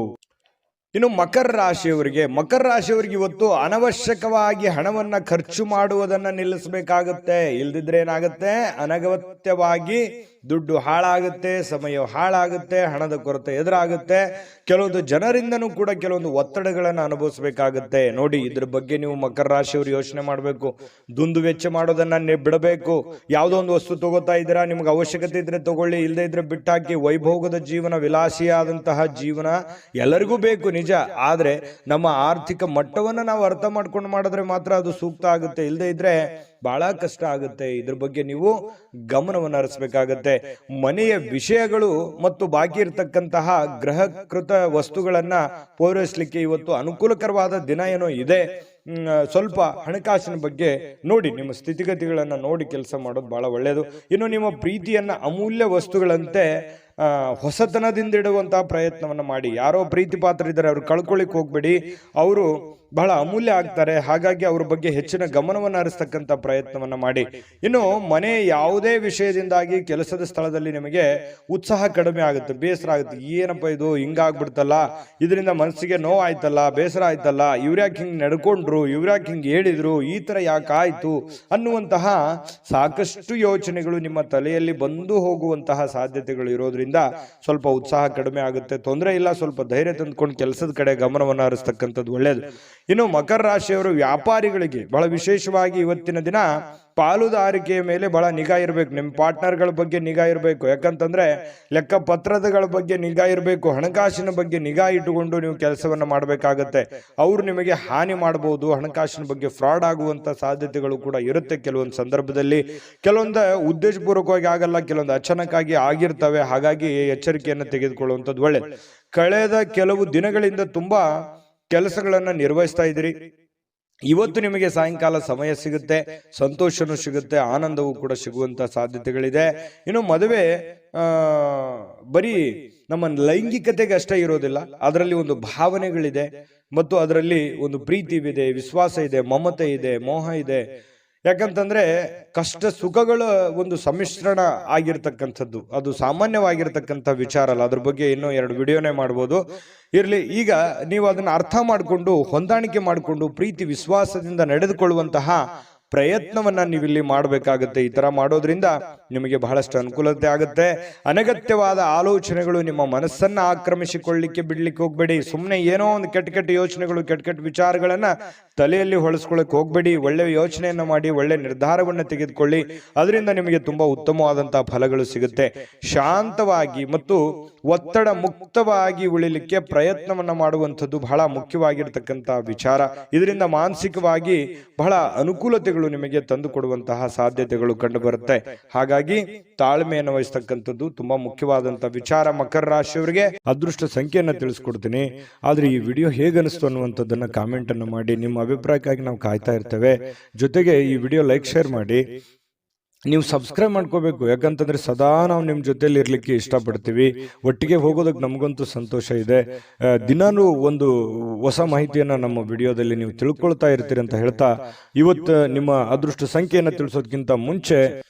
ಇನ್ನು ಮಕರ ರಾಶಿಯವರಿಗೆ ಇವತ್ತು ಅನವಶ್ಯಕವಾಗಿ ಹಣವನ್ನ ಖರ್ಚು ಮಾಡುವುದನ್ನ ನಿಲ್ಲಿಸಬೇಕಾಗುತ್ತೆ. ಇಲ್ದಿದ್ರೆ ಏನಾಗುತ್ತೆ, ಅನಗತ್ಯವಾಗಿ ದುಡ್ಡು ಹಾಳಾಗುತ್ತೆ, ಸಮಯ ಹಾಳಾಗುತ್ತೆ, ಹಣದ ಕೊರತೆ ಎದುರಾಗುತ್ತೆ. ಕೆಲವೊಂದು ಜನರಿಂದನೂ ಕೂಡ ಕೆಲವೊಂದು ಒತ್ತಡಗಳನ್ನು ಅನುಭವಿಸಬೇಕಾಗುತ್ತೆ. ನೋಡಿ, ಇದ್ರ ಬಗ್ಗೆ ನೀವು ಮಕರ ರಾಶಿಯವರು ಯೋಚನೆ ಮಾಡಬೇಕು. ದುಂದು ವೆಚ್ಚ ಮಾಡೋದನ್ನ ಬಿಡಬೇಕು. ಯಾವುದೋ ಒಂದು ವಸ್ತು ತಗೋತಾ ಇದ್ದೀರಾ, ನಿಮ್ಗೆ ಅವಶ್ಯಕತೆ ಇದ್ರೆ ತಗೊಳ್ಳಿ, ಇಲ್ಲದೆ ಇದ್ರೆ ಬಿಟ್ಟಾಕಿ. ವೈಭೋಗದ ಜೀವನ, ವಿಲಾಸಿಯಾದಂತಹ ಜೀವನ ಎಲ್ಲರಿಗೂ ಬೇಕು ನಿಜ, ಆದ್ರೆ ನಮ್ಮ ಆರ್ಥಿಕ ಮಟ್ಟವನ್ನ ನಾವು ಅರ್ಥ ಮಾಡ್ಕೊಂಡು ಮಾಡಿದ್ರೆ ಮಾತ್ರ ಅದು ಸೂಕ್ತ ಆಗುತ್ತೆ. ಇಲ್ಲದೆ ಇದ್ರೆ ಬಹಳ ಕಷ್ಟ ಆಗುತ್ತೆ. ಇದ್ರ ಬಗ್ಗೆ ನೀವು ಗಮನವನ್ನು ಹರಿಸಬೇಕಾಗತ್ತೆ. ಮನೆಯ ವಿಷಯಗಳು ಮತ್ತು ಬಾಕಿ ಇರತಕ್ಕಂತಹ ಗೃಹಕೃತ ವಸ್ತುಗಳನ್ನ ಪೂರೈಸಲಿಕ್ಕೆ ಇವತ್ತು ಅನುಕೂಲಕರವಾದ ದಿನ ಏನೋ ಇದೆ. ಸ್ವಲ್ಪ ಹಣಕಾಸಿನ ಬಗ್ಗೆ ನೋಡಿ, ನಿಮ್ಮ ಸ್ಥಿತಿಗತಿಗಳನ್ನ ನೋಡಿ ಕೆಲಸ ಮಾಡೋದು ಬಹಳ ಒಳ್ಳೆಯದು. ಇನ್ನು ನಿಮ್ಮ ಪ್ರೀತಿಯನ್ನ ಅಮೂಲ್ಯ ವಸ್ತುಗಳಂತೆ ಹೊಸತನದಿಂದ ಇಡುವಂತಹ ಪ್ರಯತ್ನವನ್ನ ಮಾಡಿ. ಯಾರೋ ಪ್ರೀತಿ ಪಾತ್ರ ಇದ್ದಾರೆ, ಅವ್ರು ಕಳ್ಕೊಳ್ಳಿಕ್ ಹೋಗ್ಬೇಡಿ. ಅವರು ಬಹಳ ಅಮೂಲ್ಯ ಆಗ್ತಾರೆ. ಹಾಗಾಗಿ ಅವ್ರ ಬಗ್ಗೆ ಹೆಚ್ಚಿನ ಗಮನವನ್ನು ಹರಿಸ್ತಕ್ಕಂಥ ಪ್ರಯತ್ನವನ್ನ ಮಾಡಿ. ಇನ್ನು ಮನೆ ಯಾವುದೇ ವಿಷಯದಿಂದಾಗಿ ಕೆಲಸದ ಸ್ಥಳದಲ್ಲಿ ನಿಮಗೆ ಉತ್ಸಾಹ ಕಡಿಮೆ ಆಗುತ್ತೆ, ಬೇಸರ ಆಗುತ್ತೆ. ಏನಪ್ಪ ಇದು ಹಿಂಗಾಗ್ಬಿಡ್ತಲ್ಲ, ಇದರಿಂದ ಮನಸ್ಸಿಗೆ ನೋವು ಆಯ್ತಲ್ಲ, ಬೇಸರ ಆಯ್ತಲ್ಲ, ಇವ್ರ್ಯಾಕೆ ಹಿಂಗ್ ನಡ್ಕೊಂಡ್ರು, ಇವ್ರ್ಯಾಕೆ ಹಿಂಗ್ ಹೇಳಿದ್ರು, ಈ ತರ ಯಾಕಾಯ್ತು ಅನ್ನುವಂತಹ ಸಾಕಷ್ಟು ಯೋಚನೆಗಳು ನಿಮ್ಮ ತಲೆಯಲ್ಲಿ ಬಂದು ಹೋಗುವಂತಹ ಸಾಧ್ಯತೆಗಳು ಇರೋದ್ರಿಂದ ಸ್ವಲ್ಪ ಉತ್ಸಾಹ ಕಡಿಮೆ ಆಗುತ್ತೆ. ತೊಂದರೆ ಇಲ್ಲ, ಸ್ವಲ್ಪ ಧೈರ್ಯ ತಂದ್ಕೊಂಡು ಕೆಲಸದ ಕಡೆ ಗಮನವನ್ನು ಹರಿಸ್ತಕ್ಕಂಥದ್ದು ಒಳ್ಳೆಯದು. ಇನ್ನು ಮಕರ ರಾಶಿಯವರು ವ್ಯಾಪಾರಿಗಳಿಗೆ ಬಹಳ ವಿಶೇಷವಾಗಿ ಇವತ್ತಿನ ದಿನ ಪಾಲುದಾರಿಕೆಯ ಮೇಲೆ ಬಹಳ ನಿಗಾ ಇರಬೇಕು. ನಿಮ್ಮ ಪಾರ್ಟ್ನರ್ಗಳ ಬಗ್ಗೆ ನಿಗಾ ಇರಬೇಕು. ಯಾಕಂತಂದ್ರೆ ಲೆಕ್ಕ ಪತ್ರಗಳ ಬಗ್ಗೆ ನಿಗಾ ಇರಬೇಕು. ಹಣಕಾಸಿನ ಬಗ್ಗೆ ನಿಗಾ ಇಟ್ಟುಕೊಂಡು ನೀವು ಕೆಲಸವನ್ನ ಮಾಡಬೇಕಾಗತ್ತೆ. ಅವರು ನಿಮಗೆ ಹಾನಿ ಮಾಡಬಹುದು. ಹಣಕಾಸಿನ ಬಗ್ಗೆ ಫ್ರಾಡ್ ಆಗುವಂತ ಸಾಧ್ಯತೆಗಳು ಕೂಡ ಇರುತ್ತೆ. ಕೆಲವೊಂದು ಸಂದರ್ಭದಲ್ಲಿ ಕೆಲವೊಂದು ಉದ್ದೇಶಪೂರ್ವಕವಾಗಿ ಆಗಲ್ಲ, ಕೆಲವೊಂದು ಅಚಾನಕ್ಕಾಗಿ ಆಗಿರ್ತವೆ. ಹಾಗಾಗಿ ಎಚ್ಚರಿಕೆಯನ್ನು ತೆಗೆದುಕೊಳ್ಳುವಂಥದ್ದು ಒಳ್ಳೆಯದು. ಕಳೆದ ಕೆಲವು ದಿನಗಳಿಂದ ತುಂಬಾ ಕೆಲಸಗಳನ್ನ ನಿರ್ವಹಿಸ್ತಾ ಇದ್ದೀರಿ. ಇವತ್ತು ನಿಮಗೆ ಸಾಯಂಕಾಲ ಸಮಯ ಸಿಗುತ್ತೆ, ಸಂತೋಷನೂ ಸಿಗುತ್ತೆ, ಆನಂದವೂ ಕೂಡ ಸಿಗುವಂತ ಸಾಧ್ಯತೆಗಳಿದೆ. ಇನ್ನು ಮದುವೆ ಬರೀ ನಮ್ಮ ಲೈಂಗಿಕತೆಗೆ ಅಷ್ಟೇ ಇರೋದಿಲ್ಲ, ಅದರಲ್ಲಿ ಒಂದು ಭಾವನೆಗಳಿದೆ ಮತ್ತು ಅದರಲ್ಲಿ ಒಂದು ಪ್ರೀತಿ ಇದೆ, ವಿಶ್ವಾಸ ಇದೆ, ಮಮತೆ ಇದೆ, ಮೋಹ ಇದೆ. ಯಾಕಂತಂದ್ರೆ ಕಷ್ಟ ಸುಖಗಳ ಒಂದು ಸಮ್ಮಿಶ್ರಣ ಆಗಿರ್ತಕ್ಕಂಥದ್ದು, ಅದು ಸಾಮಾನ್ಯವಾಗಿರ್ತಕ್ಕಂಥ ವಿಚಾರ ಅಲ್ಲ. ಅದ್ರ ಬಗ್ಗೆ ಇನ್ನೂ 2 ವಿಡಿಯೋನೇ ಮಾಡ್ಬೋದು. ಇರಲಿ, ಈಗ ನೀವು ಅದನ್ನ ಅರ್ಥ ಮಾಡಿಕೊಂಡು ಹೊಂದಾಣಿಕೆ ಮಾಡಿಕೊಂಡು ಪ್ರೀತಿ ವಿಶ್ವಾಸದಿಂದ ನಡೆದುಕೊಳ್ಳುವಂತಹ ಪ್ರಯತ್ನವನ್ನ ನೀವಿಲ್ಲಿ ಮಾಡಬೇಕಾಗುತ್ತೆ. ಈ ತರ ಮಾಡೋದ್ರಿಂದ ನಿಮಗೆ ಬಹಳಷ್ಟು ಅನುಕೂಲತೆ ಆಗುತ್ತೆ. ಅನಗತ್ಯವಾದ ಆಲೋಚನೆಗಳು ನಿಮ್ಮ ಮನಸ್ಸನ್ನ ಆಕ್ರಮಿಸಿಕೊಳ್ಳಿಕ್ಕೆ ಬಿಡ್ಲಿಕ್ಕೆ ಹೋಗ್ಬೇಡಿ. ಸುಮ್ಮನೆ ಏನೋ ಒಂದು ಕೆಟ್ಟ ಯೋಚನೆಗಳು, ಕೆಟ್ಟ ವಿಚಾರಗಳನ್ನ ತಲೆಯಲ್ಲಿ ಹೊಳಸ್ಕೊಳ್ಳಕ್ಕೆ ಹೋಗ್ಬೇಡಿ. ಒಳ್ಳೆ ಯೋಚನೆಯನ್ನ ಮಾಡಿ ಒಳ್ಳೆ ನಿರ್ಧಾರವನ್ನ ತೆಗೆದುಕೊಳ್ಳಿ. ಅದರಿಂದ ನಿಮಗೆ ತುಂಬಾ ಉತ್ತಮವಾದಂತಹ ಫಲಗಳು ಸಿಗುತ್ತೆ. ಶಾಂತವಾಗಿ ಮತ್ತು ಒತ್ತಡ ಮುಕ್ತವಾಗಿ ಉಳಿಲಿಕ್ಕೆ ಪ್ರಯತ್ನವನ್ನ ಮಾಡುವಂಥದ್ದು ಬಹಳ ಮುಖ್ಯವಾಗಿರ್ತಕ್ಕಂಥ ವಿಚಾರ. ಇದರಿಂದ ಮಾನಸಿಕವಾಗಿ ಬಹಳ ಅನುಕೂಲತೆಗಳು ನಿಮಗೆ ತಂದು ಕೊಡುವಂತಹ ಸಾಧ್ಯತೆಗಳು ಕಂಡು ಬರುತ್ತೆ. ಹಾಗಾಗಿ ತಾಳ್ಮೆಯನ್ನು ವಹಿಸ್ತಕ್ಕಂಥದ್ದು ತುಂಬಾ ಮುಖ್ಯವಾದಂತಹ ವಿಚಾರ. ಮಕರ ರಾಶಿಯವರಿಗೆ ಅದೃಷ್ಟ ಸಂಖ್ಯೆಯನ್ನ ತಿಳಿಸ್ಕೊಡ್ತೀನಿ. ಆದ್ರೆ ಈ ವಿಡಿಯೋ ಹೇಗನಿಸ್ತು ಅನ್ನುವಂಥದ್ದನ್ನ ಕಾಮೆಂಟ್ ಅನ್ನು ಮಾಡಿ. ನಿಮ್ಮ ಅಭಿಪ್ರಾಯಕ್ಕಾಗಿ ನಾವು ಕಾಯ್ತಾ ಇರ್ತೇವೆ. ಜೊತೆಗೆ ಈ ವಿಡಿಯೋ ಲೈಕ್, ಶೇರ್ ಮಾಡಿ. ನೀವು ಸಬ್ಸ್ಕ್ರೈಬ್ ಮಾಡ್ಕೋಬೇಕು. ಯಾಕಂತಂದ್ರೆ ಸದಾ ನಾವು ನಿಮ್ಮ ಜೊತೆಲಿ ಇರ್ಲಿಕ್ಕೆ ಇಷ್ಟಪಡ್ತೀವಿ. ಒಟ್ಟಿಗೆ ಹೋಗೋದಕ್ಕೆ ನಮಗಂತೂ ಸಂತೋಷ ಇದೆ. ದಿನಾನೂ ಒಂದು ಹೊಸ ಮಾಹಿತಿಯನ್ನ ನಮ್ಮ ವಿಡಿಯೋದಲ್ಲಿ ನೀವು ತಿಳ್ಕೊಳ್ತಾ ಇರ್ತೀರಿ ಅಂತ ಹೇಳ್ತಾ, ಇವತ್ತು ನಿಮ್ಮ ಅದೃಷ್ಟ ಸಂಖ್ಯೆಯನ್ನು ತಿಳಿಸೋದಕ್ಕಿಂತ ಮುಂಚೆ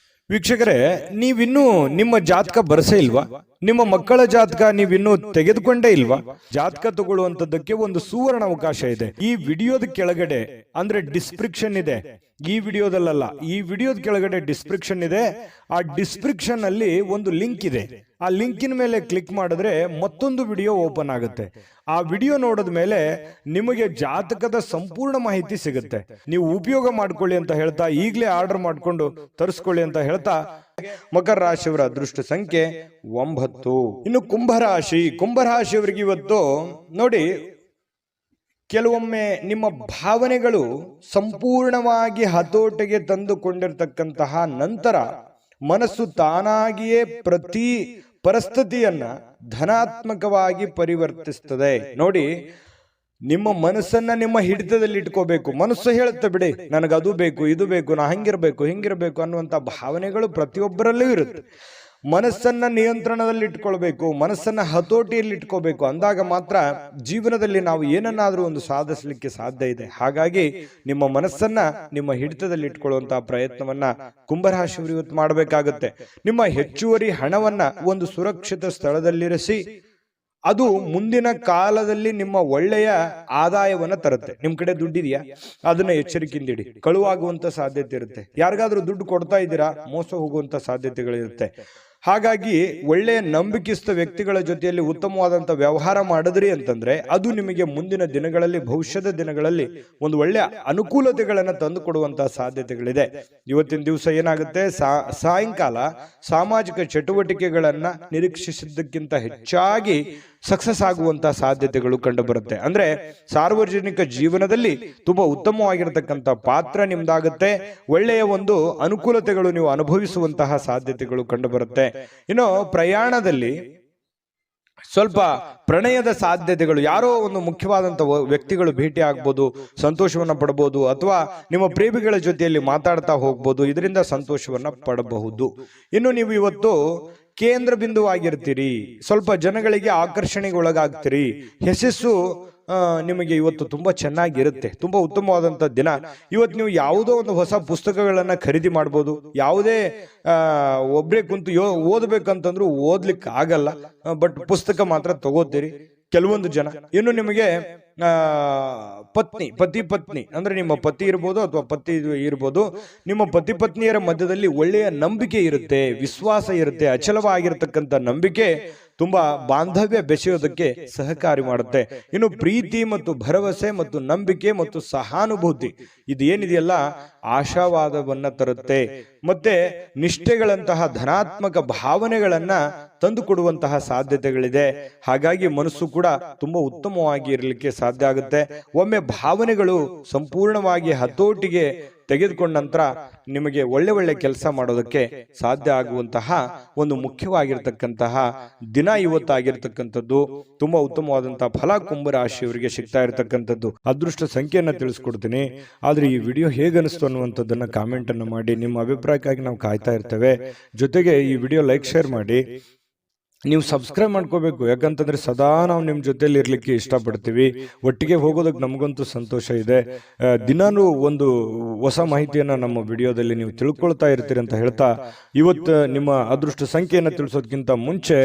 ವೀಕ್ಷಕರೇ, ನೀವಿನ್ನೂ ನಿಮ್ಮ ಜಾತಕ ಬರಸೇ ಇಲ್ವಾ? ನಿಮ್ಮ ಮಕ್ಕಳ ಜಾತಕ ನೀವಿನ್ನೂ ತೆಗೆದುಕೊಂಡೇ ಇಲ್ವಾ? ಜಾತಕ ತಗೊಳ್ಳುವಂತದ್ದಕ್ಕೆ ಒಂದು ಸುವರ್ಣ ಅವಕಾಶ ಇದೆ. ಈ ವಿಡಿಯೋದ ಕೆಳಗಡೆ ಅಂದ್ರೆ ಡಿಸ್ಕ್ರಿಪ್ಷನ್ ಇದೆ. ಈ ವಿಡಿಯೋದಲ್ಲ, ಈ ವಿಡಿಯೋದ ಕೆಳಗಡೆ ಡಿಸ್ಕ್ರಿಪ್ಷನ್ ಇದೆ. ಆ ಡಿಸ್ಕ್ರಿಪ್ಷನ್ ಅಲ್ಲಿ ಒಂದು ಲಿಂಕ್ ಇದೆ. ಆ ಲಿಂಕಿನ ಮೇಲೆ ಕ್ಲಿಕ್ ಮಾಡಿದ್ರೆ ಮತ್ತೊಂದು ವಿಡಿಯೋ ಓಪನ್ ಆಗುತ್ತೆ. ಆ ವಿಡಿಯೋ ನೋಡಿದ ಮೇಲೆ ನಿಮಗೆ ಜಾತಕದ ಸಂಪೂರ್ಣ ಮಾಹಿತಿ ಸಿಗುತ್ತೆ. ನೀವು ಉಪಯೋಗ ಮಾಡ್ಕೊಳ್ಳಿ ಅಂತ ಹೇಳ್ತಾ, ಈಗಲೇ ಆರ್ಡರ್ ಮಾಡ್ಕೊಂಡು ತರಿಸ್ಕೊಳ್ಳಿ ಅಂತ ಹೇಳ್ತಾ, ಮಕರ ರಾಶಿಯವರ ಅದೃಷ್ಟ ಸಂಖ್ಯೆ 9. ಇನ್ನು ಕುಂಭರಾಶಿಯವರಿಗೆ ಇವತ್ತು ನೋಡಿ, ಕೆಲವೊಮ್ಮೆ ನಿಮ್ಮ ಭಾವನೆಗಳು ಸಂಪೂರ್ಣವಾಗಿ ಹತೋಟಿಗೆ ತಂದುಕೊಂಡಿರ್ತಕ್ಕಂತಹ ನಂತರ ಮನಸ್ಸು ತಾನಾಗಿಯೇ ಪ್ರತಿ ಪರಿಸ್ಥಿತಿಯನ್ನ ಧನಾತ್ಮಕವಾಗಿ ಪರಿವರ್ತಿಸ್ತದೆ. ನೋಡಿ, ನಿಮ್ಮ ಮನಸ್ಸನ್ನ ನಿಮ್ಮ ಹಿಡಿತದಲ್ಲಿ ಇಟ್ಕೋಬೇಕು. ಮನಸ್ಸು ಹೇಳುತ್ತೆ, ಬಿಡಿ ನನಗದು ಬೇಕು, ಇದು ಬೇಕು, ನಾ ಹಿಂಗಿರ್ಬೇಕು ಅನ್ನುವಂಥ ಭಾವನೆಗಳು ಪ್ರತಿಯೊಬ್ಬರಲ್ಲೂ ಇರುತ್ತೆ. ಮನಸ್ಸನ್ನ ನಿಯಂತ್ರಣದಲ್ಲಿ ಇಟ್ಕೊಳ್ಬೇಕು, ಮನಸ್ಸನ್ನ ಹತೋಟಿಯಲ್ಲಿ ಇಟ್ಕೋಬೇಕು. ಅಂದಾಗ ಮಾತ್ರ ಜೀವನದಲ್ಲಿ ನಾವು ಏನನ್ನಾದ್ರೂ ಒಂದು ಸಾಧಿಸಲಿಕ್ಕೆ ಸಾಧ್ಯ ಇದೆ. ಹಾಗಾಗಿ ನಿಮ್ಮ ಮನಸ್ಸನ್ನ ನಿಮ್ಮ ಹಿಡಿತದಲ್ಲಿ ಇಟ್ಕೊಳ್ಳುವಂತಹ ಪ್ರಯತ್ನವನ್ನ ಕುಂಭರಾಶಿಯವರು ಇವತ್ತು ಮಾಡಬೇಕಾಗುತ್ತೆ. ನಿಮ್ಮ ಹೆಚ್ಚುವರಿ ಹಣವನ್ನ ಒಂದು ಸುರಕ್ಷಿತ ಸ್ಥಳದಲ್ಲಿರಿಸಿ, ಅದು ಮುಂದಿನ ಕಾಲದಲ್ಲಿ ನಿಮ್ಮ ಒಳ್ಳೆಯ ಆದಾಯವನ್ನ ತರುತ್ತೆ. ನಿಮ್ ಕಡೆ ದುಡ್ಡಿದೆಯಾ, ಅದನ್ನ ಎಚ್ಚರಿಕೆಯಿಂದ ಇಡಿ. ಕಳುವಾಗುವಂತ ಸಾಧ್ಯತೆ ಇರುತ್ತೆ. ಯಾರಿಗಾದ್ರೂ ದುಡ್ಡು ಕೊಡ್ತಾ ಇದ್ದೀರಾ, ಮೋಸ ಹೋಗುವಂತ ಸಾಧ್ಯತೆಗಳಿರುತ್ತೆ. ಹಾಗಾಗಿ ಒಳ್ಳೆಯ ನಂಬಿಕೆಸ್ಥ ವ್ಯಕ್ತಿಗಳ ಜೊತೆಯಲ್ಲಿ ಉತ್ತಮವಾದಂಥ ವ್ಯವಹಾರ ಮಾಡಿದ್ರಿ ಅಂತಂದ್ರೆ ಅದು ನಿಮಗೆ ಮುಂದಿನ ದಿನಗಳಲ್ಲಿ, ಭವಿಷ್ಯದ ದಿನಗಳಲ್ಲಿ ಒಂದು ಒಳ್ಳೆಯ ಅನುಕೂಲತೆಗಳನ್ನು ತಂದು ಕೊಡುವಂತಹ ಸಾಧ್ಯತೆಗಳಿದೆ. ಇವತ್ತಿನ ದಿವಸ ಏನಾಗುತ್ತೆ, ಸಾಯಂಕಾಲ ಸಾಮಾಜಿಕ ಚಟುವಟಿಕೆಗಳನ್ನ ನಿರೀಕ್ಷಿಸಿದ್ದಕ್ಕಿಂತ ಹೆಚ್ಚಾಗಿ ಸಕ್ಸಸ್ ಆಗುವಂತಹ ಸಾಧ್ಯತೆಗಳು ಕಂಡು ಬರುತ್ತೆ. ಅಂದ್ರೆ ಸಾರ್ವಜನಿಕ ಜೀವನದಲ್ಲಿ ತುಂಬಾ ಉತ್ತಮವಾಗಿರತಕ್ಕಂಥ ಪಾತ್ರ ನಿಮ್ದಾಗುತ್ತೆ. ಒಳ್ಳೆಯ ಒಂದು ಅನುಕೂಲತೆಗಳು ನೀವು ಅನುಭವಿಸುವಂತಹ ಸಾಧ್ಯತೆಗಳು ಕಂಡು ಬರುತ್ತೆ. ಇನ್ನು ಪ್ರಯಾಣದಲ್ಲಿ ಸ್ವಲ್ಪ ಪ್ರಣಯದ ಸಾಧ್ಯತೆಗಳು, ಯಾರೋ ಒಂದು ಮುಖ್ಯವಾದಂತ ವ್ಯಕ್ತಿಗಳು ಭೇಟಿ ಆಗ್ಬೋದು, ಸಂತೋಷವನ್ನ ಪಡಬಹುದು, ಅಥವಾ ನಿಮ್ಮ ಪ್ರೇಮಿಗಳ ಜೊತೆಯಲ್ಲಿ ಮಾತಾಡ್ತಾ ಹೋಗ್ಬೋದು. ಇದರಿಂದ ಸಂತೋಷವನ್ನ ಪಡಬಹುದು. ಇನ್ನು ನೀವು ಇವತ್ತು ಕೇಂದ್ರ ಬಿಂದುವಾಗಿರ್ತೀರಿ, ಸ್ವಲ್ಪ ಜನಗಳಿಗೆ ಆಕರ್ಷಣೆಗೆ ಒಳಗಾಗ್ತೀರಿ. ಯಶಸ್ಸು ನಿಮಗೆ ಇವತ್ತು ತುಂಬಾ ಚೆನ್ನಾಗಿರುತ್ತೆ. ತುಂಬಾ ಉತ್ತಮವಾದಂತ ದಿನ. ಇವತ್ತು ನೀವು ಯಾವುದೋ ಒಂದು ಹೊಸ ಪುಸ್ತಕಗಳನ್ನ ಖರೀದಿ ಮಾಡ್ಬೋದು. ಯಾವುದೇ ಒಬ್ಬರೇ ಕುಂತು ಓದ್ಬೇಕಂತಂದ್ರೂ ಓದ್ಲಿಕ್ಕೆ ಆಗಲ್ಲ, ಬಟ್ ಪುಸ್ತಕ ಮಾತ್ರ ತಗೋತೀರಿ ಕೆಲವೊಂದು ಜನ. ಇನ್ನು ನಿಮಗೆ ಪತಿ ಪತ್ನಿ ಅಂದ್ರೆ ನಿಮ್ಮ ಪತಿ ಇರ್ಬೋದು ಅಥವಾ ಪತಿ ಇರ್ಬೋದು, ನಿಮ್ಮ ಪತಿ ಪತ್ನಿಯರ ಮಧ್ಯದಲ್ಲಿ ಒಳ್ಳೆಯ ನಂಬಿಕೆ ಇರುತ್ತೆ, ವಿಶ್ವಾಸ ಇರುತ್ತೆ. ಅಚಲವಾಗಿರ್ತಕ್ಕಂಥ ನಂಬಿಕೆ ತುಂಬಾ ಬಾಂಧವ್ಯ ಬೆಸೆಯೋದಕ್ಕೆ ಸಹಕಾರಿ ಮಾಡುತ್ತೆ. ಇನ್ನು ಪ್ರೀತಿ ಮತ್ತು ಭರವಸೆ ಮತ್ತು ನಂಬಿಕೆ ಮತ್ತು ಸಹಾನುಭೂತಿ ಇದೇನಿದೆಯಲ್ಲ, ಆಶಾವಾದವನ್ನ ತರುತ್ತೆ. ಮತ್ತೆ ನಿಷ್ಠೆಗಳಂತಹ ಧನಾತ್ಮಕ ಭಾವನೆಗಳನ್ನ ತಂದು ಕೊಡುವಂತಹ ಸಾಧ್ಯತೆಗಳಿದೆ. ಹಾಗಾಗಿ ಮನಸ್ಸು ಕೂಡ ತುಂಬಾ ಉತ್ತಮವಾಗಿ ಇರಲಿಕ್ಕೆ ಸಾಧ್ಯ ಆಗುತ್ತೆ. ಒಮ್ಮೆ ಭಾವನೆಗಳು ಸಂಪೂರ್ಣವಾಗಿ ಹತೋಟಿಗೆ ತೆಗೆದುಕೊಂಡ ನಂತರ ನಿಮಗೆ ಒಳ್ಳೆ ಕೆಲಸ ಮಾಡೋದಕ್ಕೆ ಸಾಧ್ಯ ಆಗುವಂತಹ ಒಂದು ಮುಖ್ಯವಾಗಿರ್ತಕ್ಕಂತಹ ದಿನ ಇವತ್ತಾಗಿರ್ತಕ್ಕಂಥದ್ದು. ತುಂಬಾ ಉತ್ತಮವಾದಂತಹ ಫಲ ಕುಂಭರಾಶಿಯವರಿಗೆ ಸಿಗ್ತಾ ಇರತಕ್ಕಂಥದ್ದು. ಅದೃಷ್ಟ ಸಂಖ್ಯೆಯನ್ನ ತಿಳಿಸ್ಕೊಡ್ತೀನಿ. ಆದ್ರೆ ಈ ವಿಡಿಯೋ ಹೇಗನಿಸ್ತು ಅನ್ನುವಂಥದ್ದನ್ನ ಕಾಮೆಂಟ್ ಅನ್ನು ಮಾಡಿ. ನಿಮ್ಮ ಅಭಿಪ್ರಾಯಕ್ಕಾಗಿ ನಾವು ಕಾಯ್ತಾ ಇರ್ತೇವೆ. ಜೊತೆಗೆ ಈ ವಿಡಿಯೋ ಲೈಕ್, ಶೇರ್ ಮಾಡಿ. ನೀವು ಸಬ್ಸ್ಕ್ರೈಬ್ ಮಾಡ್ಕೋಬೇಕು. ಯಾಕಂತಂದ್ರೆ ಸದಾ ನಾವು ನಿಮ್ಮ ಜೊತೆಲಿ ಇರ್ಲಿಕ್ಕೆ ಇಷ್ಟಪಡ್ತೀವಿ. ಒಟ್ಟಿಗೆ ಹೋಗೋದಕ್ಕೆ ನಮಗಂತೂ ಸಂತೋಷ ಇದೆ. ದಿನಾನೂ ಒಂದು ಹೊಸ ಮಾಹಿತಿಯನ್ನು ನಮ್ಮ ವಿಡಿಯೋದಲ್ಲಿ ನೀವು ತಿಳ್ಕೊಳ್ತಾ ಇರ್ತೀರಿ ಅಂತ ಹೇಳ್ತಾ, ಇವತ್ತು ನಿಮ್ಮ ಅದೃಷ್ಟ ಸಂಖ್ಯೆಯನ್ನು ತಿಳಿಸೋದಕ್ಕಿಂತ ಮುಂಚೆ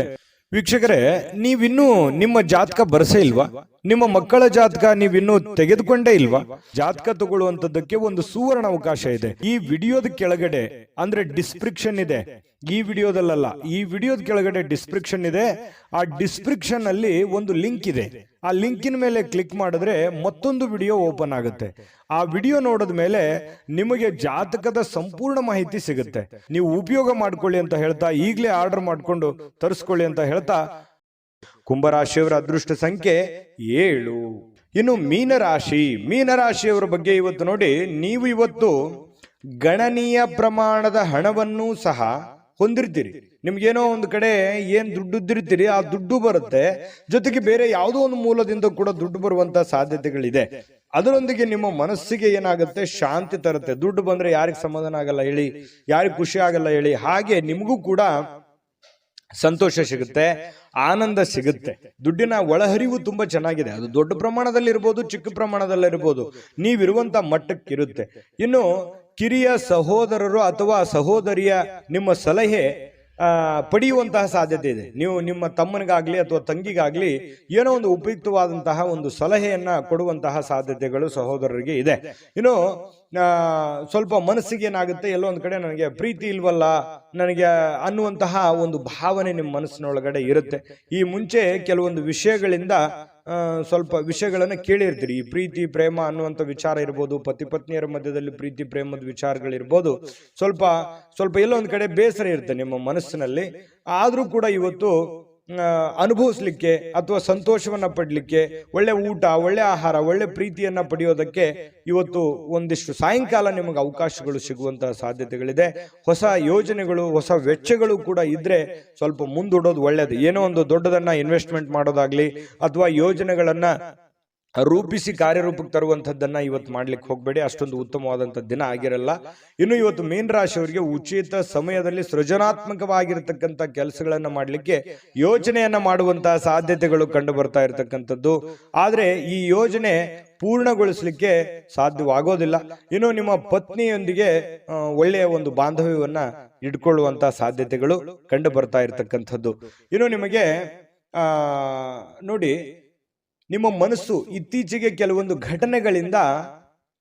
ವೀಕ್ಷಕರೇ, ನೀವಿನ್ನೂ ನಿಮ್ಮ ಜಾತಕ ಬರಸೇ ಇಲ್ವಾ? ನಿಮ್ಮ ಮಕ್ಕಳ ಜಾತಕ ನೀವಿನ್ನೂ ತೆಗೆದುಕೊಂಡೇ ಇಲ್ವಾ? ಜಾತಕ ತಗೊಳ್ಳುವಂತದ್ದಕ್ಕೆ ಒಂದು ಸುವರ್ಣ ಅವಕಾಶ ಇದೆ. ಈ ವಿಡಿಯೋದ ಕೆಳಗಡೆ ಅಂದ್ರೆ ಡಿಸ್ಕ್ರಿಪ್ಷನ್ ಇದೆ, ಈ ವಿಡಿಯೋದಲ್ಲ, ಈ ವಿಡಿಯೋದ ಕೆಳಗಡೆ ಡಿಸ್ಕ್ರಿಪ್ಷನ್ ಇದೆ. ಆ ಡಿಸ್ಕ್ರಿಪ್ಷನ್ ಅಲ್ಲಿ ಒಂದು ಲಿಂಕ್ ಇದೆ. ಆ ಲಿಂಕಿನ ಮೇಲೆ ಕ್ಲಿಕ್ ಮಾಡಿದ್ರೆ ಮತ್ತೊಂದು ವಿಡಿಯೋ ಓಪನ್ ಆಗುತ್ತೆ. ಆ ವಿಡಿಯೋ ನೋಡಿದ ಮೇಲೆ ನಿಮಗೆ ಜಾತಕದ ಸಂಪೂರ್ಣ ಮಾಹಿತಿ ಸಿಗುತ್ತೆ. ನೀವು ಉಪಯೋಗ ಮಾಡ್ಕೊಳ್ಳಿ ಅಂತ ಹೇಳ್ತಾ, ಈಗಲೇ ಆರ್ಡರ್ ಮಾಡ್ಕೊಂಡು ತರಿಸ್ಕೊಳ್ಳಿ ಅಂತ ಹೇಳ್ತಾ, ಕುಂಭರಾಶಿಯವರ ಅದೃಷ್ಟ ಸಂಖ್ಯೆ 7. ಇನ್ನು ಮೀನರಾಶಿಯವರ ಬಗ್ಗೆ ಇವತ್ತು ನೋಡಿ, ನೀವು ಇವತ್ತು ಗಣನೀಯ ಪ್ರಮಾಣದ ಹಣವನ್ನು ಸಹ ಹೊಂದಿರ್ತೀರಿ. ನಿಮ್ಗೇನೋ ಒಂದು ಕಡೆ ಏನ್ ದುಡ್ಡಿರ್ತೀರಿ, ಆ ದುಡ್ಡು ಬರುತ್ತೆ. ಜೊತೆಗೆ ಬೇರೆ ಯಾವುದೋ ಒಂದು ಮೂಲದಿಂದ ಕೂಡ ದುಡ್ಡು ಬರುವಂತ ಸಾಧ್ಯತೆಗಳಿದೆ. ಅದರೊಂದಿಗೆ ನಿಮ್ಮ ಮನಸ್ಸಿಗೆ ಏನಾಗುತ್ತೆ, ಶಾಂತಿ ತರುತ್ತೆ. ದುಡ್ಡು ಬಂದ್ರೆ ಯಾರಿಗೆ ಸಮಾಧಾನ ಆಗಲ್ಲ ಹೇಳಿ, ಯಾರಿಗೆ ಖುಷಿ ಆಗಲ್ಲ ಹೇಳಿ. ಹಾಗೆ ನಿಮಗೂ ಕೂಡ ಸಂತೋಷ ಸಿಗುತ್ತೆ, ಆನಂದ ಸಿಗುತ್ತೆ. ದುಡ್ಡಿನ ಒಳಹರಿವು ತುಂಬಾ ಚೆನ್ನಾಗಿದೆ. ಅದು ದೊಡ್ಡ ಪ್ರಮಾಣದಲ್ಲಿ ಇರ್ಬೋದು, ಚಿಕ್ಕ ಪ್ರಮಾಣದಲ್ಲಿ ಇರ್ಬೋದು, ನೀವಿರುವಂತ ಮಟ್ಟಕ್ಕಿರುತ್ತೆ. ಇನ್ನು ಕಿರಿಯ ಸಹೋದರರು ಅಥವಾ ಸಹೋದರಿಯ ನಿಮ್ಮ ಸಲಹೆ ಪಡೆಯುವಂತಹ ಸಾಧ್ಯತೆ ಇದೆ. ನೀವು ನಿಮ್ಮ ತಮ್ಮನಿಗಾಗ್ಲಿ ಅಥವಾ ತಂಗಿಗಾಗ್ಲಿ ಏನೋ ಒಂದು ಉಪಯುಕ್ತವಾದಂತಹ ಒಂದು ಸಲಹೆಯನ್ನ ಕೊಡುವಂತಹ ಸಾಧ್ಯತೆಗಳು ಸಹೋದರರಿಗೆ ಇದೆ. ಇನ್ನು ಸ್ವಲ್ಪ ಮನಸ್ಸಿಗೆ ಏನಾಗುತ್ತೆ, ಎಲ್ಲೋ ಒಂದ್ ಕಡೆ ನನಗೆ ಪ್ರೀತಿ ಇಲ್ವಲ್ಲ ನನಗೆ ಅನ್ನುವಂತಹ ಒಂದು ಭಾವನೆ ನಿಮ್ಮ ಮನಸ್ಸಿನೊಳಗಡೆ ಇರುತ್ತೆ. ಈ ಮುಂಚೆ ಕೆಲವೊಂದು ವಿಷಯಗಳಿಂದ ಸ್ವಲ್ಪ ವಿಷಯಗಳನ್ನ ಕೇಳಿರ್ತೀರಿ. ಈ ಪ್ರೀತಿ ಪ್ರೇಮ ಅನ್ನುವಂಥ ವಿಚಾರ ಇರ್ಬೋದು, ಪತಿ ಪತ್ನಿಯರ ಮಧ್ಯದಲ್ಲಿ ಪ್ರೀತಿ ಪ್ರೇಮದ ವಿಚಾರಗಳಿರ್ಬೋದು. ಸ್ವಲ್ಪ ಎಲ್ಲೋ ಒಂದ್ ಕಡೆ ಬೇಸರ ಇರುತ್ತೆ ನಿಮ್ಮ ಮನಸ್ಸಿನಲ್ಲಿ. ಆದ್ರೂ ಕೂಡ ಇವತ್ತು ಅನುಭವಿಸ್ಲಿಕ್ಕೆ ಅಥವಾ ಸಂತೋಷವನ್ನ ಪಡ್ಲಿಕ್ಕೆ, ಒಳ್ಳೆ ಊಟ, ಒಳ್ಳೆ ಆಹಾರ, ಒಳ್ಳೆ ಪ್ರೀತಿಯನ್ನ ಪಡೆಯೋದಕ್ಕೆ ಇವತ್ತು ಒಂದಿಷ್ಟು ಸಾಯಂಕಾಲ ನಿಮಗೆ ಅವಕಾಶಗಳು ಸಿಗುವಂತಹ ಸಾಧ್ಯತೆಗಳಿದೆ. ಹೊಸ ಯೋಜನೆಗಳು, ಹೊಸ ವೆಚ್ಚಗಳು ಕೂಡ ಇದ್ರೆ ಸ್ವಲ್ಪ ಮುಂದೂಡೋದು ಒಳ್ಳೇದು. ಏನೋ ಒಂದು ದೊಡ್ಡದನ್ನ ಇನ್ವೆಸ್ಟ್ಮೆಂಟ್ ಮಾಡೋದಾಗ್ಲಿ ಅಥವಾ ಯೋಜನೆಗಳನ್ನ ರೂಪಿಸಿ ಕಾರ್ಯರೂಪಕ್ಕೆ ತರುವಂಥದ್ದನ್ನ ಇವತ್ತು ಮಾಡ್ಲಿಕ್ಕೆ ಹೋಗ್ಬೇಡಿ. ಅಷ್ಟೊಂದು ಉತ್ತಮವಾದಂಥ ದಿನ ಆಗಿರಲ್ಲ. ಇನ್ನು ಇವತ್ತು ಮೀನರಾಶಿಯವರಿಗೆ ಉಚಿತ ಸಮಯದಲ್ಲಿ ಸೃಜನಾತ್ಮಕವಾಗಿರತಕ್ಕಂಥ ಕೆಲಸಗಳನ್ನ ಮಾಡಲಿಕ್ಕೆ ಯೋಜನೆಯನ್ನ ಮಾಡುವಂತಹ ಸಾಧ್ಯತೆಗಳು ಕಂಡು ಬರ್ತಾ ಇರತಕ್ಕಂಥದ್ದು. ಆದ್ರೆ ಈ ಯೋಜನೆ ಪೂರ್ಣಗೊಳಿಸಲಿಕ್ಕೆ ಸಾಧ್ಯವಾಗೋದಿಲ್ಲ. ಇನ್ನು ನಿಮ್ಮ ಪತ್ನಿಯೊಂದಿಗೆ ಒಳ್ಳೆಯ ಒಂದು ಬಾಂಧವ್ಯವನ್ನ ಇಟ್ಕೊಳ್ಳುವಂತಹ ಸಾಧ್ಯತೆಗಳು ಕಂಡು ಬರ್ತಾ ಇರತಕ್ಕಂಥದ್ದು. ಇನ್ನು ನಿಮಗೆ ನೋಡಿ, ನಿಮ್ಮ ಮನಸ್ಸು ಇತ್ತೀಚೆಗೆ ಕೆಲವೊಂದು ಘಟನೆಗಳಿಂದ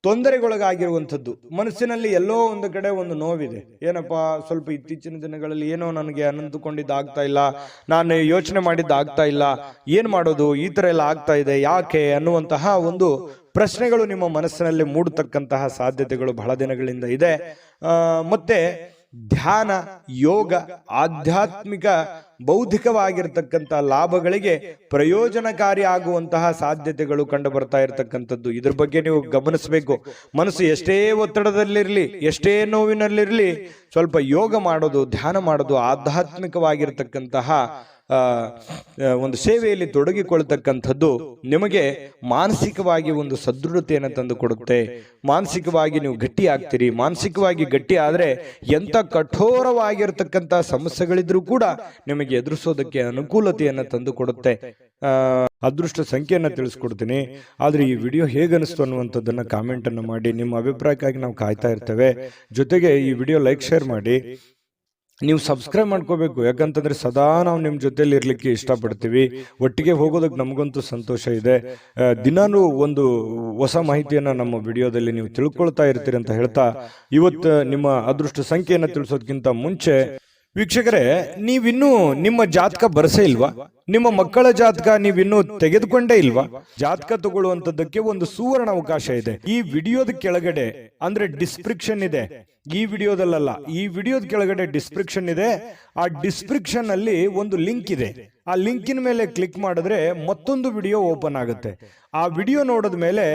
ತೊಂದರೆಗೊಳಗಾಗಿರುವಂಥದ್ದು. ಮನಸ್ಸಿನಲ್ಲಿ ಎಲ್ಲೋ ಒಂದು ಕಡೆ ಒಂದು ನೋವಿದೆ. ಏನಪ್ಪಾ, ಸ್ವಲ್ಪ ಇತ್ತೀಚಿನ ದಿನಗಳಲ್ಲಿ ಏನೋ ನನಗೆ ಅಂದುಕೊಂಡಿದ್ದು ಆಗ್ತಾ ಇಲ್ಲ, ನಾನು ಯೋಚನೆ ಮಾಡಿದ್ದು ಆಗ್ತಾ ಇಲ್ಲ, ಏನ್ ಮಾಡೋದು, ಈ ತರ ಎಲ್ಲ ಆಗ್ತಾ ಇದೆ, ಯಾಕೆ ಅನ್ನುವಂತಹ ಒಂದು ಪ್ರಶ್ನೆಗಳು ನಿಮ್ಮ ಮನಸ್ಸಿನಲ್ಲಿ ಮೂಡತಕ್ಕಂತಹ ಸಾಧ್ಯತೆಗಳು ಬಹಳ ದಿನಗಳಿಂದ ಇದೆ. ಮತ್ತೆ ಧ್ಯಾನ, ಯೋಗ, ಆಧ್ಯಾತ್ಮಿಕ, ಬೌದ್ಧಿಕವಾಗಿರ್ತಕ್ಕಂಥ ಲಾಭಗಳಿಗೆ ಪ್ರಯೋಜನಕಾರಿ ಆಗುವಂತಹ ಸಾಧ್ಯತೆಗಳು ಕಂಡು ಬರ್ತಾ ಇರತಕ್ಕಂಥದ್ದು. ಇದ್ರ ಬಗ್ಗೆ ನೀವು ಗಮನಿಸಬೇಕು. ಮನಸ್ಸು ಎಷ್ಟೇ ಒತ್ತಡದಲ್ಲಿರಲಿ, ಎಷ್ಟೇ ನೋವಿನಲ್ಲಿರಲಿ, ಸ್ವಲ್ಪ ಯೋಗ ಮಾಡೋದು, ಧ್ಯಾನ ಮಾಡೋದು, ಆಧ್ಯಾತ್ಮಿಕವಾಗಿರ್ತಕ್ಕಂತಹ ಒಂದು ಸೇವೆಯಲ್ಲಿ ತೊಡಗಿಕೊಳ್ತಕ್ಕಂಥದ್ದು ನಿಮಗೆ ಮಾನಸಿಕವಾಗಿ ಒಂದು ಸದೃಢತೆಯನ್ನು ತಂದು ಕೊಡುತ್ತೆ. ಮಾನಸಿಕವಾಗಿ ನೀವು ಗಟ್ಟಿ ಆಗ್ತೀರಿ. ಮಾನಸಿಕವಾಗಿ ಗಟ್ಟಿ ಆದ್ರೆ ಎಂತ ಕಠೋರವಾಗಿರ್ತಕ್ಕಂಥ ಸಮಸ್ಯೆಗಳಿದ್ರೂ ಕೂಡ ನಿಮಗೆ ಎದುರಿಸೋದಕ್ಕೆ ಅನುಕೂಲತೆಯನ್ನು ತಂದು ಕೊಡುತ್ತೆ. ಅದೃಷ್ಟ ಸಂಖ್ಯೆಯನ್ನು ತಿಳಿಸ್ಕೊಡ್ತೀನಿ. ಆದ್ರೆ ಈ ವಿಡಿಯೋ ಹೇಗನಿಸ್ತು ಅನ್ನುವಂಥದ್ದನ್ನ ಕಾಮೆಂಟ್ ಅನ್ನು ಮಾಡಿ. ನಿಮ್ಮ ಅಭಿಪ್ರಾಯಕ್ಕಾಗಿ ನಾವು ಕಾಯ್ತಾ ಇರ್ತೇವೆ. ಜೊತೆಗೆ ಈ ವಿಡಿಯೋ ಲೈಕ್, ಶೇರ್ ಮಾಡಿ. ನೀವು ಸಬ್ಸ್ಕ್ರೈಬ್ ಮಾಡ್ಕೋಬೇಕು. ಯಾಕಂತಂದ್ರೆ ಸದಾ ನಾವು ನಿಮ್ಮ ಜೊತೆಲಿ ಇರ್ಲಿಕ್ಕೆ ಇಷ್ಟಪಡ್ತೀವಿ. ಒಟ್ಟಿಗೆ ಹೋಗೋದಕ್ಕೆ ನಮಗಂತೂ ಸಂತೋಷ ಇದೆ. ದಿನಾನು ಒಂದು ಹೊಸ ಮಾಹಿತಿಯನ್ನ ನಮ್ಮ ವಿಡಿಯೋದಲ್ಲಿ ನೀವು ತಿಳ್ಕೊಳ್ತಾ ಇರ್ತೀರಿ ಅಂತ ಹೇಳ್ತಾ, ಇವತ್ತು ನಿಮ್ಮ ಅದೃಷ್ಟ ಸಂಖ್ಯೆಯನ್ನು ತಿಳಿಸೋದಕ್ಕಿಂತ ಮುಂಚೆ ವೀಕ್ಷಕರೇ, ನೀವಿನ್ನೂ ನಿಮ್ಮ ಜಾತಕ ಬರಸೇ ಇಲ್ವಾ? ನಿಮ್ಮ ಮಕ್ಕಳ ಜಾತಕ ನೀವಿನ್ನೂ ತೆಗೆದುಕೊಂಡೇ ಇಲ್ವಾ? ಜಾತಕ ತಗೊಳ್ಳುವಂತದ್ದಕ್ಕೆ ಒಂದು ಸುವರ್ಣ ಅವಕಾಶ ಇದೆ. ಈ ವಿಡಿಯೋದ ಕೆಳಗಡೆ ಅಂದ್ರೆ ಡಿಸ್ಕ್ರಿಪ್ಷನ್ ಇದೆ, ಈ ವಿಡಿಯೋದಲ್ಲ, ಈ ವಿಡಿಯೋದ ಕೆಳಗಡೆ ಡಿಸ್ಕ್ರಿಪ್ಷನ್ ಇದೆ. ಆ ಡಿಸ್ಕ್ರಿಪ್ಷನ್ ಅಲ್ಲಿ ಒಂದು ಲಿಂಕ್ ಇದೆ. ಆ ಲಿಂಕಿನ ಮೇಲೆ ಕ್ಲಿಕ್ ಮಾಡಿದ್ರೆ ಮತ್ತೊಂದು ವಿಡಿಯೋ ಓಪನ್ ಆಗುತ್ತೆ. ಆ ವಿಡಿಯೋ ನೋಡಿದ ಮೇಲೆ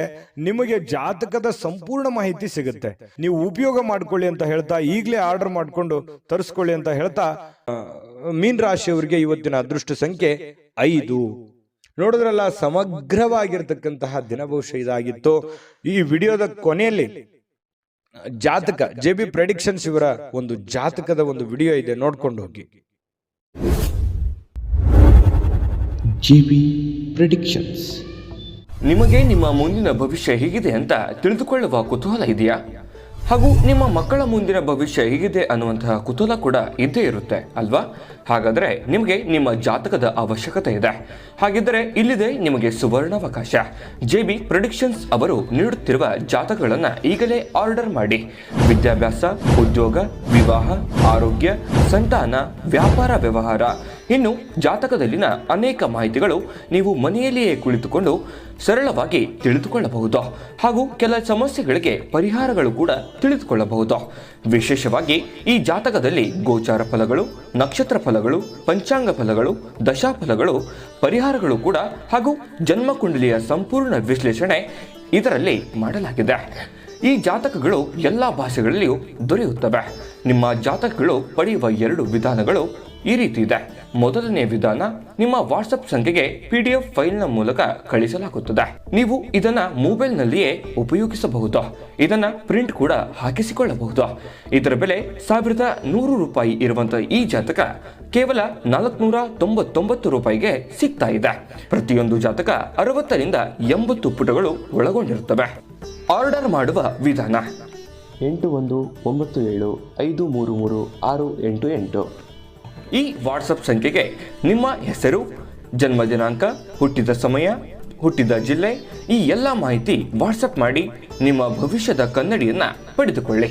ನಿಮಗೆ ಜಾತಕದ ಸಂಪೂರ್ಣ ಮಾಹಿತಿ ಸಿಗುತ್ತೆ. ನೀವು ಉಪಯೋಗ ಮಾಡ್ಕೊಳ್ಳಿ ಅಂತ ಹೇಳ್ತಾ, ಈಗಲೇ ಆರ್ಡರ್ ಮಾಡ್ಕೊಂಡು ತರಿಸ್ಕೊಳ್ಳಿ ಅಂತ ಹೇಳ್ತಾ, ಮೀನ ರಾಶಿಯವರಿಗೆ ಇವತ್ತಿನ ಅದೃಷ್ಟ ಸಂಖ್ಯೆ 5. ನೋಡಿದ್ರಲ್ಲ, ಸಮಗ್ರವಾಗಿರ್ತಕ್ಕಂತಹ ದಿನ ಬಹುಶಃ ಇದಾಗಿತ್ತು. ಈ ವಿಡಿಯೋದ ಕೊನೆಯಲ್ಲಿ ಜಾತಕ JB ಪ್ರೆಡಿಕ್ಷನ್ಸ್ ಇವರ ಒಂದು ಜಾತಕದ ಒಂದು ವಿಡಿಯೋ ಇದೆ, ನೋಡ್ಕೊಂಡು ಹೋಗಿ. JB predictions. ನಿಮಗೆ ನಿಮ್ಮ ಮುಂದಿನ ಭವಿಷ್ಯ ಹೇಗಿದೆ ಅಂತ ತಿಳಿದುಕೊಳ್ಳುವ ಕುತೂಹಲ ಇದೆಯಾ? ಹಾಗೂ ನಿಮ್ಮ ಮಕ್ಕಳ ಮುಂದಿನ ಭವಿಷ್ಯ ಹೇಗಿದೆ ಅನ್ನುವಂತಹ ಕುತೂಹಲ ಕೂಡ ಇದ್ದೇ ಇರುತ್ತೆ ಅಲ್ವಾ? ಹಾಗಾದರೆ ನಿಮಗೆ ನಿಮ್ಮ ಜಾತಕದ ಅವಶ್ಯಕತೆ ಇದೆ. ಹಾಗಿದ್ದರೆ ಇಲ್ಲಿದೆ ನಿಮಗೆ ಸುವರ್ಣಾವಕಾಶ. JB ಪ್ರೆಡಿಕ್ಷನ್ಸ್ ಅವರು ನೀಡುತ್ತಿರುವ ಜಾತಕಗಳನ್ನು ಈಗಲೇ ಆರ್ಡರ್ ಮಾಡಿ. ವಿದ್ಯಾಭ್ಯಾಸ, ಉದ್ಯೋಗ, ವಿವಾಹ, ಆರೋಗ್ಯ, ಸಂತಾನ, ವ್ಯಾಪಾರ ವ್ಯವಹಾರ, ಇನ್ನು ಜಾತಕದಲ್ಲಿನ ಅನೇಕ ಮಾಹಿತಿಗಳು ನೀವು ಮನೆಯಲ್ಲಿಯೇ ಕುಳಿತುಕೊಂಡು ಸರಳವಾಗಿ ತಿಳಿದುಕೊಳ್ಳಬಹುದು. ಹಾಗೂ ಕೆಲ ಸಮಸ್ಯೆಗಳಿಗೆ ಪರಿಹಾರಗಳು ಕೂಡ ತಿಳಿದುಕೊಳ್ಳಬಹುದು. ವಿಶೇಷವಾಗಿ ಈ ಜಾತಕದಲ್ಲಿ ಗೋಚಾರ ಫಲಗಳು, ನಕ್ಷತ್ರ ಫಲಗಳು, ಪಂಚಾಂಗ ಫಲಗಳು, ದಶಾಫಲಗಳು, ಪರಿಹಾರಗಳು ಕೂಡ ಹಾಗೂ ಜನ್ಮಕುಂಡಲಿಯ ಸಂಪೂರ್ಣ ವಿಶ್ಲೇಷಣೆ ಇದರಲ್ಲಿ ಮಾಡಲಾಗಿದೆ. ಈ ಜಾತಕಗಳು ಎಲ್ಲ ಭಾಷೆಗಳಲ್ಲಿಯೂ ದೊರೆಯುತ್ತವೆ. ನಿಮ್ಮ ಜಾತಕಗಳು ಪಡೆಯುವ 2 ವಿಧಾನಗಳು ಈ ರೀತಿ ಇದೆ. ಮೊದಲನೇ ವಿಧಾನ, ನಿಮ್ಮ ವಾಟ್ಸಪ್ ಸಂಖ್ಯೆಗೆ PDF ಫೈಲ್ನ ಮೂಲಕ ಕಳಿಸಲಾಗುತ್ತದೆ. ನೀವು ಇದನ್ನ ಮೊಬೈಲ್ನಲ್ಲಿಯೇ ಉಪಯೋಗಿಸಬಹುದು. ಇದನ್ನ ಪ್ರಿಂಟ್ ಕೂಡ ಹಾಕಿಸಿಕೊಳ್ಳಬಹುದು. ಇದರ ಬೆಲೆ 1100 ರೂಪಾಯಿ ಇರುವಂತಹ ಈ ಜಾತಕ ಕೇವಲ 499 ರೂಪಾಯಿಗೆ ಸಿಗ್ತಾ ಇದೆ. ಪ್ರತಿಯೊಂದು ಜಾತಕ 60 ರಿಂದ 80 ಪುಟಗಳು ಒಳಗೊಂಡಿರುತ್ತವೆ. ಆರ್ಡರ್ ಮಾಡುವ ವಿಧಾನ: 8197533688. ಈ ವಾಟ್ಸಪ್ ಸಂಖ್ಯೆಗೆ ನಿಮ್ಮ ಹೆಸರು, ಜನ್ಮ ದಿನಾಂಕ, ಹುಟ್ಟಿದ ಸಮಯ, ಹುಟ್ಟಿದ ಜಿಲ್ಲೆ, ಈ ಎಲ್ಲ ಮಾಹಿತಿ ವಾಟ್ಸಪ್ ಮಾಡಿ ನಿಮ್ಮ ಭವಿಷ್ಯದ ಕನ್ನಡಿಯನ್ನು ಪಡೆದುಕೊಳ್ಳಿ.